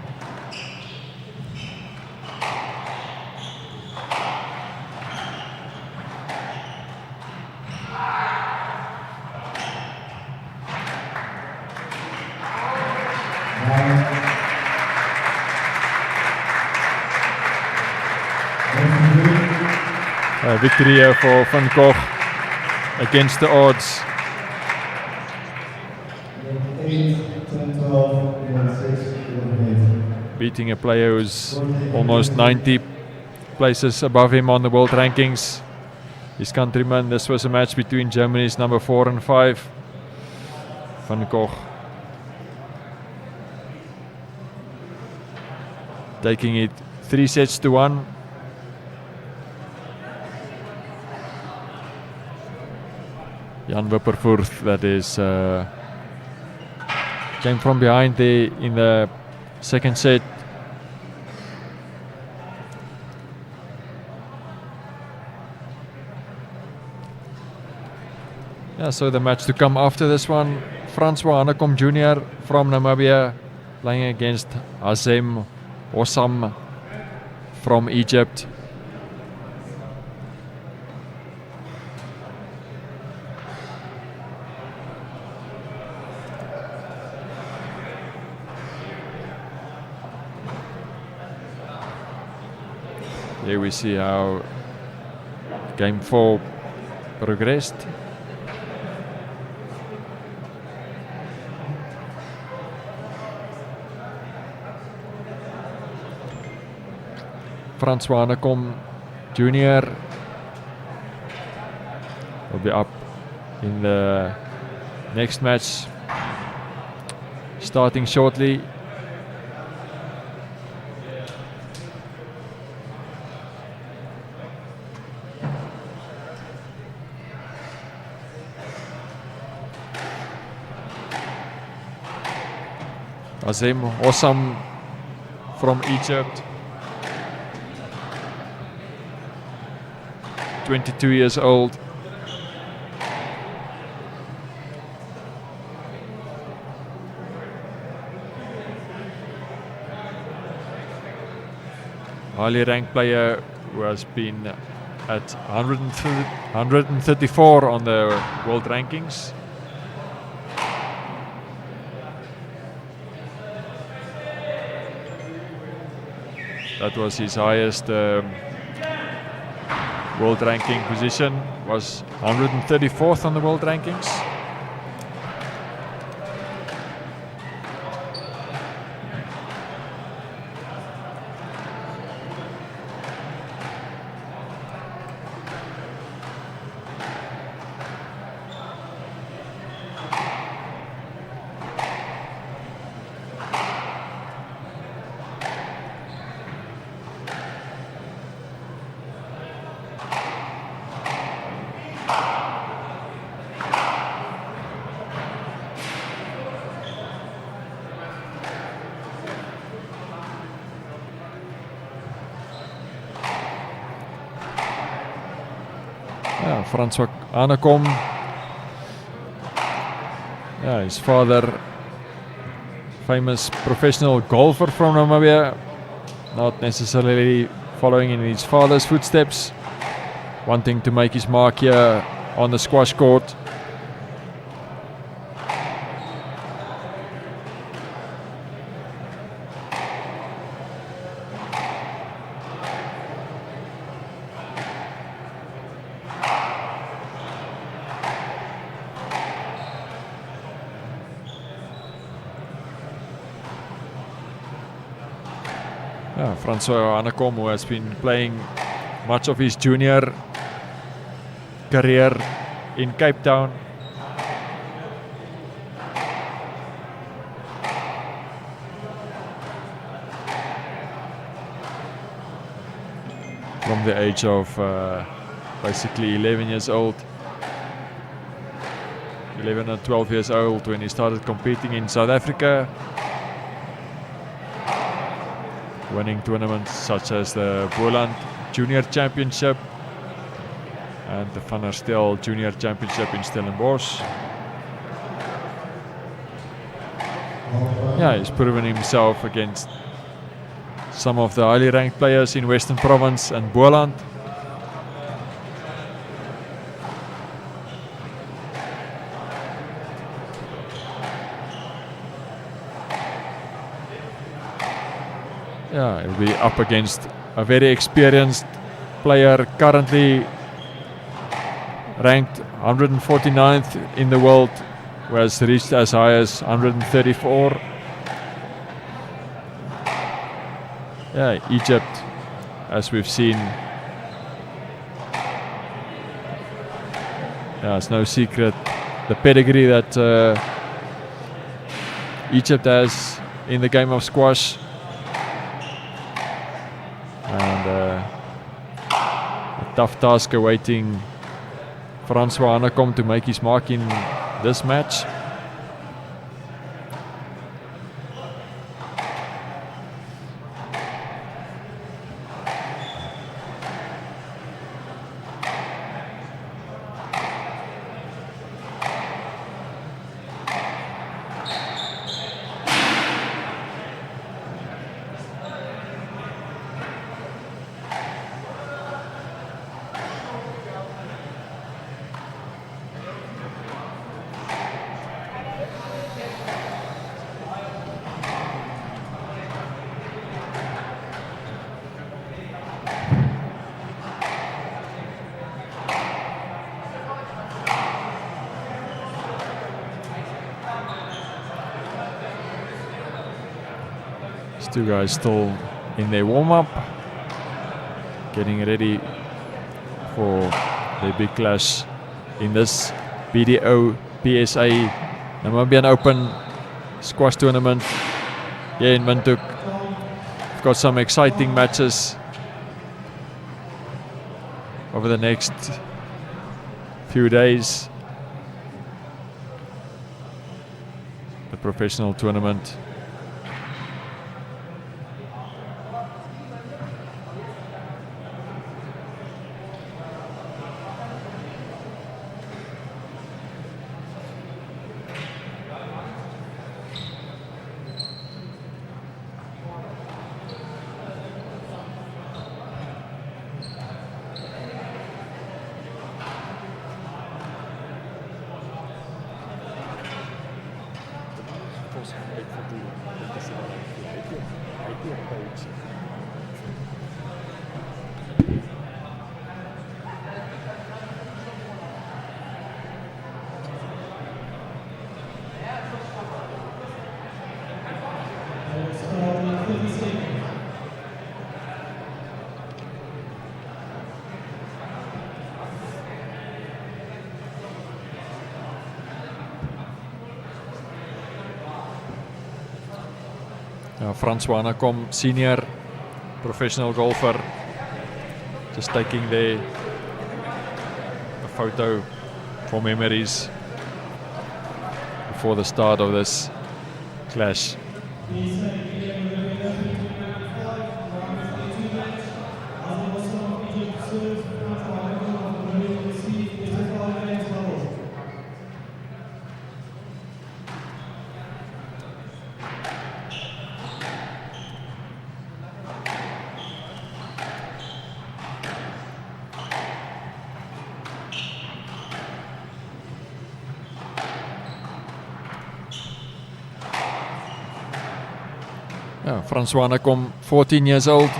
A victory here for Van Koch against the odds. Beating a player who's almost 90 places above him on the world rankings. His countryman, this was a match between Germany's number 4 and 5. Van Koch taking it 3-1. Jan Wipperfurth, that is, came from behind there in the second set. Yeah, so the match to come after this one, Francois Hanekom Jr. from Namibia playing against Hosam from Egypt. Here we see how game 4 progressed. Francois Hanekom Jr. will be up in the next match, starting shortly. Hosam from Egypt, 22 years old. Highly ranked player who has been at 134 on the world rankings. That was his highest world ranking position, was 134th on the world rankings. Francois Hanekom, his father, famous professional golfer from Namibia, not necessarily following in his father's footsteps, wanting to make his mark here on the squash court. Francois Hanekom, who has been playing much of his junior career in Cape Town. From the age of basically 11 years old. 11 and 12 years old when he started competing in South Africa, winning tournaments such as the Boland Junior Championship, and the Van der Stel Junior Championship in Stellenbosch. Yeah, he's proven himself against some of the highly ranked players in Western Province and Boland. Yeah, he'll be up against a very experienced player, currently ranked 149th in the world, who has reached as high as 134. Yeah, Egypt, as we've seen, yeah, it's no secret the pedigree that Egypt has in the game of squash. And a tough task awaiting Francois Hanekom to make his mark in this match. Two guys still in their warm-up, getting ready for the big clash in this BDO PSA Namibian Open squash tournament here in Windhoek. We've got some exciting matches over the next few days. The professional tournament. Francois Hanekom, senior professional golfer, just taking a photo for memories before the start of this clash. Francois Hanekom, 14 years old.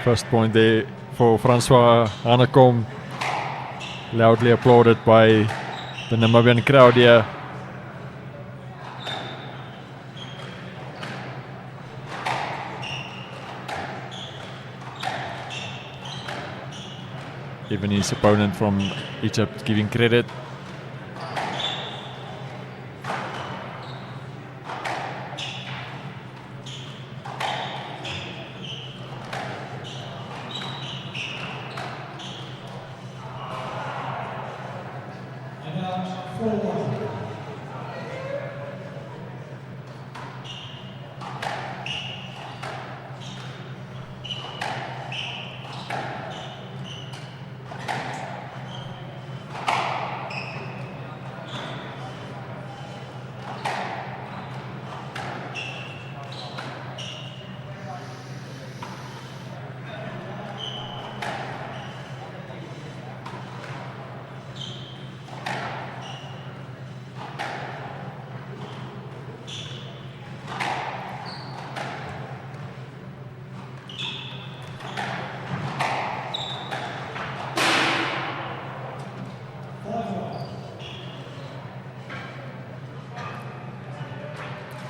First point there for Francois Hanekom, loudly applauded by the Namibian crowd here. Even his opponent from Egypt giving credit.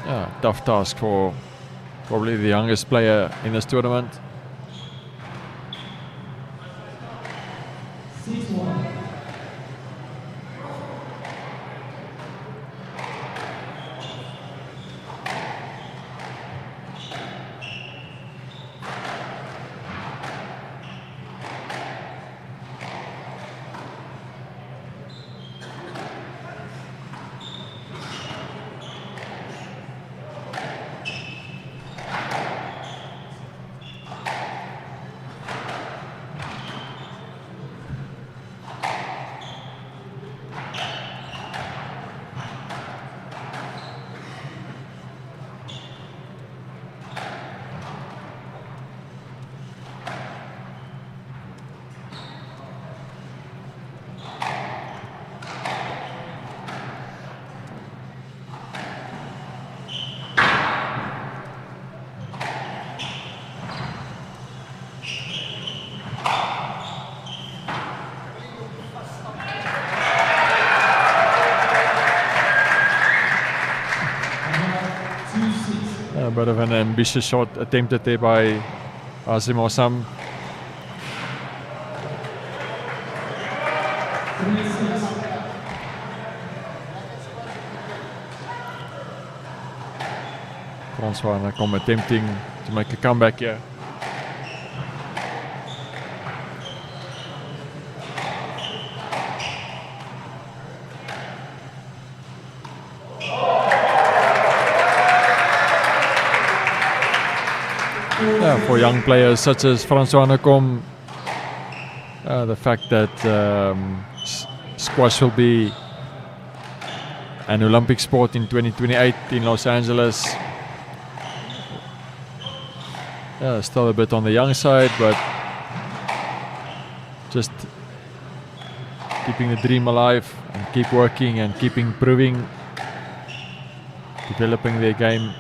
Yeah, tough task for probably the youngest player in this tournament. A bit of an ambitious shot attempted there by Hosam. Francois Hanekom attempting to make a comeback here. Yeah, for young players such as Francois Hanekom, the fact that squash will be an Olympic sport in 2028 in Los Angeles, still a bit on the young side, but just keeping the dream alive and keep working and keep improving, developing their game.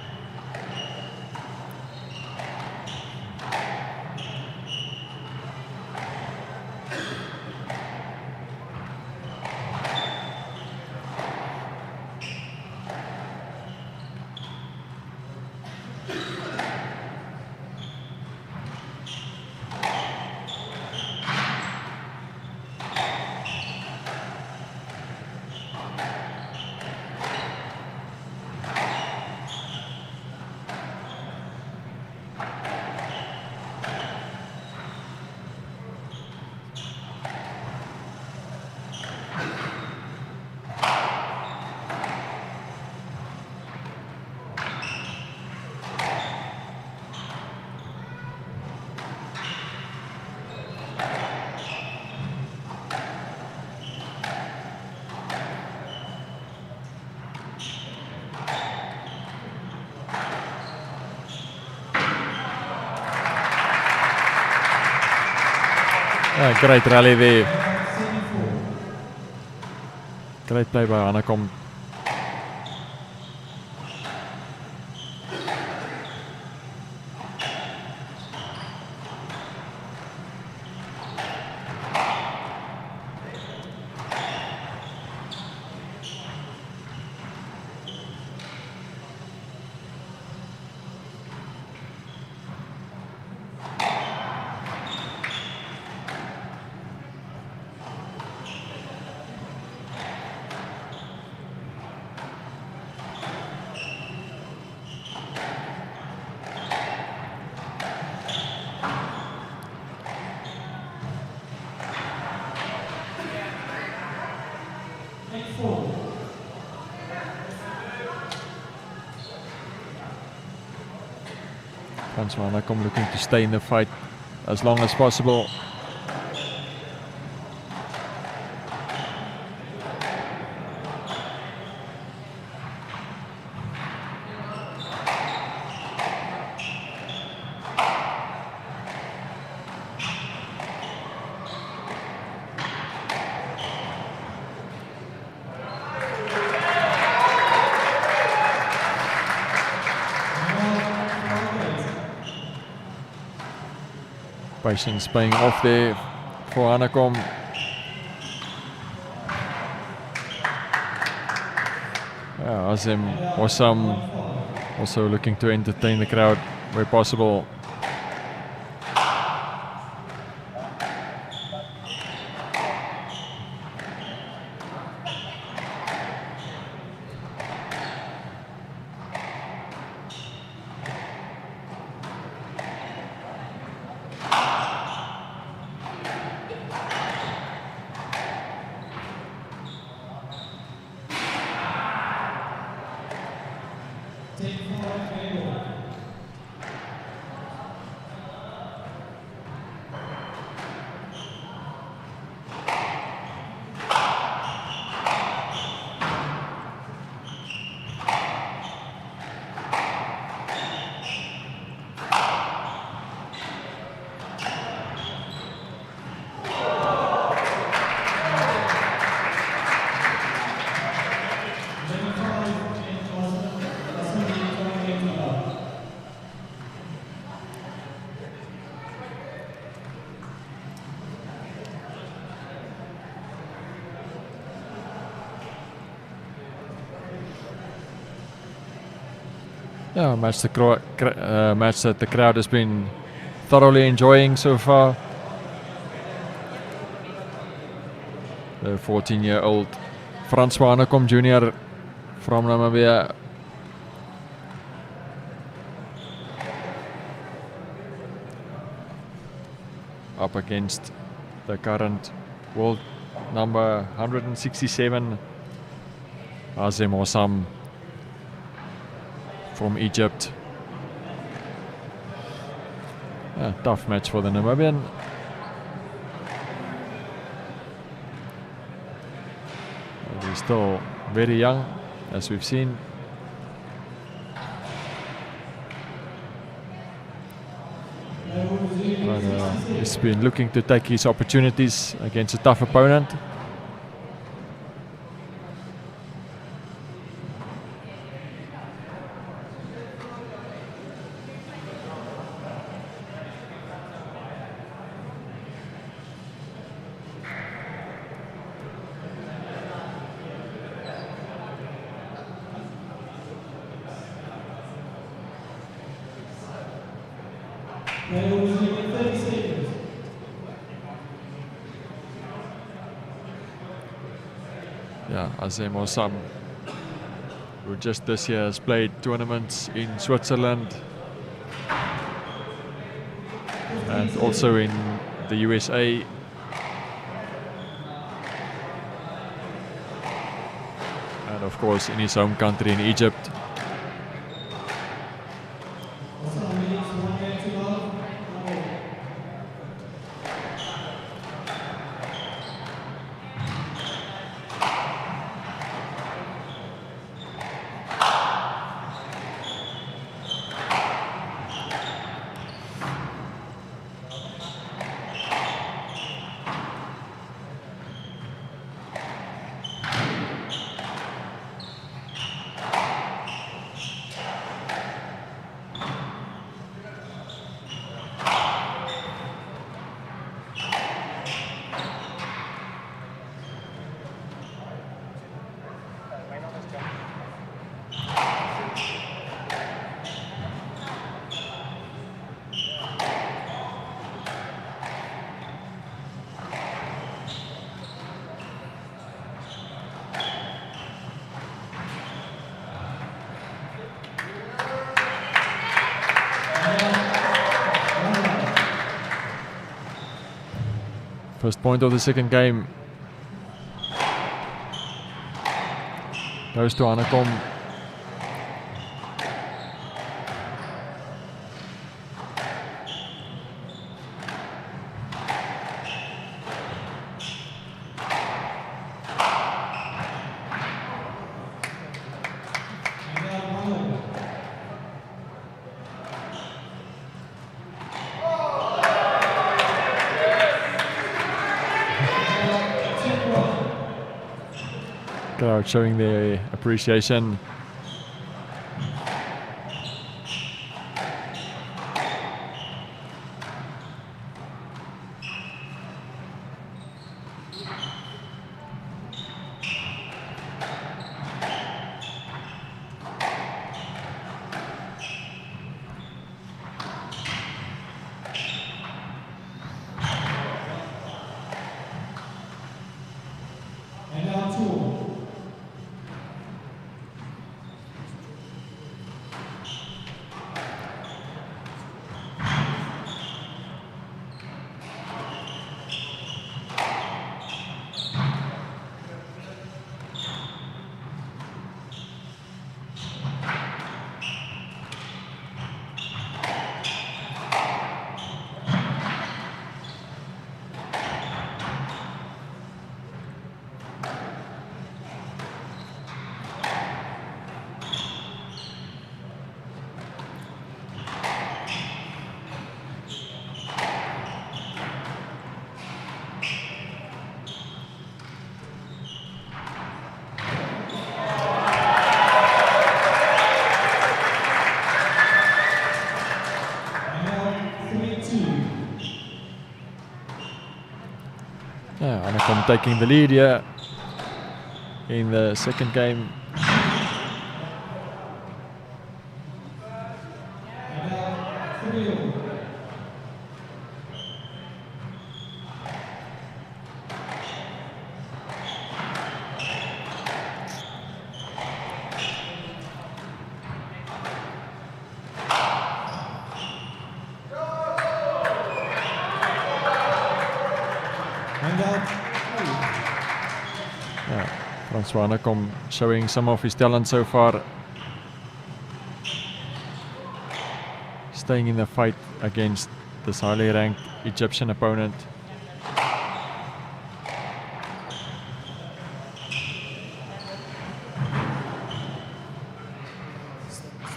Great rally there. Great play by Hanekom. Hanekom looking to stay in the fight as long as possible. Patience paying off there for Hanekom. Hosam also looking to entertain the crowd where possible. Yeah, match that the crowd has been thoroughly enjoying so far. The 14-year-old Francois Hanekom Jr. from Namibia. Up against the current world number 167, Hosam from Egypt. Tough match for the Namibian. He's still very young, as we've seen. But he's been looking to take his opportunities against a tough opponent. Yeah, Hosam, who just this year has played tournaments in Switzerland and also in the USA. And of course in his home country in Egypt. First point of the second game goes to Hanekom. Crowd showing their appreciation. Hanekom taking the lead here in the second game. Hanekom showing some of his talent so far, staying in the fight against this highly ranked Egyptian opponent.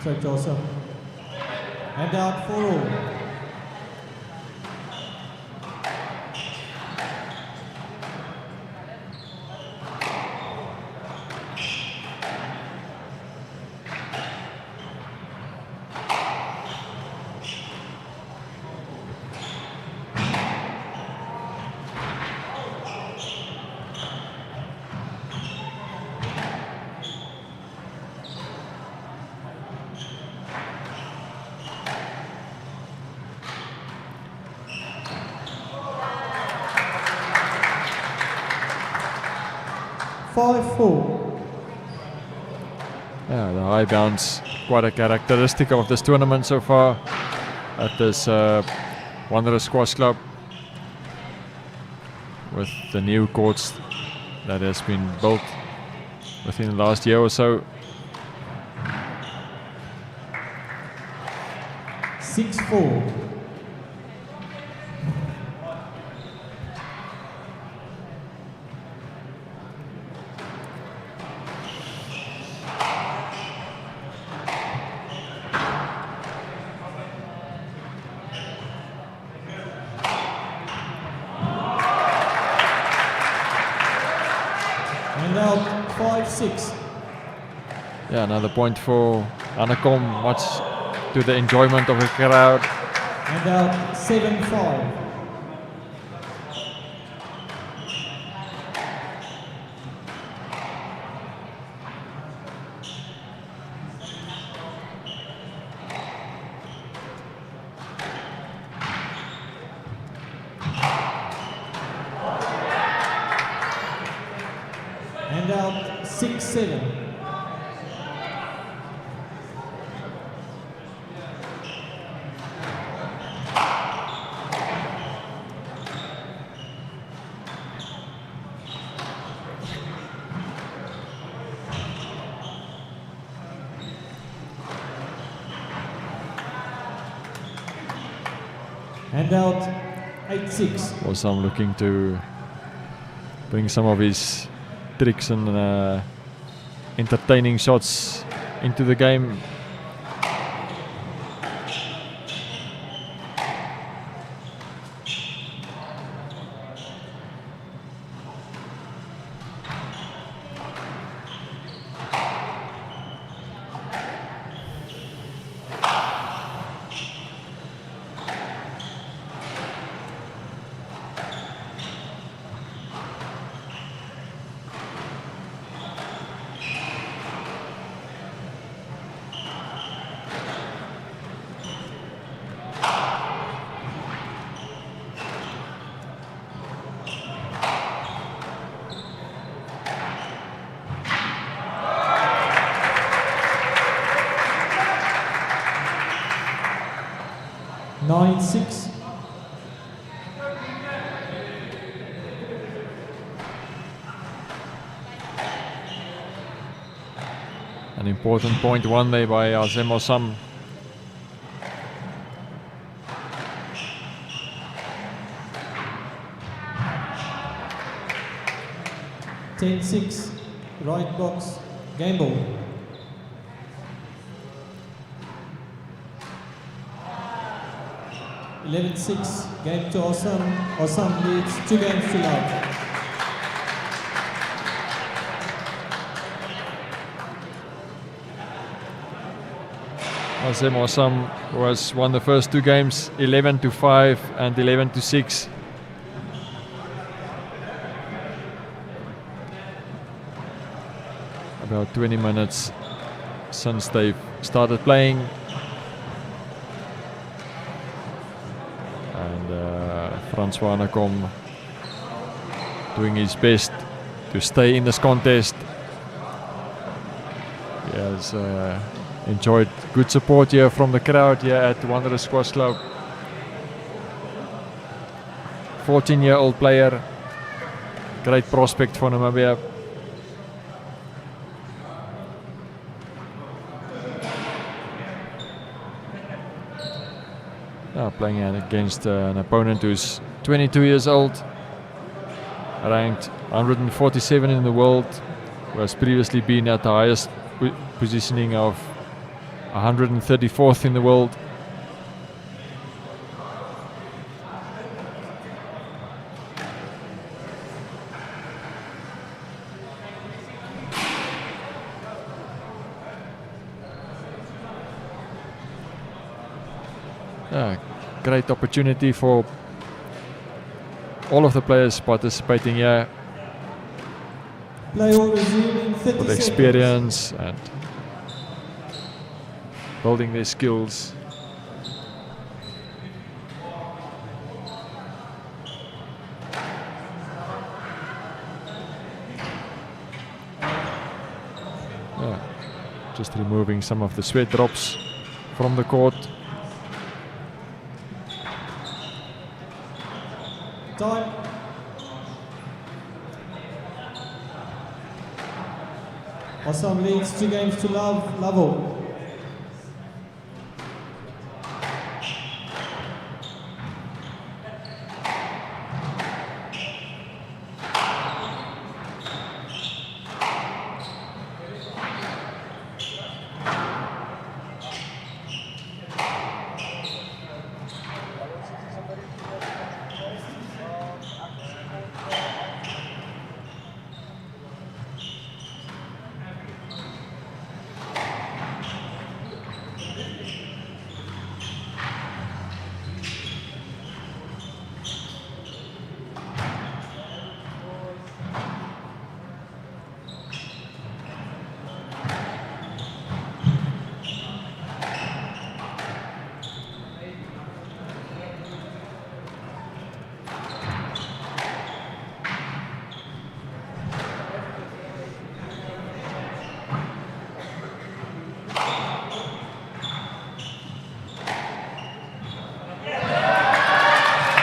Straight to Hosam. And out for all. Yeah, the high bounce, quite a characteristic of this tournament so far at this Wanderers Squash Club, with the new courts that has been built within the last year or so. 6-4. Yeah, another point for Hanekom, much to the enjoyment of the crowd. And out 7-5. And out 6-7. Handout 8-6. Hosam looking to bring some of his tricks and entertaining shots into the game. An important point won there by Hosam. (10-6), right box, game ball. (11-6), game to Hosam. Hosam leads 2 games to love. Hosam was won the first 2 games 11-5 and 11-6. About 20 minutes since they've started playing. And Francois Hanekom doing his best to stay in this contest. He has enjoyed good support here from the crowd here at Wanderers Squash Club. 14-year-old player, great prospect for Namibia. Now playing against an opponent who's 22 years old, ranked 147 in the world, who has previously been at the highest positioning of 134th in the world. Great opportunity for all of the players participating here. Play will resume in 30 for the experience and building their skills. Just removing some of the sweat drops from the court. Time. Hosam leads 2 games to love, level.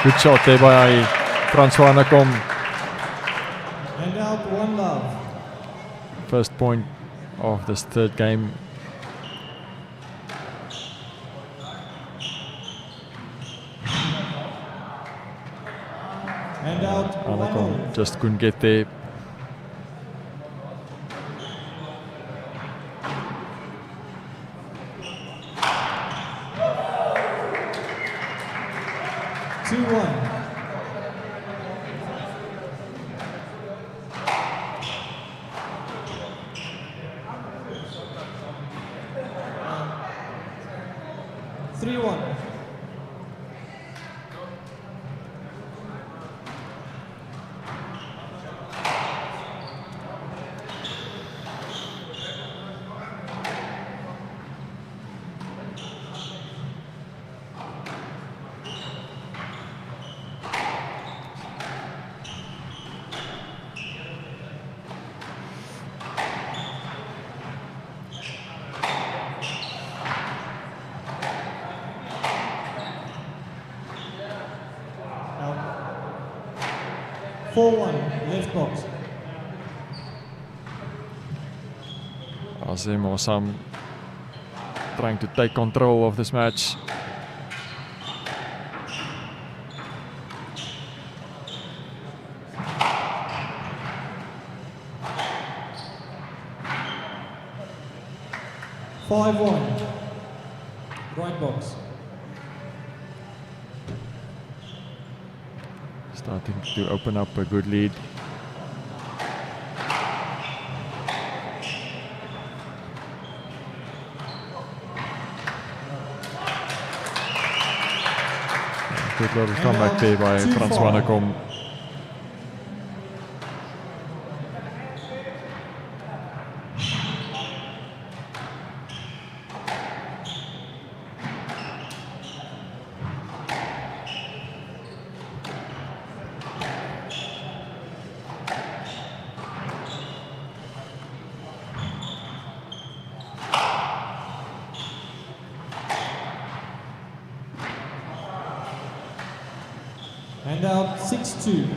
Good shot there by Francois Hanekom. And out 1 love. First point of this third game. And out Hanekom just couldn't get there. Left box. Hosam trying to take control of this match. Right box. Starting to open up a good lead. Good little comeback there by Frans Hanekom. And out 6-2.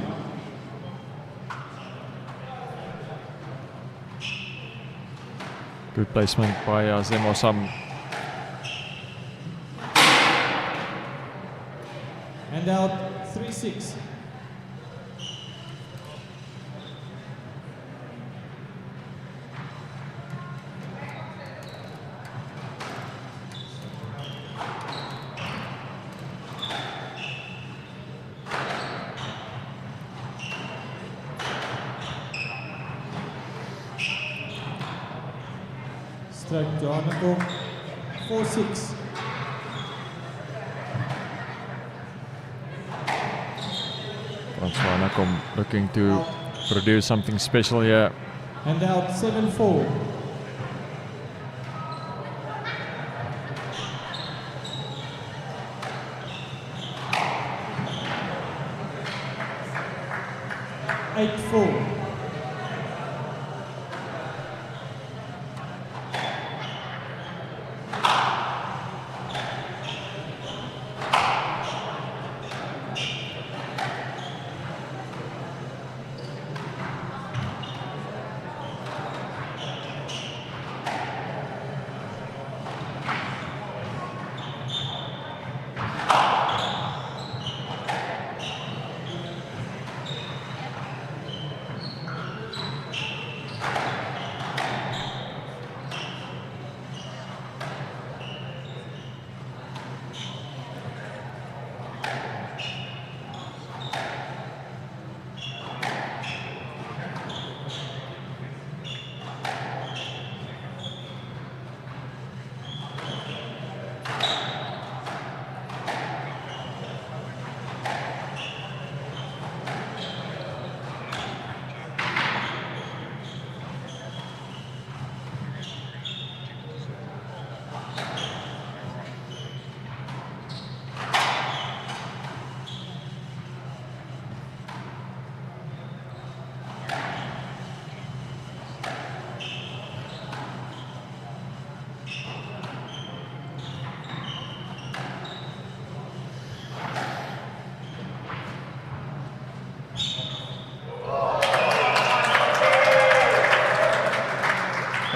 Good placement by Hosam. And out 3-6. Strike to Hanekom, 4-6. Frans Hanekom looking to produce something special here. And out 7-4.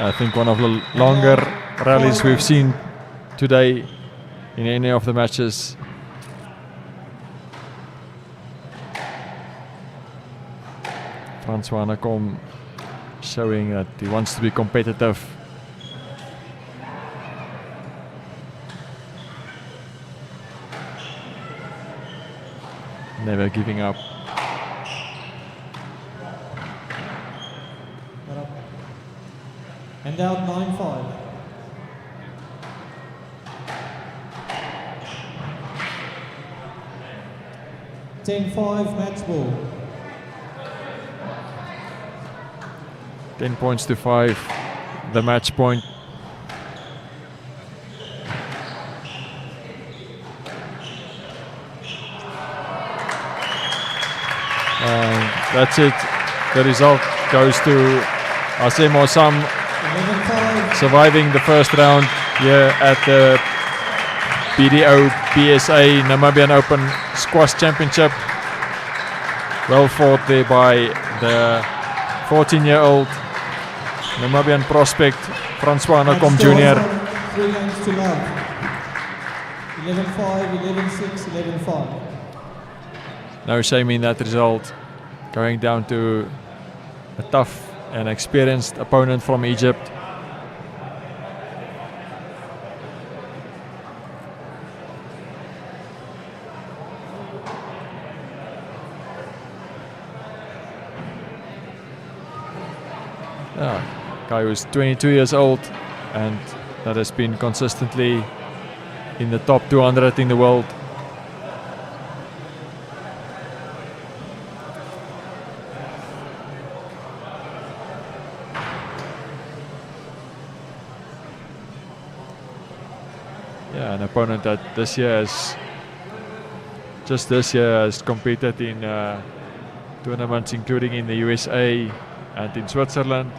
I think one of the longer rallies we've seen today in any of the matches. Francois Hanekom showing that he wants to be competitive. Never giving up. And out 9-5. Match ball. 10 points to 5, the match point. And that's it. The result goes to Hosam, surviving the first round here at the BDO PSA Namibian Open Squash Championship. Well fought there by the 14-year-old Namibian prospect Francois Hanekom Jr. 3 games to love. 11-5, 11-6, 11-5. No shame in that result. Going down to a tough and experienced opponent from Egypt. Guy who's 22 years old and that has been consistently in the top 200 in the world. Yeah, an opponent that this year has competed in tournaments including in the USA and in Switzerland.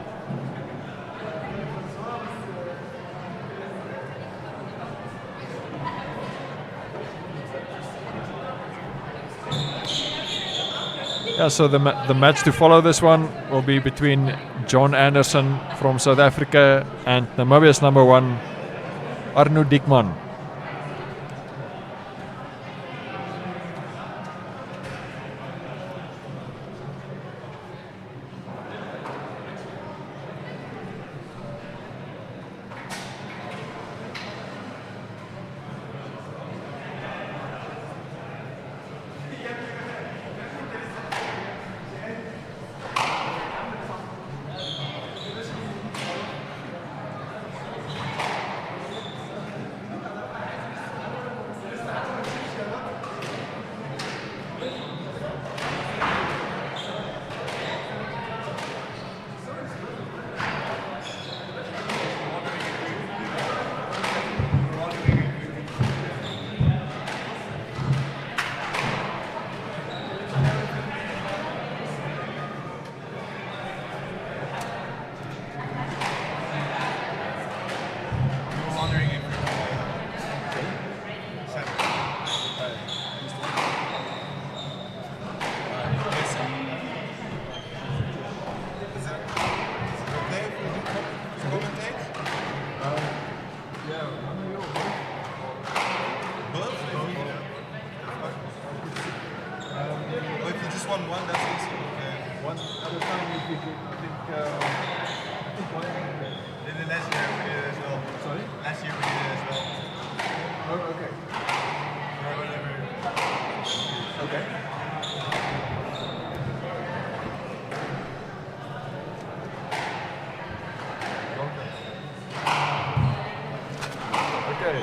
Yeah, so the match to follow this one will be between John Anderson from South Africa and Namibia's #1 Diekmann.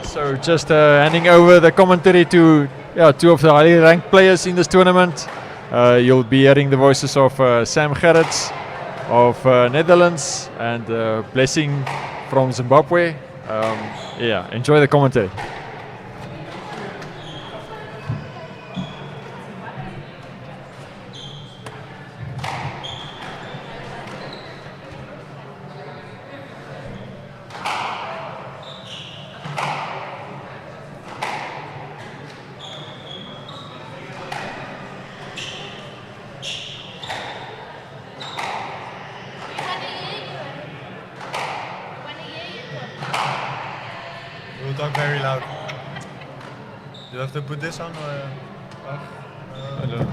So just handing over the commentary to two of the highly ranked players in this tournament. You'll be hearing the voices of Sam Garretts of Netherlands and Blessing from Zimbabwe. Enjoy the commentary. Talk very loud. Do you have to put this on or off? Hello.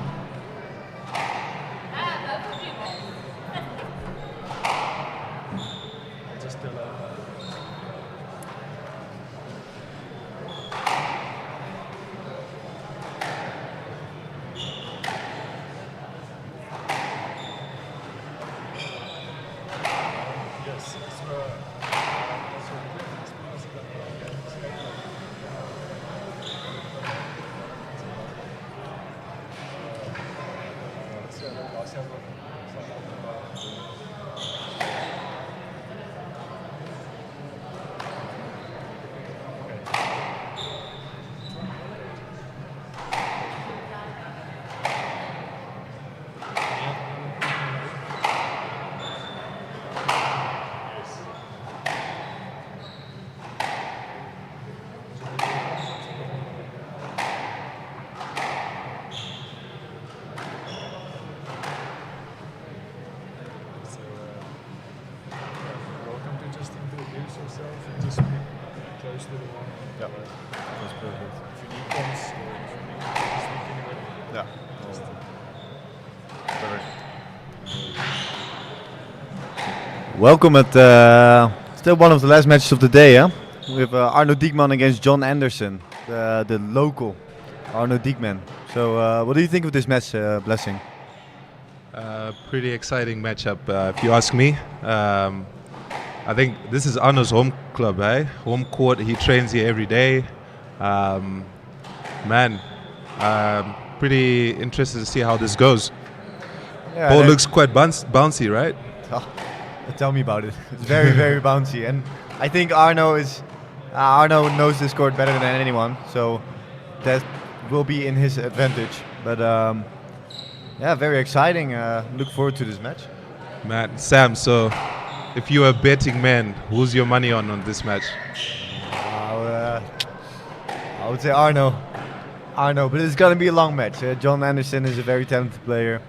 yourself and just be close to the one. Yeah, that's perfect. If you need comms or if you need to speak anybody. Yeah. Just, Perfect. Welcome at still one of the last matches of the day, huh? We have Arno Diekmann against John Anderson, the local Arno Diekmann. So, what do you think of this match, Blessing? Pretty exciting matchup, if you ask me. I think this is Arno's home club, eh? Home court. He trains here every day. Man, pretty interested to see how this goes. Yeah, Ball looks quite bouncy, right? Oh, tell me about it. It's very, very bouncy, and I think Arno knows this court better than anyone, so that will be in his advantage. But yeah, very exciting. Look forward to this match. Man, Sam. So, if you are a betting man, who's your money on this match? I would say Arno, but it's gonna be a long match. John Anderson is a very talented player.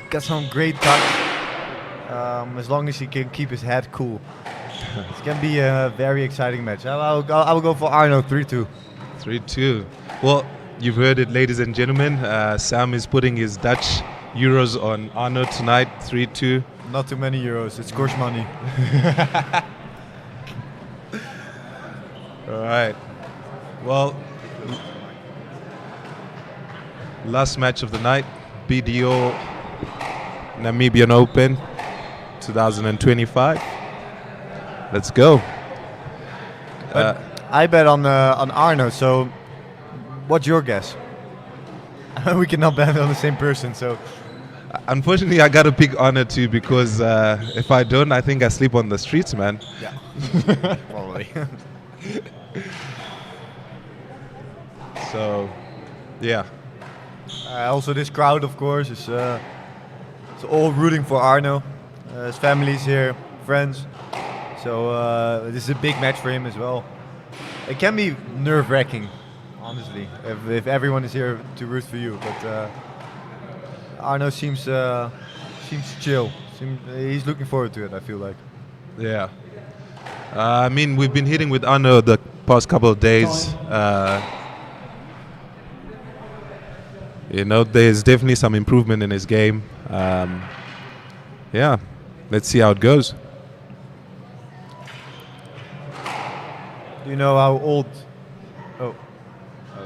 Got some great touch. As long as he can keep his head cool, it's gonna be a very exciting match. I will go for Arno 3-2. 3-2. Well, you've heard it, ladies and gentlemen. Sam is putting his Dutch euros on Arno tonight, 3-2. Not too many euros. It's course money. All right. Well, last match of the night, BDO Namibian Open 2025. Let's go. I bet on Arno. So, what's your guess? We cannot bet on the same person. So, unfortunately, I gotta pick Arno too because if I don't, I think I sleep on the streets, man. Yeah. Probably. So, yeah. Also, this crowd, of course, is it's all rooting for Arno. His family's here, friends. So this is a big match for him as well. It can be nerve-wracking, honestly, if everyone is here to root for you. But Arno seems chill. He's looking forward to it, I feel like. Yeah. I mean, we've been hitting with Arno the past couple of days. You know, there's definitely some improvement in his game. Yeah, let's see how it goes. Do you know how old? Oh,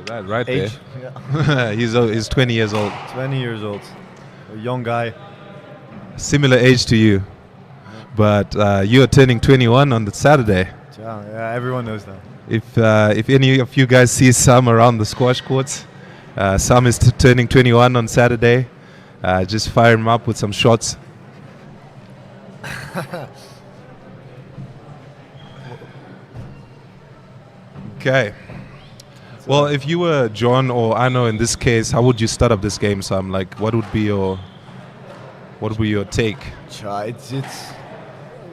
that right age? there. Yeah. He's 20 years old. 20 years old. A young guy. Similar age to you, but you're turning 21 on the Saturday. Yeah, everyone knows that. If any of you guys see Sam around the squash courts, Sam is turning 21 on Saturday. Just fire him up with some shots. Okay. Well, if you were John or Arno in this case, how would you start up this game, Sam? Like, what would be your take? It's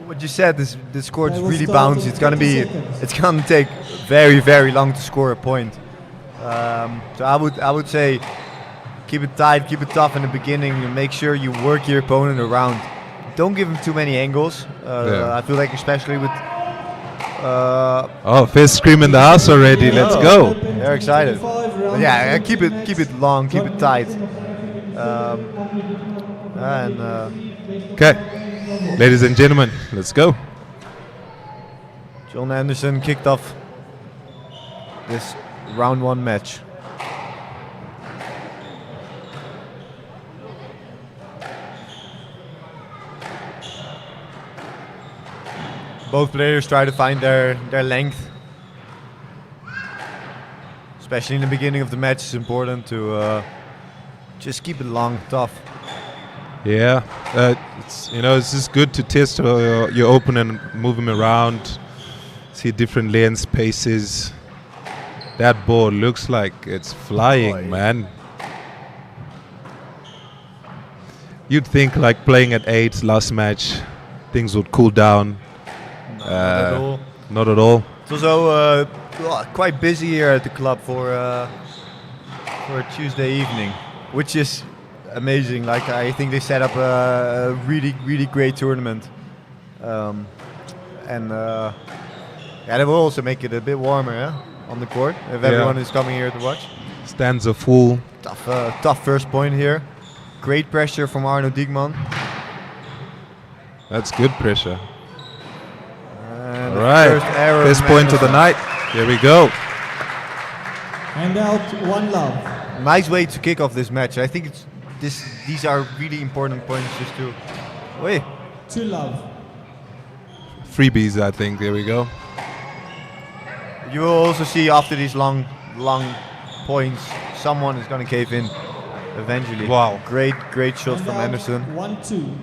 what you said. This court is really bouncy. It's gonna take very, very long to score a point. So I would say keep it tight, keep it tough in the beginning, and make sure you work your opponent around. Don't give him too many angles. I feel like especially with. First scream in the house already. Let's go. They're excited. But yeah, keep it long, keep it tight. Okay, ladies and gentlemen, let's go. John Anderson kicked off this round 1 match. Both players try to find their length. Especially in the beginning of the match, it's important to just keep it long, tough. Yeah, it's just good to test your opponent, move him around, see different lanes, paces. That ball looks like it's flying, man. You'd think like playing at 8 last match, things would cool down. Not at all. Not at all. It's also quite busy here at the club for a Tuesday evening, which is amazing. Like I think they set up a really, really great tournament. and yeah, that will also make it a bit warmer, on the court if everyone is coming here to watch. Stands are full. Tough first point here. Great pressure from Diekmann. That's good pressure. And all right, first point of the night. Here we go. Hand out, one love. Nice way to kick off this match. I think these are really important points just to. Wait. 2 love. Freebies, I think. There we go. You will also see after these long points, someone is going to cave in eventually. Wow. Great shot from Anderson. 1-2.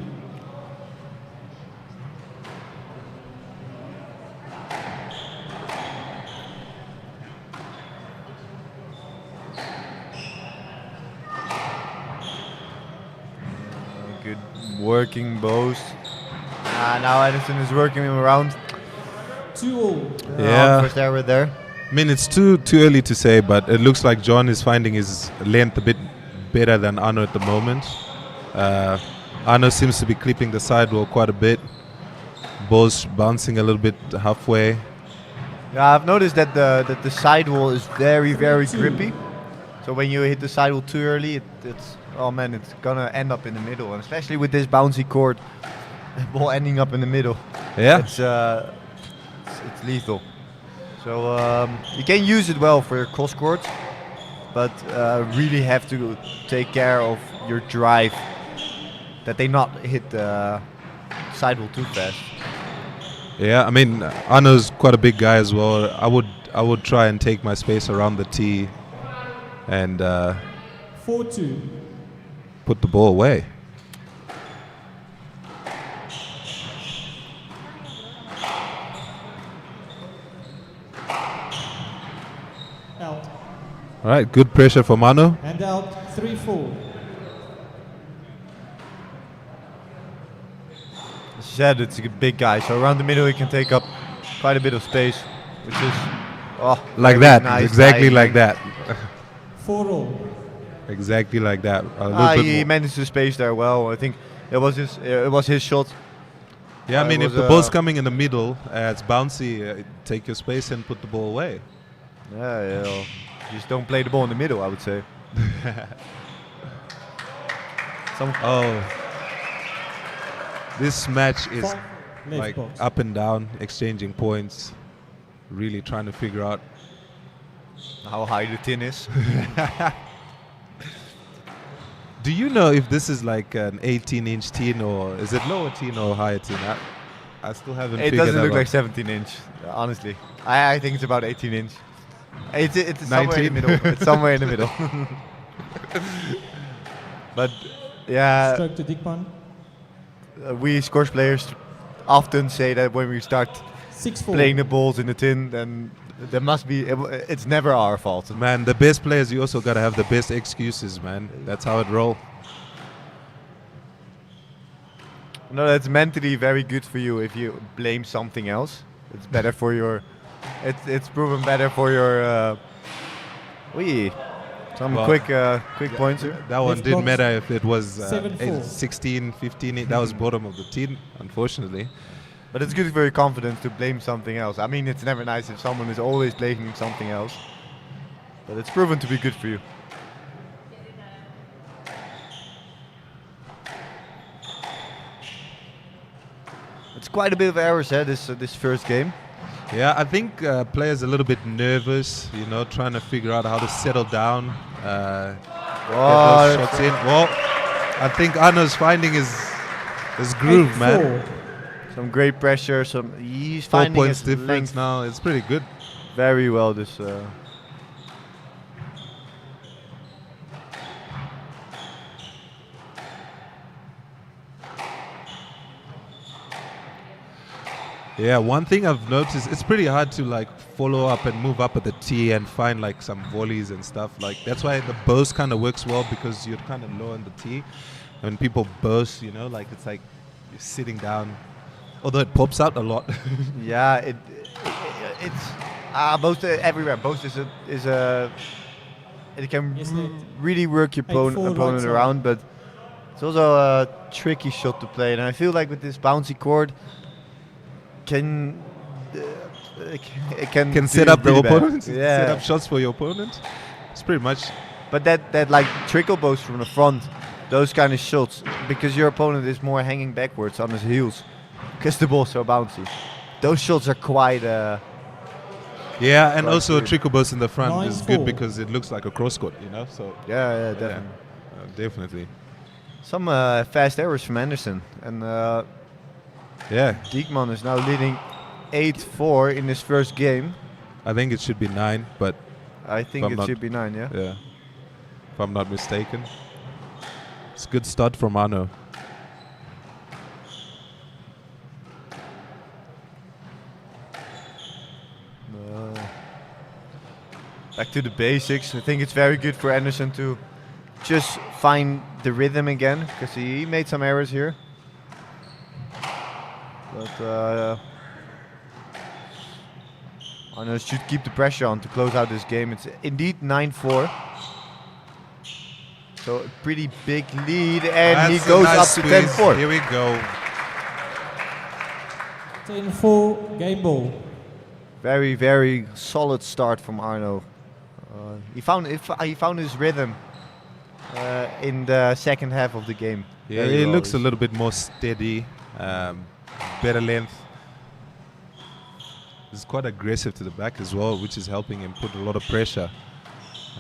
Good working both. Now Anderson is working him around. 2-all. Yeah. First error there. I mean, it's too early to say, but it looks like John is finding his length a bit better than Arno at the moment. Arno seems to be clipping the sidewall quite a bit. Ball's bouncing a little bit halfway. Yeah, I've noticed that the sidewall is very grippy. So when you hit the sidewall too early, it's gonna end up in the middle, and especially with this bouncy court, the ball ending up in the middle. Yeah. It's lethal. So you can use it well for your cross court, but really have to take care of your drive, that they not hit the sidewall too fast. Yeah, I mean, Arno's quite a big guy as well. I would try and take my space around the tee and 4-2. put the ball away. Out. All right, good pressure from Arno. And out, 3-4. As you said, it's a big guy, so around the middle he can take up quite a bit of space, which is like very that, nice exactly diving. like that. 4-all. Exactly like that. He managed to space there well. I think it was his shot. Yeah, I mean, if the ball's coming in the middle, it's bouncy. Take your space and put the ball away. Yeah, just don't play the ball in the middle, I would say. This match is Left like box. up and down, exchanging points, really trying to figure out how high the tin is. Do you know if this is like an 18-inch tin, or is it lower tin or higher tin? I still haven't It figured doesn't that look out. like 17-inch, honestly. I think it's about 18-inch. It's somewhere in the 19? middle. It's somewhere in the middle. But yeah, Stroke to Diekmann. We squash players often say that when we start 6-4. playing the balls in the tin, then there must be. It's never our fault. Man, the best players, you also gotta have the best excuses, man. That's how it rolls. No, that's mentally very good for you if you blame something else. It's better for your. It's proven better for your. Some quick points here. That one didn't matter if it was 7-4. 16, 15. That was bottom of the tin, unfortunately. But it's good for your confidence to blame something else. I mean, it's never nice if someone is always blaming something else. But it's proven to be good for you. It's quite a bit of errors, this first game. Yeah, I think players a little bit nervous, trying to figure out how to settle down, get those shots in. Well, I think Arno's finding his groove, man. Some great pressure. He's 4 finding points his difference length now. It's pretty good. very well. This. Yeah, one thing I've noticed, it's pretty hard to like follow up and move up at the tee and find like some volleys and stuff. Like that's why the burst kind of works well, because you're kind of low on the tee. When people burst, like it's like you're sitting down. Although it pops out a lot. Yeah, it's both everywhere. Both is a it can really work your opponent around, but it's also a tricky shot to play. And I feel like with this bouncy court, can can Can do set up the really bad. opponent, Yeah. set up shots for your opponent. It's pretty much. But that like trickle bows from the front, those kind of shots, because your opponent is more hanging backwards on his heels, because the ball's so bouncy. Those shots are quite. Yeah, and quite also good. trickle burst in the front is 9-4. good because it looks like a cross court, you know. So Yeah, definitely. definitely. Some fast errors from Anderson, and Yeah, Diekmann is now leading 8-4 in his first game. I think it should be 9, but I think If I'm it not- should be 9, yeah. yeah, if I'm not mistaken, it's a good start from Arno. Back to the basics. I think it's very good for Anderson to just find the rhythm again, because he made some errors here. But Arno should keep the pressure on to close out this game. It's indeed 9-4. So a pretty big lead, and he That's a goes nice up to squeeze. 10-4. Here we go. 10-4, game ball. Very, very solid start from Arno. He found his rhythm in the second half of the game. Yeah, Very it well. looks a little bit more steady, better length. He's quite aggressive to the back as well, which is helping him put a lot of pressure.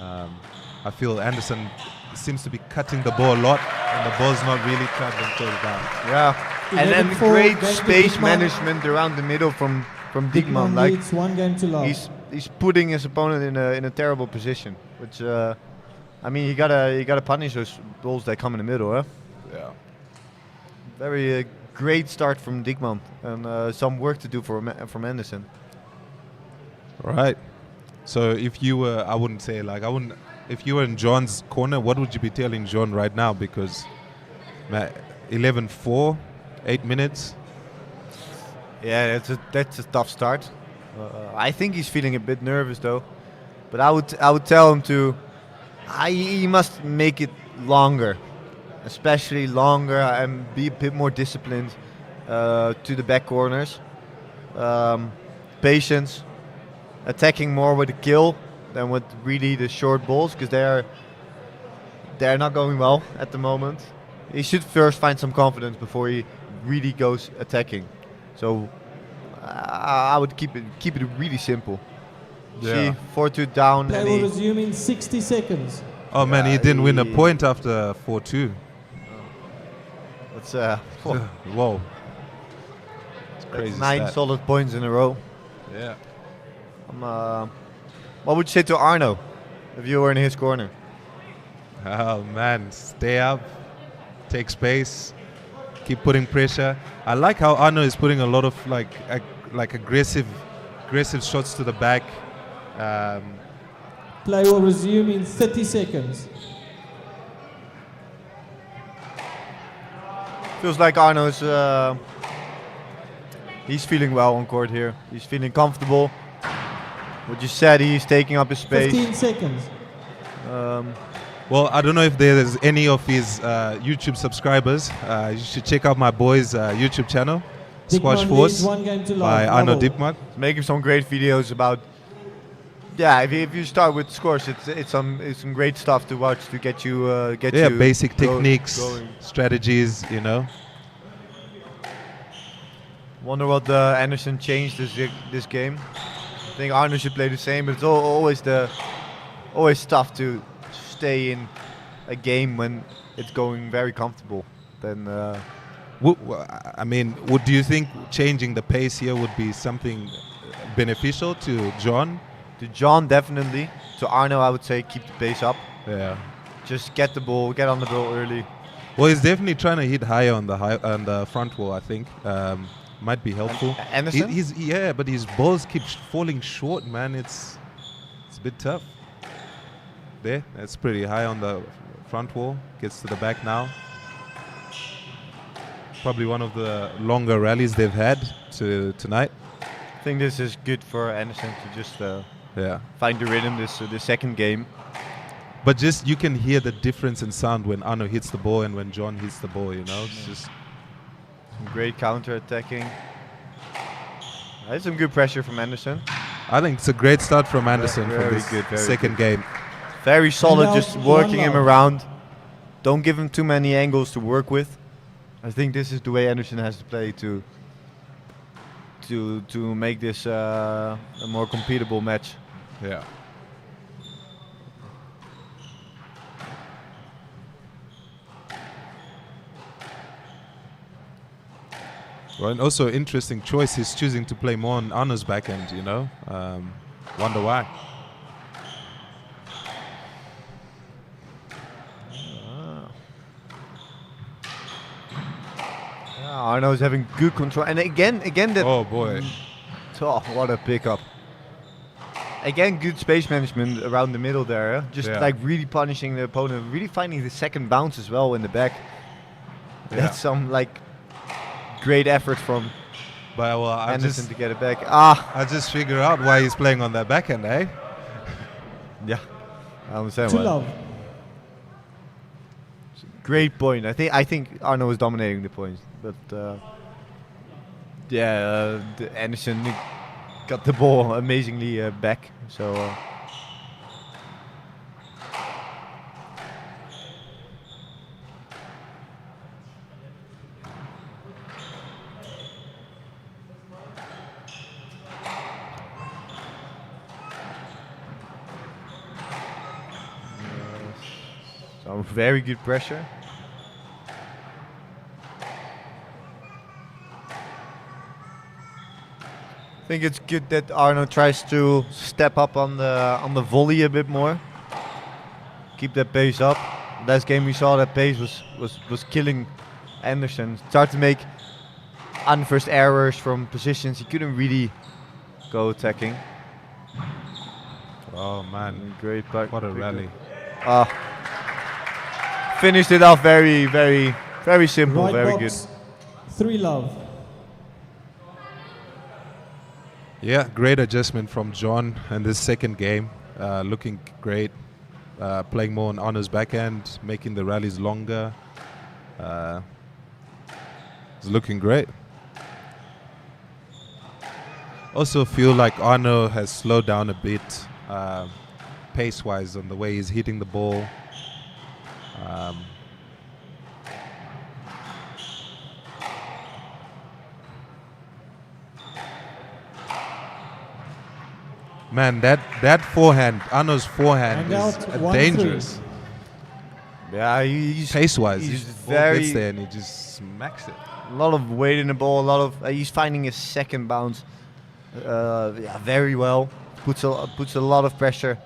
I feel Anderson seems to be cutting the ball a lot, and the ball's not really traveling further down. Yeah, and 11-4, great game to space Diekmann. management around the middle from Diekmann. Like leads 1 game to love. he's putting his opponent in a terrible position, which I mean you gotta punish those balls that come in the middle, huh? Yeah. Very great start from Diekmann, and some work to do from Anderson. All right. So if you were, if you were in John's corner, what would you be telling John right now? Because 11-4, 8 minutes. Yeah, that's a tough start. I think he's feeling a bit nervous though, but I would tell him to. He must make it longer, especially longer, and be a bit more disciplined to the back corners. Patience, attacking more with the kill than with really the short balls, because they're not going well at the moment. He should first find some confidence before he really goes attacking. So I would keep it really simple. Yeah. See, 4-2 down, Play and will he, resume in 60 seconds. Oh man, he didn't win a point after 4-2. that's Whoa. It's that's crazy. 9 stat. solid points in a row. Yeah. What would you say to Arno if you were in his corner? Oh man, stay up, take space, keep putting pressure. I like how Arno is putting a lot of like aggressive shots to the back. Play will resume in 30 seconds. Feels like Arno's he's feeling well on court here. He's feeling comfortable. What you said, he's taking up his space. 15 seconds. Well, I don't know if there's any of his YouTube subscribers. You should check out my boy's YouTube channel, Squash Diekmann Force, leads 1 game to by love. Arno Level. Diekmann. He's making some great videos about. Yeah, if you start with squash, it's some great stuff to watch to get you Basic go- techniques, going. strategies, you know. Wonder what Anderson changed this game. I think Arno should play the same, but it's always tough to stay in a game when it's going very comfortable. Then Do you think changing the pace here would be something beneficial to John? to John definitely. To Arno, I would say keep the pace up. Yeah. Just get on the ball early. Well, he's definitely trying to hit higher on the front wall. I think might be helpful. Anderson? But his balls keep falling short, man. It's a bit tough. That's pretty high on the front wall. Gets to the back now. Probably one of the longer rallies they've had tonight. I think this is good for Anderson to just Yeah. find the rhythm this second game. But just you can hear the difference in sound when Arno hits the ball and when John hits the ball. You know, it's just Some great counter attacking. That's some good pressure from Anderson. I think it's a great start from Anderson for Very this good, very second good. game. Very solid, now just working him one love. around. Don't give him too many angles to work with. I think this is the way Anderson has to play to make this a more competitive match. Yeah. Well, and also interesting choice. He's choosing to play more on Arno's backhand. You know, wonder why. Arno's having good control, and again that. Oh boy! Oh, what a pickup! Again, good space management around the middle there. Just like really punishing the opponent, really finding the second bounce as well in the back. Yeah. That's some like great effort from But well, Anderson to get it back. I just figure out why he's playing on that backhand, eh? Yeah, I understand To why. love. Great point. I think Arno was dominating the points, but Anderson got the ball amazingly back. So very good pressure. I think it's good that Arno tries to step up on the volley a bit more. Keep that pace up. Last game we saw that pace was killing Anderson. Start to make unforced errors from positions he couldn't really go attacking. Oh man, great back. What a rally. Finished it off very, very, very simple, Right very box, 3 love. Yeah, great adjustment from John in this second game. Looking great. Playing more on Arno's backhand, making the rallies longer. It's looking great. Also feel like Arno has slowed down a bit pace-wise on the way he's hitting the ball. Man, that forehand, Arno's forehand is And out, dangerous. 1-3. Yeah, he's Pace-wise, he's his ball very gets there and he just smacks it. a lot of weight in the ball. A lot of he's finding his second bounce very well. Puts a lot of pressure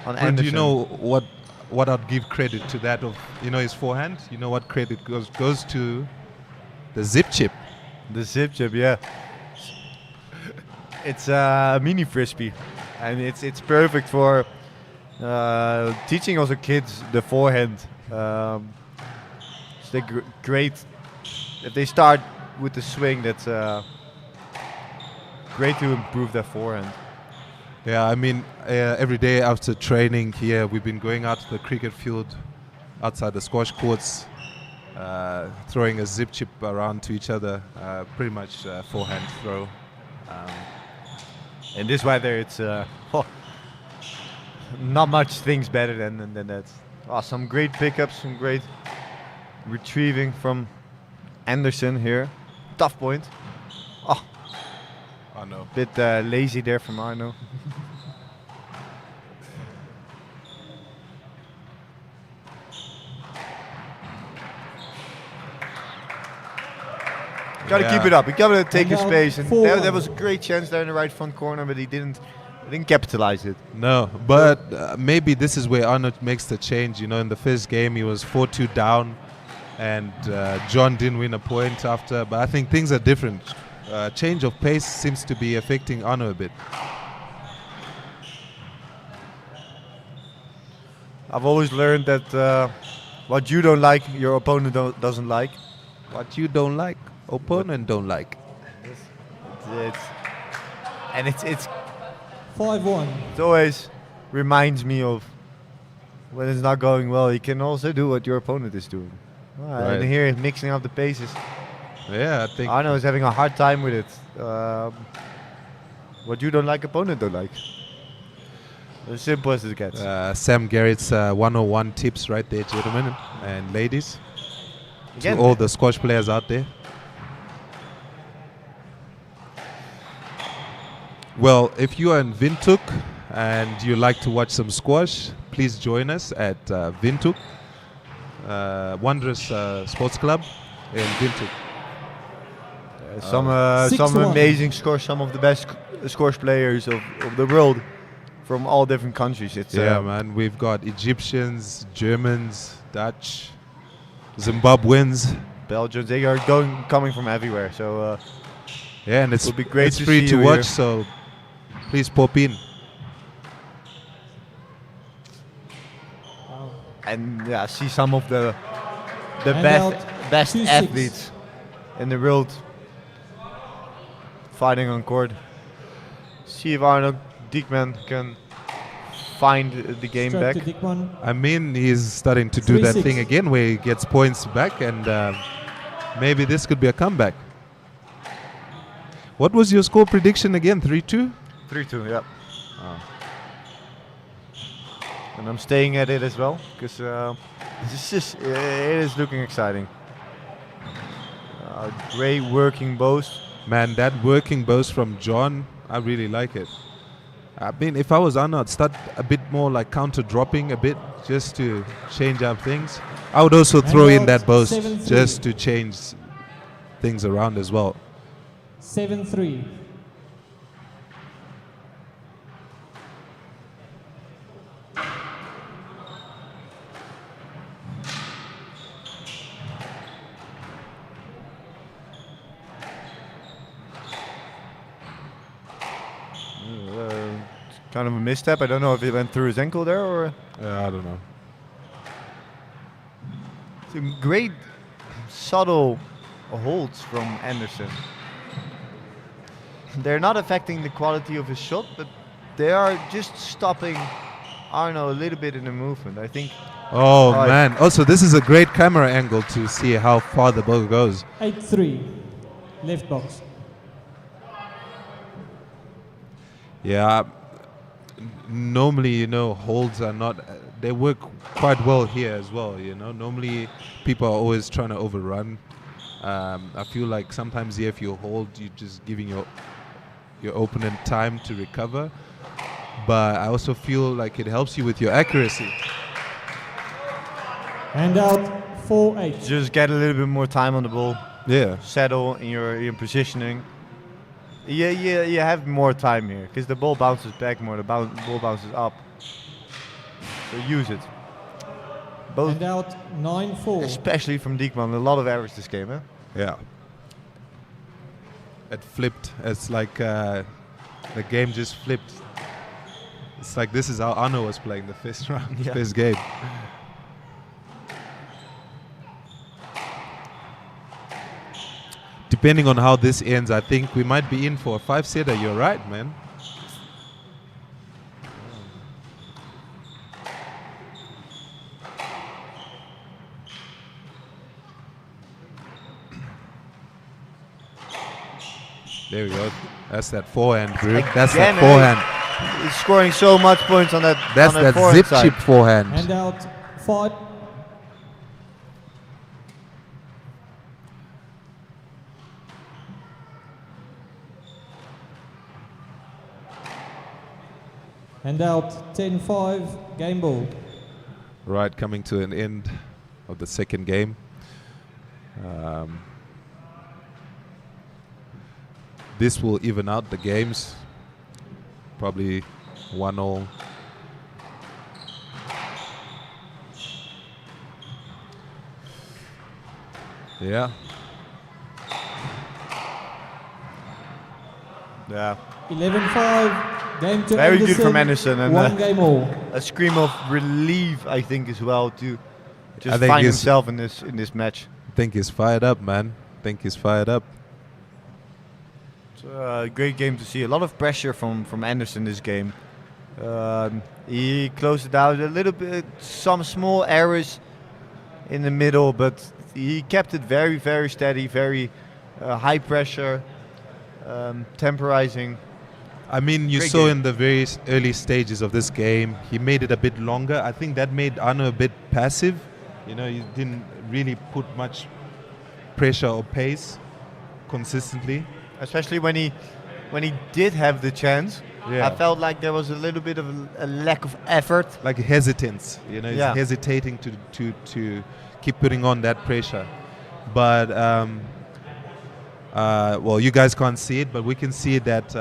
on But Anderson. you know what I'd give credit to that of his forehand? You know what credit goes to the zip chip. The zip chip, yeah. It's a mini frisbee, and it's perfect for teaching also kids the forehand. It's great if they start with the swing. That's great to improve their forehand. Yeah, I mean, every day after training here, we've been going out to the cricket field outside the squash courts, throwing a zip chip around to each other, pretty much forehand throw. In this weather, it's not much things better than that. Oh, some great pickups, some great retrieving from Anderson here. Tough point. Oh, Arno. Bit lazy there from Arno. Gotta keep it up. He gotta take his space, and there was a great chance there in the right front corner, but he didn't capitalize it. No, but maybe this is where Arnold makes the change. You know, in the first game he was 4-2 down, and John didn't win a point after. But I think things are different. Change of pace seems to be affecting Arno a bit. I've always learned that what you don't like, your opponent doesn't like. What you don't like, opponent don't like. It's 5-1. It always reminds me of when it's not going well. You can also do what your opponent is doing. Right. And here, mixing up the paces. Yeah, I think Arno is having a hard time with it. What you don't like, opponent don't like. As simple as it gets. Sam Garrett's 101 tips right there, gentlemen and ladies. Again, to all the squash players out there. Well, if you are in Windhoek and you like to watch some squash, please join us at Windhoek, Wondrous Sports Club in Windhoek. Some amazing scores, some of the best squash players of the world from all different countries. It's man, we've got Egyptians, Germans, Dutch, Zimbabweans, Belgians. They are coming from everywhere. So yeah, and it'll be great. It's free to watch, so please pop in. And yeah, see some of the best athletes in the world fighting on court. See if Arno Diekmann can find the game back. I mean, he's starting to do that thing again where he gets points back, and maybe this could be a comeback. What was your score prediction again? 3-2? 3-2, yeah. And I'm staying at it as well because it is looking exciting. Great working bows. Man, that working bows from John, I really like it. I mean, if I was Arno, I'd start a bit more like counter dropping a bit just to change up things. I would also throw in that bows just to change things around as well. 7-3. Kind of a misstep. I don't know if it went through his ankle there or. I don't know. Some great subtle holds from Anderson. They're not affecting the quality of his shot, but they are just stopping Arno a little bit in the movement, I think. Oh man! Also, this is a great camera angle to see how far the ball goes. 8-3, left box. Yeah. Normally, you know, holds are not, they work quite well here as well, you know. Normally, people are always trying to overrun. I feel like sometimes here, if you hold, you're just giving your opponent time to recover. But I also feel like it helps you with your accuracy. Hand out 4-8. Just get a little bit more time on the ball. Yeah. Settle in your positioning. Yeah, you have more time here because the ball bounces back more. The ball bounces up. So use it. Both. And out 9-4. Especially from Diekmann, a lot of errors this game, eh? Yeah. It flipped. It's like the game just flipped. It's like this is how Arno was playing the first round, first game. Depending on how this ends, I think we might be in for a 5-setter. You're right, man. There we go. That's that forehand, Drew. That's that forehand. He's scoring so much points on that. That's on that zip chip forehand. Hand out 5. And out 10-5, game ball. Right, coming to an end of the second game. This will even out the games. Probably 1-all. Yeah. Yeah. 11-5. Game to Very Anderson, good from Anderson, and 1 game all. a scream of relief, I think, as well, to just think find he's- himself in this match. I think he's fired up, man. I think he's fired up. It's a great game to see. A lot of pressure from Anderson this game. He closed it out a little bit, some small errors in the middle, but he kept it very, very steady, very high pressure, temporizing. I mean, you Great saw game. in the very early stages of this game, he made it a bit longer. I think that made Arno a bit passive. You know, he didn't really put much pressure or pace consistently. Especially when he did have the chance. Yeah. I felt like there was a little bit of a lack of effort. Like hesitance, you know, he's Yeah. hesitating to keep putting on that pressure. But well, you guys can't see it, but we can see that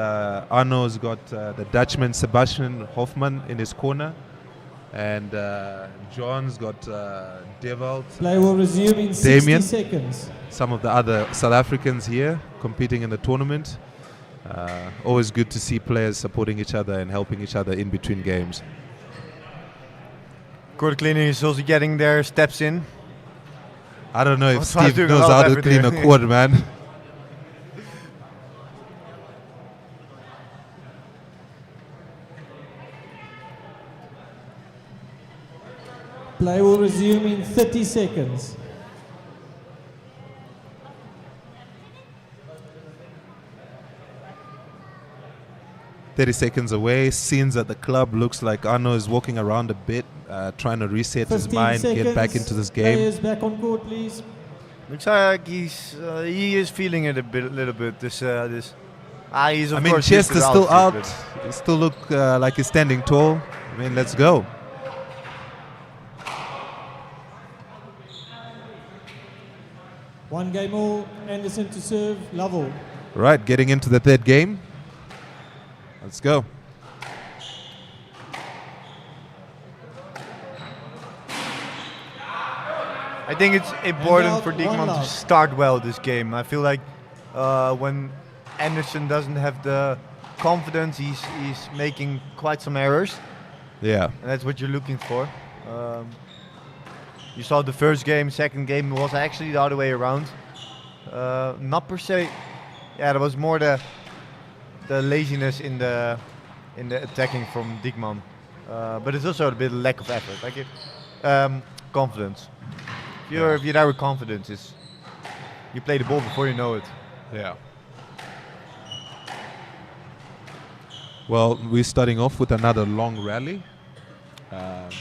Arno's got the Dutchman Sebastian Hoffman in his corner, and John's got Devalt, Play will resume in 60 Damien, seconds. some of the other South Africans here competing in the tournament. Always good to see players supporting each other and helping each other in between games. Court cleaning is also getting their steps in. I don't know if Osman's Steve doing a knows lot how of to clean a everything. court, man. Play will resume in 30 seconds. Seconds away. Scenes at the club. Looks like Arno is walking around a bit, trying to reset his 15 mind, seconds. get back into this game. Players back on court, please. Looks like he is feeling it a little bit. He's of I mean, course chest used to is the still out. altitude, He still look like he's standing tall. I mean, let's go. One game all. Anderson to serve. Lovell. Right, getting into the third game. Let's go. I think it's important out, for one Diekmann to love. start well this game. I feel like when Anderson doesn't have the confidence, he's making quite some errors. Yeah. And that's what you're looking for. You saw the first game, second game was actually the other way around. Not per se. Yeah, there was more the laziness in the attacking from Diekmann. But it's also a bit of lack of effort. Like confidence. If you're there with confidence, you play the ball before you know it. Yeah. Well, we're starting off with another long rally. And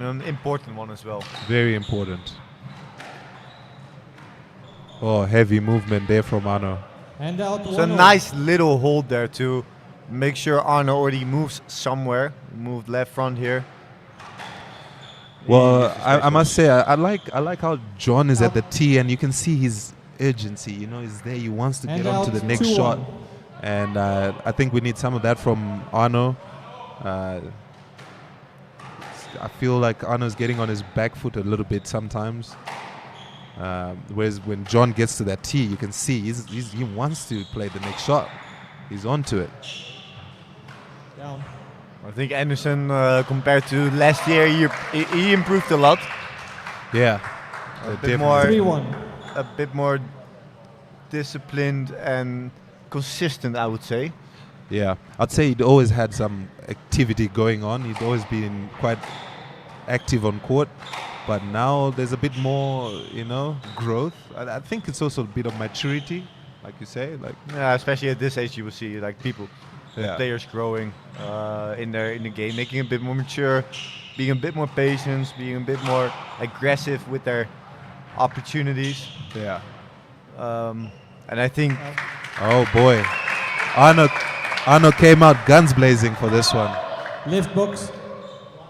an important one as well. Very important. Oh, heavy movement there from Arno. And out It's a one nice little hold there to make sure Arno already moves somewhere. Moved left front here. Well, I must say, I like how John is at the tee, and you can see his urgency. You know, he's there. He wants to And get on to out the next 2-1. shot, and I think we need some of that from Arno. I feel like Arno's getting on his back foot a little bit sometimes. Whereas when John gets to that tee, you can see he wants to play the next shot. He's onto it. Down. I think Anderson, compared to last year, he improved a lot. Yeah. A bit more, 3-1. a bit more disciplined and consistent, I would say. Yeah, I'd say he'd always had some activity going on. He'd always been quite active on court, but now there's a bit more, you know, growth. I think it's also a bit of maturity, like you say. Like, Yeah, especially at this age, you will see like people, Yeah. players growing in the game, making a bit more mature, being a bit more patient, being a bit more aggressive with their opportunities. Yeah. And I think. Oh boy, Arno came out guns blazing for this one. Left box.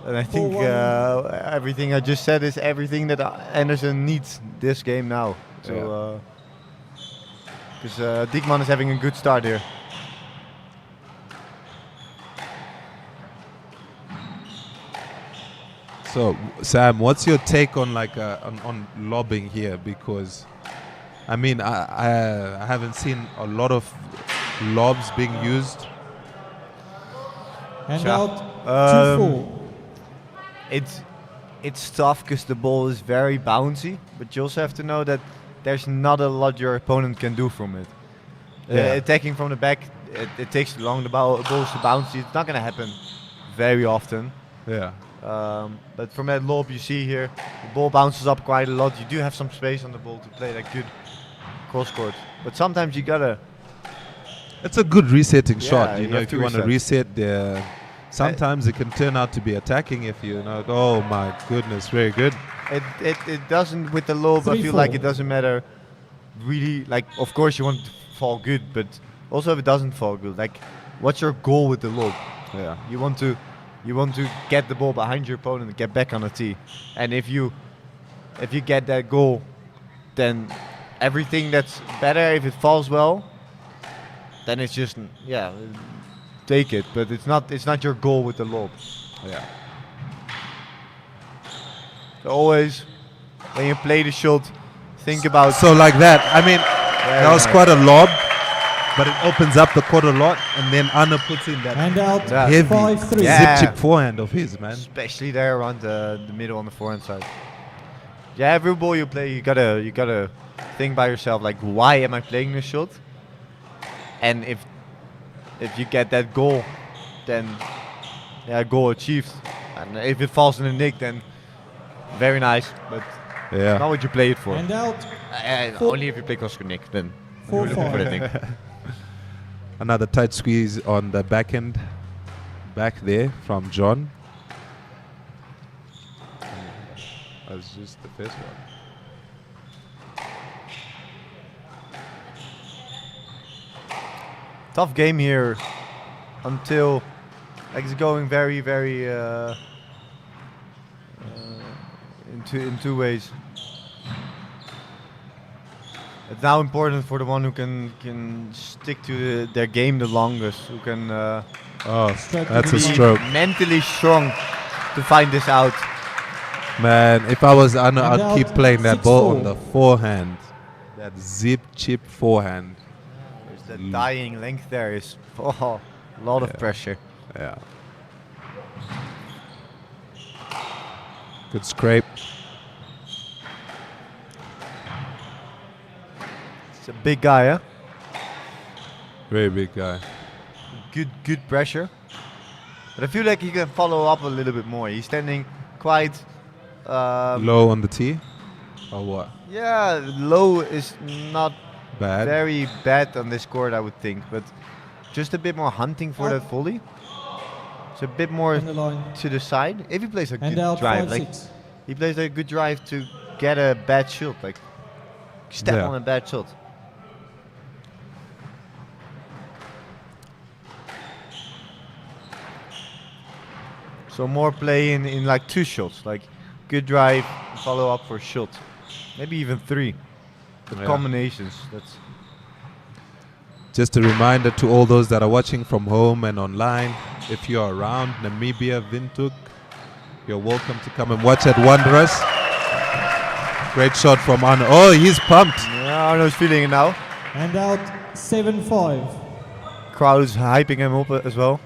And I think 4-1. everything I just said is everything that Anderson needs this game now. So, because Diekmann is having a good start here. So Sam, what's your take on like on lobbing here? Because I mean, I haven't seen a lot of lobs being used. And Sure. out 2-4. It's tough because the ball is very bouncy, but you also have to know that there's not a lot your opponent can do from it. Yeah. Attacking from the back, it takes too long. The ball's too bouncy. It's not going to happen very often. Yeah. But from that lob you see here, the ball bounces up quite a lot. You do have some space on the ball to play that good cross court. But sometimes you gotta It's a good resetting shot. you You know, have if to you want to reset. reset, sometimes it can turn out to be attacking. If you know, oh my goodness, very good. It doesn't with the lob. I feel like it doesn't matter. Really, like of course you want it to fall good, but also if it doesn't fall good, like what's your goal with the lob? Yeah. You want to get the ball behind your opponent and get back on the tee, and if you get that goal, then everything that's better. If it falls well, then it's just take it. But it's not your goal with the lob. Yeah. So always when you play the shot, think about. So like that. I mean, that was nice. quite a lob, but it opens up the court a lot, and then Anna puts in that And out heavy 5-3. zip chip forehand of his, man. Especially there around the middle on the forehand side. Yeah, every ball you play, you gotta think by yourself, like, why am I playing this shot? And if you get that goal, then goal achieved. And if it falls in the nick, then very nice, but not what you play it for. And out. Only if you play Oscar Nick, then you're looking for the nick. Another tight squeeze on the back end, back there from John. That's just the first one. Tough game here until like it's going very, very in two ways. It's now important for the one who can stick to their game the longest, who can that's a be stroke. mentally strong to find this out. Man, if I was Anna, And I'd keep out playing that ball 6-4. on the forehand. That zip chip forehand. There's that dying length there is a lot of pressure. Yeah. Good scrape. It's a big guy, huh? Very big guy. Good pressure. But I feel like he can follow up a little bit more. He's standing quite Low on the tee? Or what? Yeah, low is not Bad. very bad on this court, I would think, but just a bit more hunting for that volley. It's a bit more to the side. If he plays a And good out drive, 5-6. like he plays a good drive to get a bad shot, like step Yeah. on a bad shot. So more play in like two shots, like good drive, follow up for a shot, maybe even three. The Yeah. combinations. That's Just a reminder to all those that are watching from home and online, if you're around Namibia, Windhoek, you're welcome to come and watch at Wanderers. Great shot from Arno. Oh, he's pumped. yeah, Arno's feeling it now. And out 7-5. Crowd is hyping him up as well.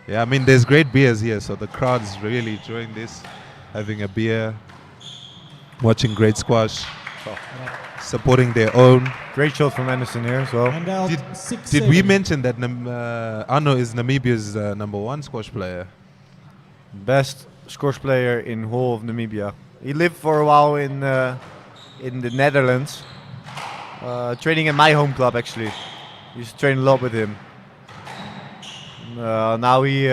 Yeah, I mean, there's great beers here, so the crowd's really enjoying this, having a beer, watching great squash, supporting their own. Great shot from Anderson here as well. And out Did 6-7. we mention that Arno is Namibia's #1 squash player? Best squash player in whole of Namibia. He lived for a while in the Netherlands, training at my home club actually. Used to train a lot with him. Now he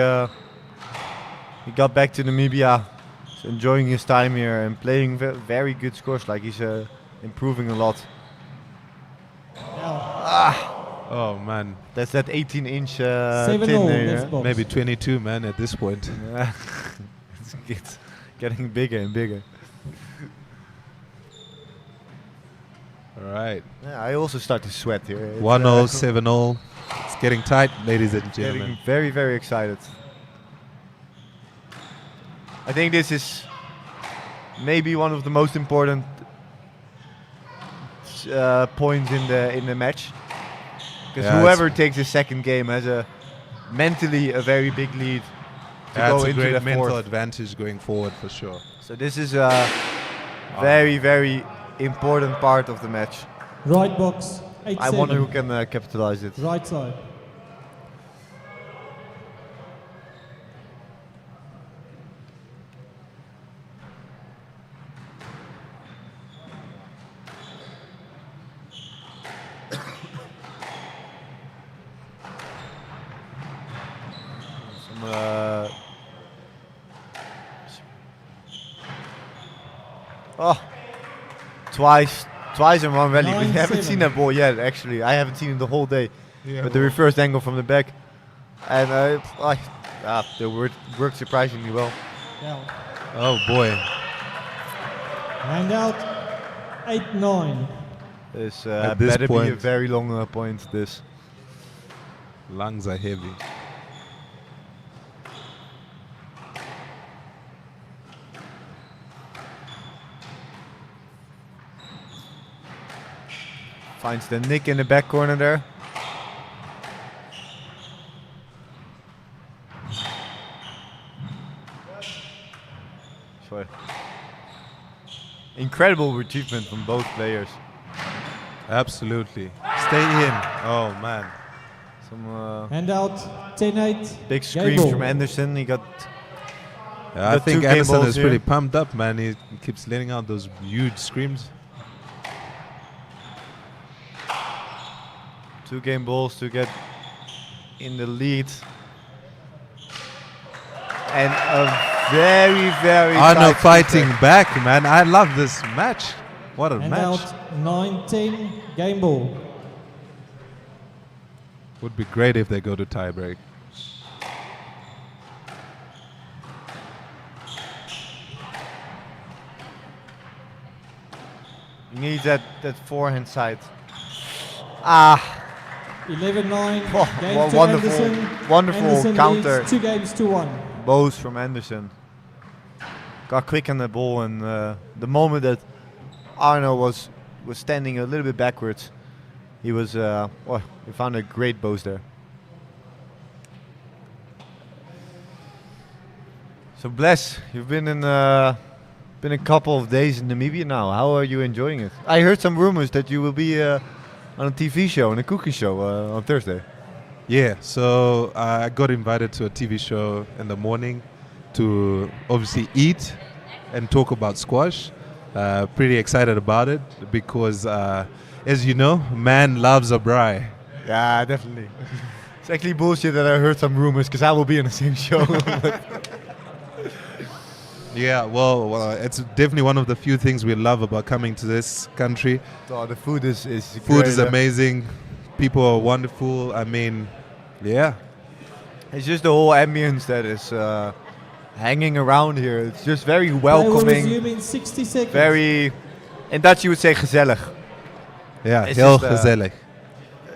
got back to Namibia, he's enjoying his time here and playing very good squash. Like he's improving a lot. Oh man, That's that 18-inch 7-0 tin there. left Yeah? box. maybe 22, man, at this point. Yeah. It's getting bigger and bigger. All right, Yeah, I also start to sweat here. It's, 1-0, 7-0. It's getting tight, ladies and gentlemen. Getting very, very excited. I think this is maybe one of the most important points in the match, because Yeah, whoever takes the second game has mentally a very big lead to Yeah, go it's a into great the mental fourth. advantage going forward for sure. So this is a very, very important part of the match. Right box 8-7. I wonder who can capitalize it. Right side. Oh, twice in one rally. We haven't 9-7. seen that ball yet. Actually, I haven't seen it the whole day. Yeah, But the well. reversed angle from the back, and they worked surprisingly well. Yeah. Oh boy. Hand out 8-9. This At this better be a point- very long point. This. Lungs are heavy. Finds the nick in the back corner there. Sorry. Incredible achievement from both players. Absolutely. Stay in. Oh man. Some Hand out 10-8. big Game screams ball. from Anderson. He got. Yeah, I got think 2 game Anderson balls is here. pretty pumped up, man. He keeps letting out those huge screams. 2 game balls to get in the lead. And a very, very Arno tight fighting set. back, man. I love this match. What a Hand match. out 9-10. Game ball. Would be great if they go to tiebreak. He needs that forehand side. Ah. 11-9. Oh, Game to wonderful, Anderson. wonderful Anderson counter. leads 2 games to 1. Both from Anderson. Got quick on the ball, and the moment that Arno was standing a little bit backwards, he was he found a great boast there. So Bless, you've been in been a couple of days in Namibia now. How are you enjoying it? I heard some rumors that you will be on a TV show, on a cooking show on Thursday. Yeah, so I got invited to a TV show in the morning to obviously eat and talk about squash. Pretty excited about it because, as you know, man loves a braai. Yeah, definitely. It's actually bullshit that I heard some rumors because I will be in the same show. Yeah, well, it's definitely one of the few things we love about coming to this country. Oh, the food is Food great, is amazing. People are wonderful. I mean, yeah. It's just the whole ambience that is hanging around here. It's just very welcoming. Resume in 60 seconds. Very, in Dutch you would say gezellig. Yeah, It's heel just, gezellig.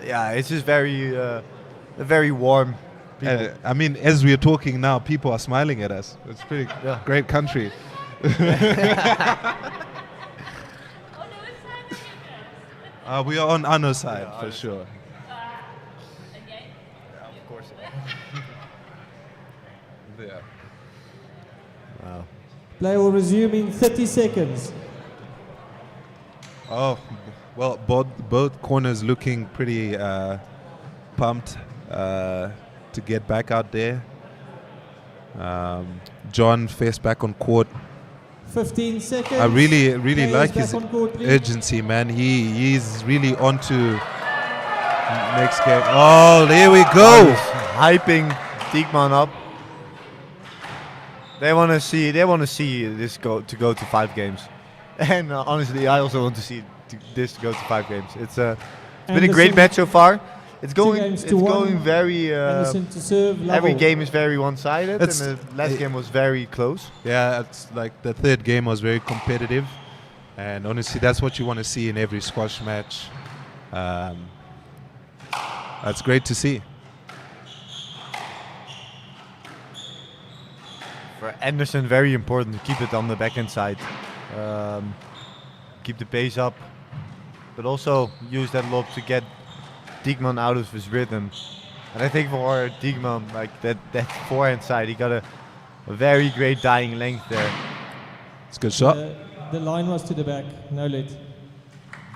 Yeah, it's just very warm. People. I mean, as we are talking now, people are smiling at us. It's pretty great country. We are on Arno's side, for sure. Of course. Yeah. Wow. Play will resume in 30 seconds. Oh, well, both corners looking pretty pumped to get back out there. John faced back on court. 15 seconds. I really Players like back his on court, please. urgency, man. He's really on to next game. Oh, there we go. Hyping Diekmann up. They want to see this go to 5 games, and honestly, I also want to see this go to 5 games. It's been a great Anderson, match so far. It's 2 going games to 1. going very. Anderson to serve. Every level. game is very one-sided, and It's- the last game was very close. Yeah, it's like the third game was very competitive, and honestly, that's what you want to see in every squash match. That's great to see. For Anderson, very important to keep it on the backhand side, keep the pace up, but also use that lob to get Diekmann out of his rhythm. And I think for Diekmann, like that forehand side, he got a very great dying length there. It's a good shot. The line was to the back. No lead.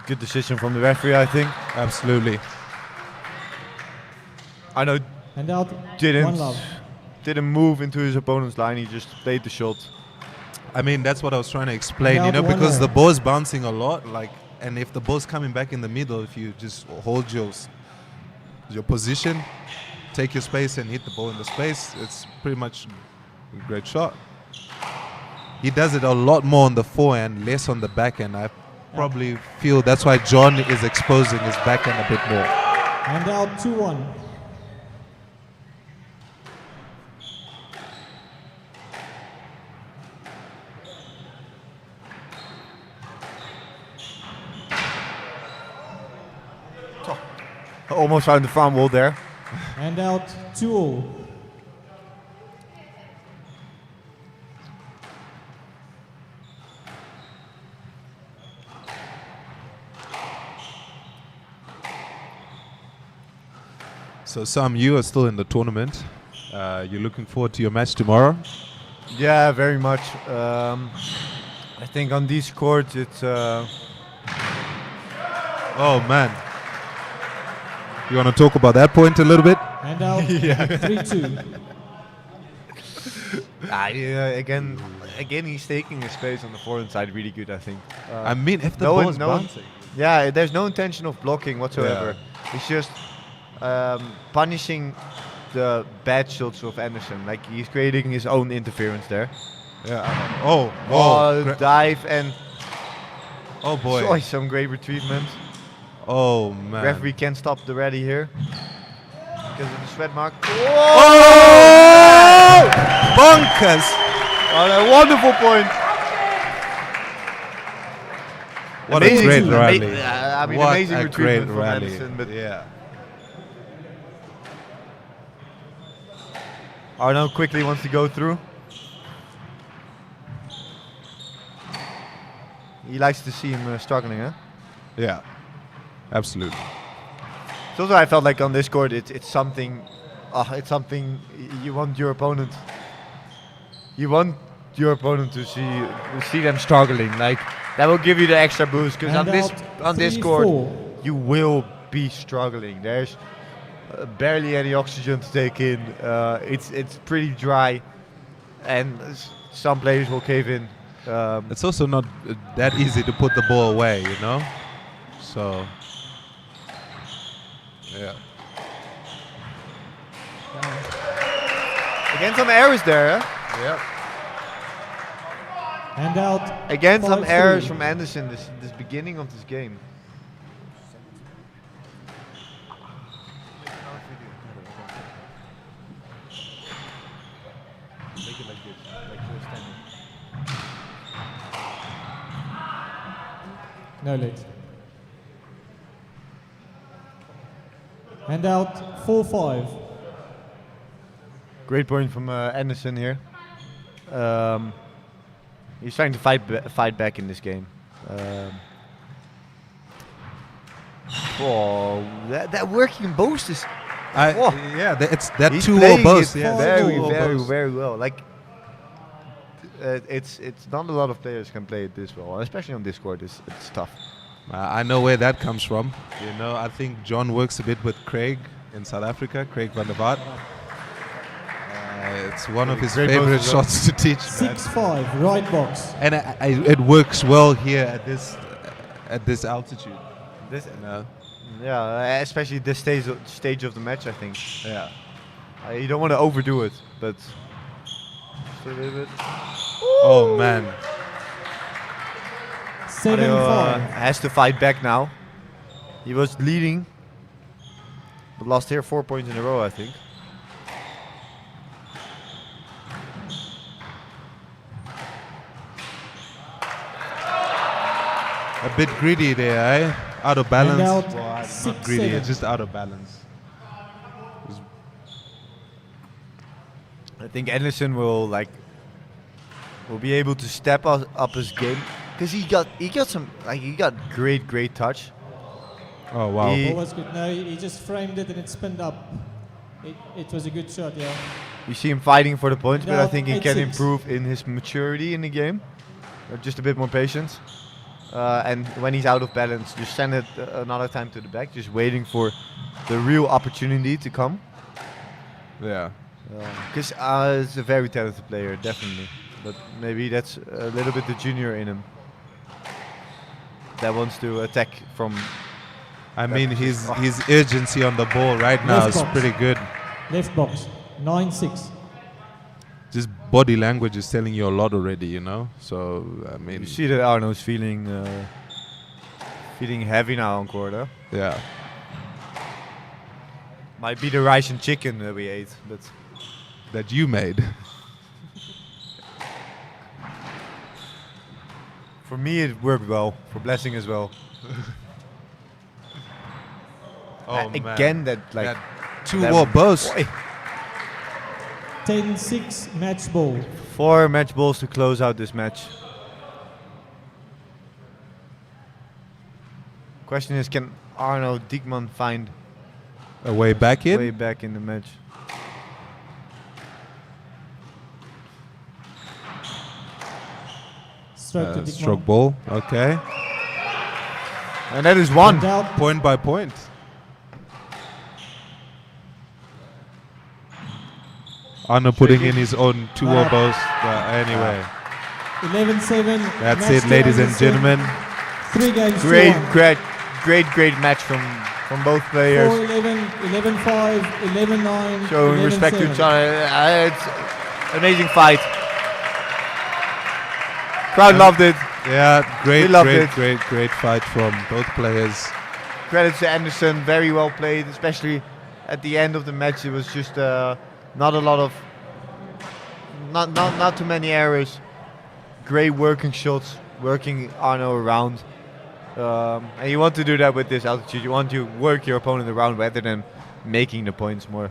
Good decision from the referee, I think. Absolutely. I know And out. One love. didn't move into his opponent's line. He just played the shot. I mean, that's what I was trying to explain, Now you know, one because more. the ball's bouncing a lot, like, and if the ball's coming back in the middle, if you just hold your position, take your space and hit the ball in the space. It's pretty much a great shot. He does it a lot more on the forehand, less on the backhand. I probably feel that's why John is exposing his backhand a bit more. And out 2-1. Almost found the farm wall there. And out 2-0. So Sam, you are still in the tournament. You're looking forward to your match tomorrow? Yeah, very much. I think on these courts it's... Oh man. You want to talk about that point a little bit? And out 3-2. Again, he's taking his space on the forehand side really good, I think. I mean, if the ball is bouncing. Yeah, there's no intention of blocking whatsoever. It's just punishing the bad shots of Anderson. Like, he's creating his own interference there. Yeah. Dive and... Oh boy. Sorry, some great retrievement. Oh man. Referee can't stop the rally here because of the sweat mark. Oh! Bonkers! What a wonderful point. What a great rally. Amazing retrievement from Anderson. But yeah. Arno quickly wants to go through. He likes to see him struggling, huh? Yeah. Absolutely. So also I felt like on this court it's something you want your opponent. You want your opponent to see them struggling. Like, that will give you the extra boost, because on this court you will be struggling. There's barely any oxygen to take in. It's pretty dry, and some players will cave in. It's also not that easy to put the ball away, you know. So. Yeah. Again, some errors there. Huh? Yeah. And out. Again, some 5-3. errors from Anderson this beginning of this game. No late. And out 4-5. Great point from Anderson here. He's trying to fight back in this game. That working boast is. It's that He's 2-0 boast. Yeah, very well. Like, it's not a lot of players can play it this well, especially on this court. It's tough. I know where that comes from. You know, I think John works a bit with Craig in South Africa, Craig van der Vaart. It's one of his favorite shots to teach. 6-5, right box. And it works well here at this altitude. Yeah, especially this stage of the match, I think. Yeah. You don't want to overdo it, but just a little bit. Oh man. 7-5. Has to fight back now. He was leading, but lost here 4 points in a row, I think. A bit greedy there, eh? Out of balance. Out Well, not 6-7. greedy, it's just out of balance. I think Anderson will be able to step up his game, because he got great touch. Oh wow! Ball was good. No, he just framed it and it spinned up. It was a good shot, yeah. You see him fighting for the points, but I No, think he can 8-6. improve in his maturity in the game. Just a bit more patience. And when he's out of balance, just send it another time to the back, just waiting for the real opportunity to come. Yeah. Because he's a very talented player, definitely. But maybe that's a little bit the junior in him that wants to attack from. I mean, his urgency on the ball right now is pretty good. Left box, 9-6. Just body language is telling you a lot already, you know. So I mean, You see that Arno's feeling heavy now on court, huh? Yeah. Might be the rice and chicken that we ate, but that you made. For me, it worked well. For Blessing as well. Oh, again, man. that like That two-wall bows. 10-6 match ball. 4 match balls to close out this match. Question is, can Arno Diekmann find a way back in? Way back in the match. Stroke ball. Okay. And that is one. Point by point. Arno putting in his own two elbows. Anyway. 11-7. That's it, ladies and gentlemen. 3 games to Great, 1. great match from both players. 4-11, 11-5, 11-9. Showing respect to each other. It's an amazing fight. Crowd loved it. Yeah, We loved it. great fight from both players. Credits to Anderson, very well played, especially at the end of the match. It was just not a lot of, not too many errors. Great working shots, working Arno around. And you want to do that with this altitude. You want to work your opponent around rather than making the points more.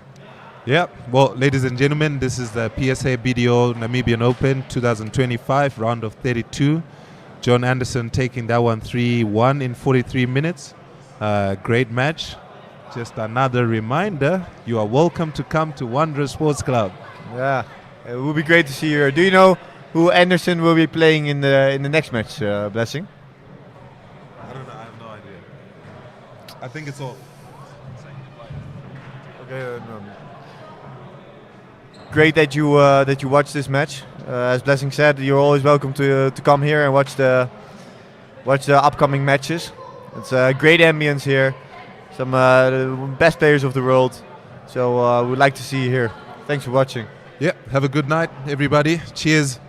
Yeah, well, ladies and gentlemen, this is the PSA BDO Namibian Open 2025, round of 32. John Anderson taking that one 3-1 in 43 minutes. Great match. Just another reminder, you are welcome to come to Wanderers Sports Club. Yeah, it will be great to see you here. Do you know who Anderson will be playing in the next match, Blessing? I don't know, I have no idea. I think it's all. Okay. Great that you watched this match. As Blessing said, you're always welcome to come here and watch the upcoming matches. It's a great ambience here. Some the best players of the world. So we'd like to see you here. Thanks for watching. Yeah, have a good night, everybody. Cheers.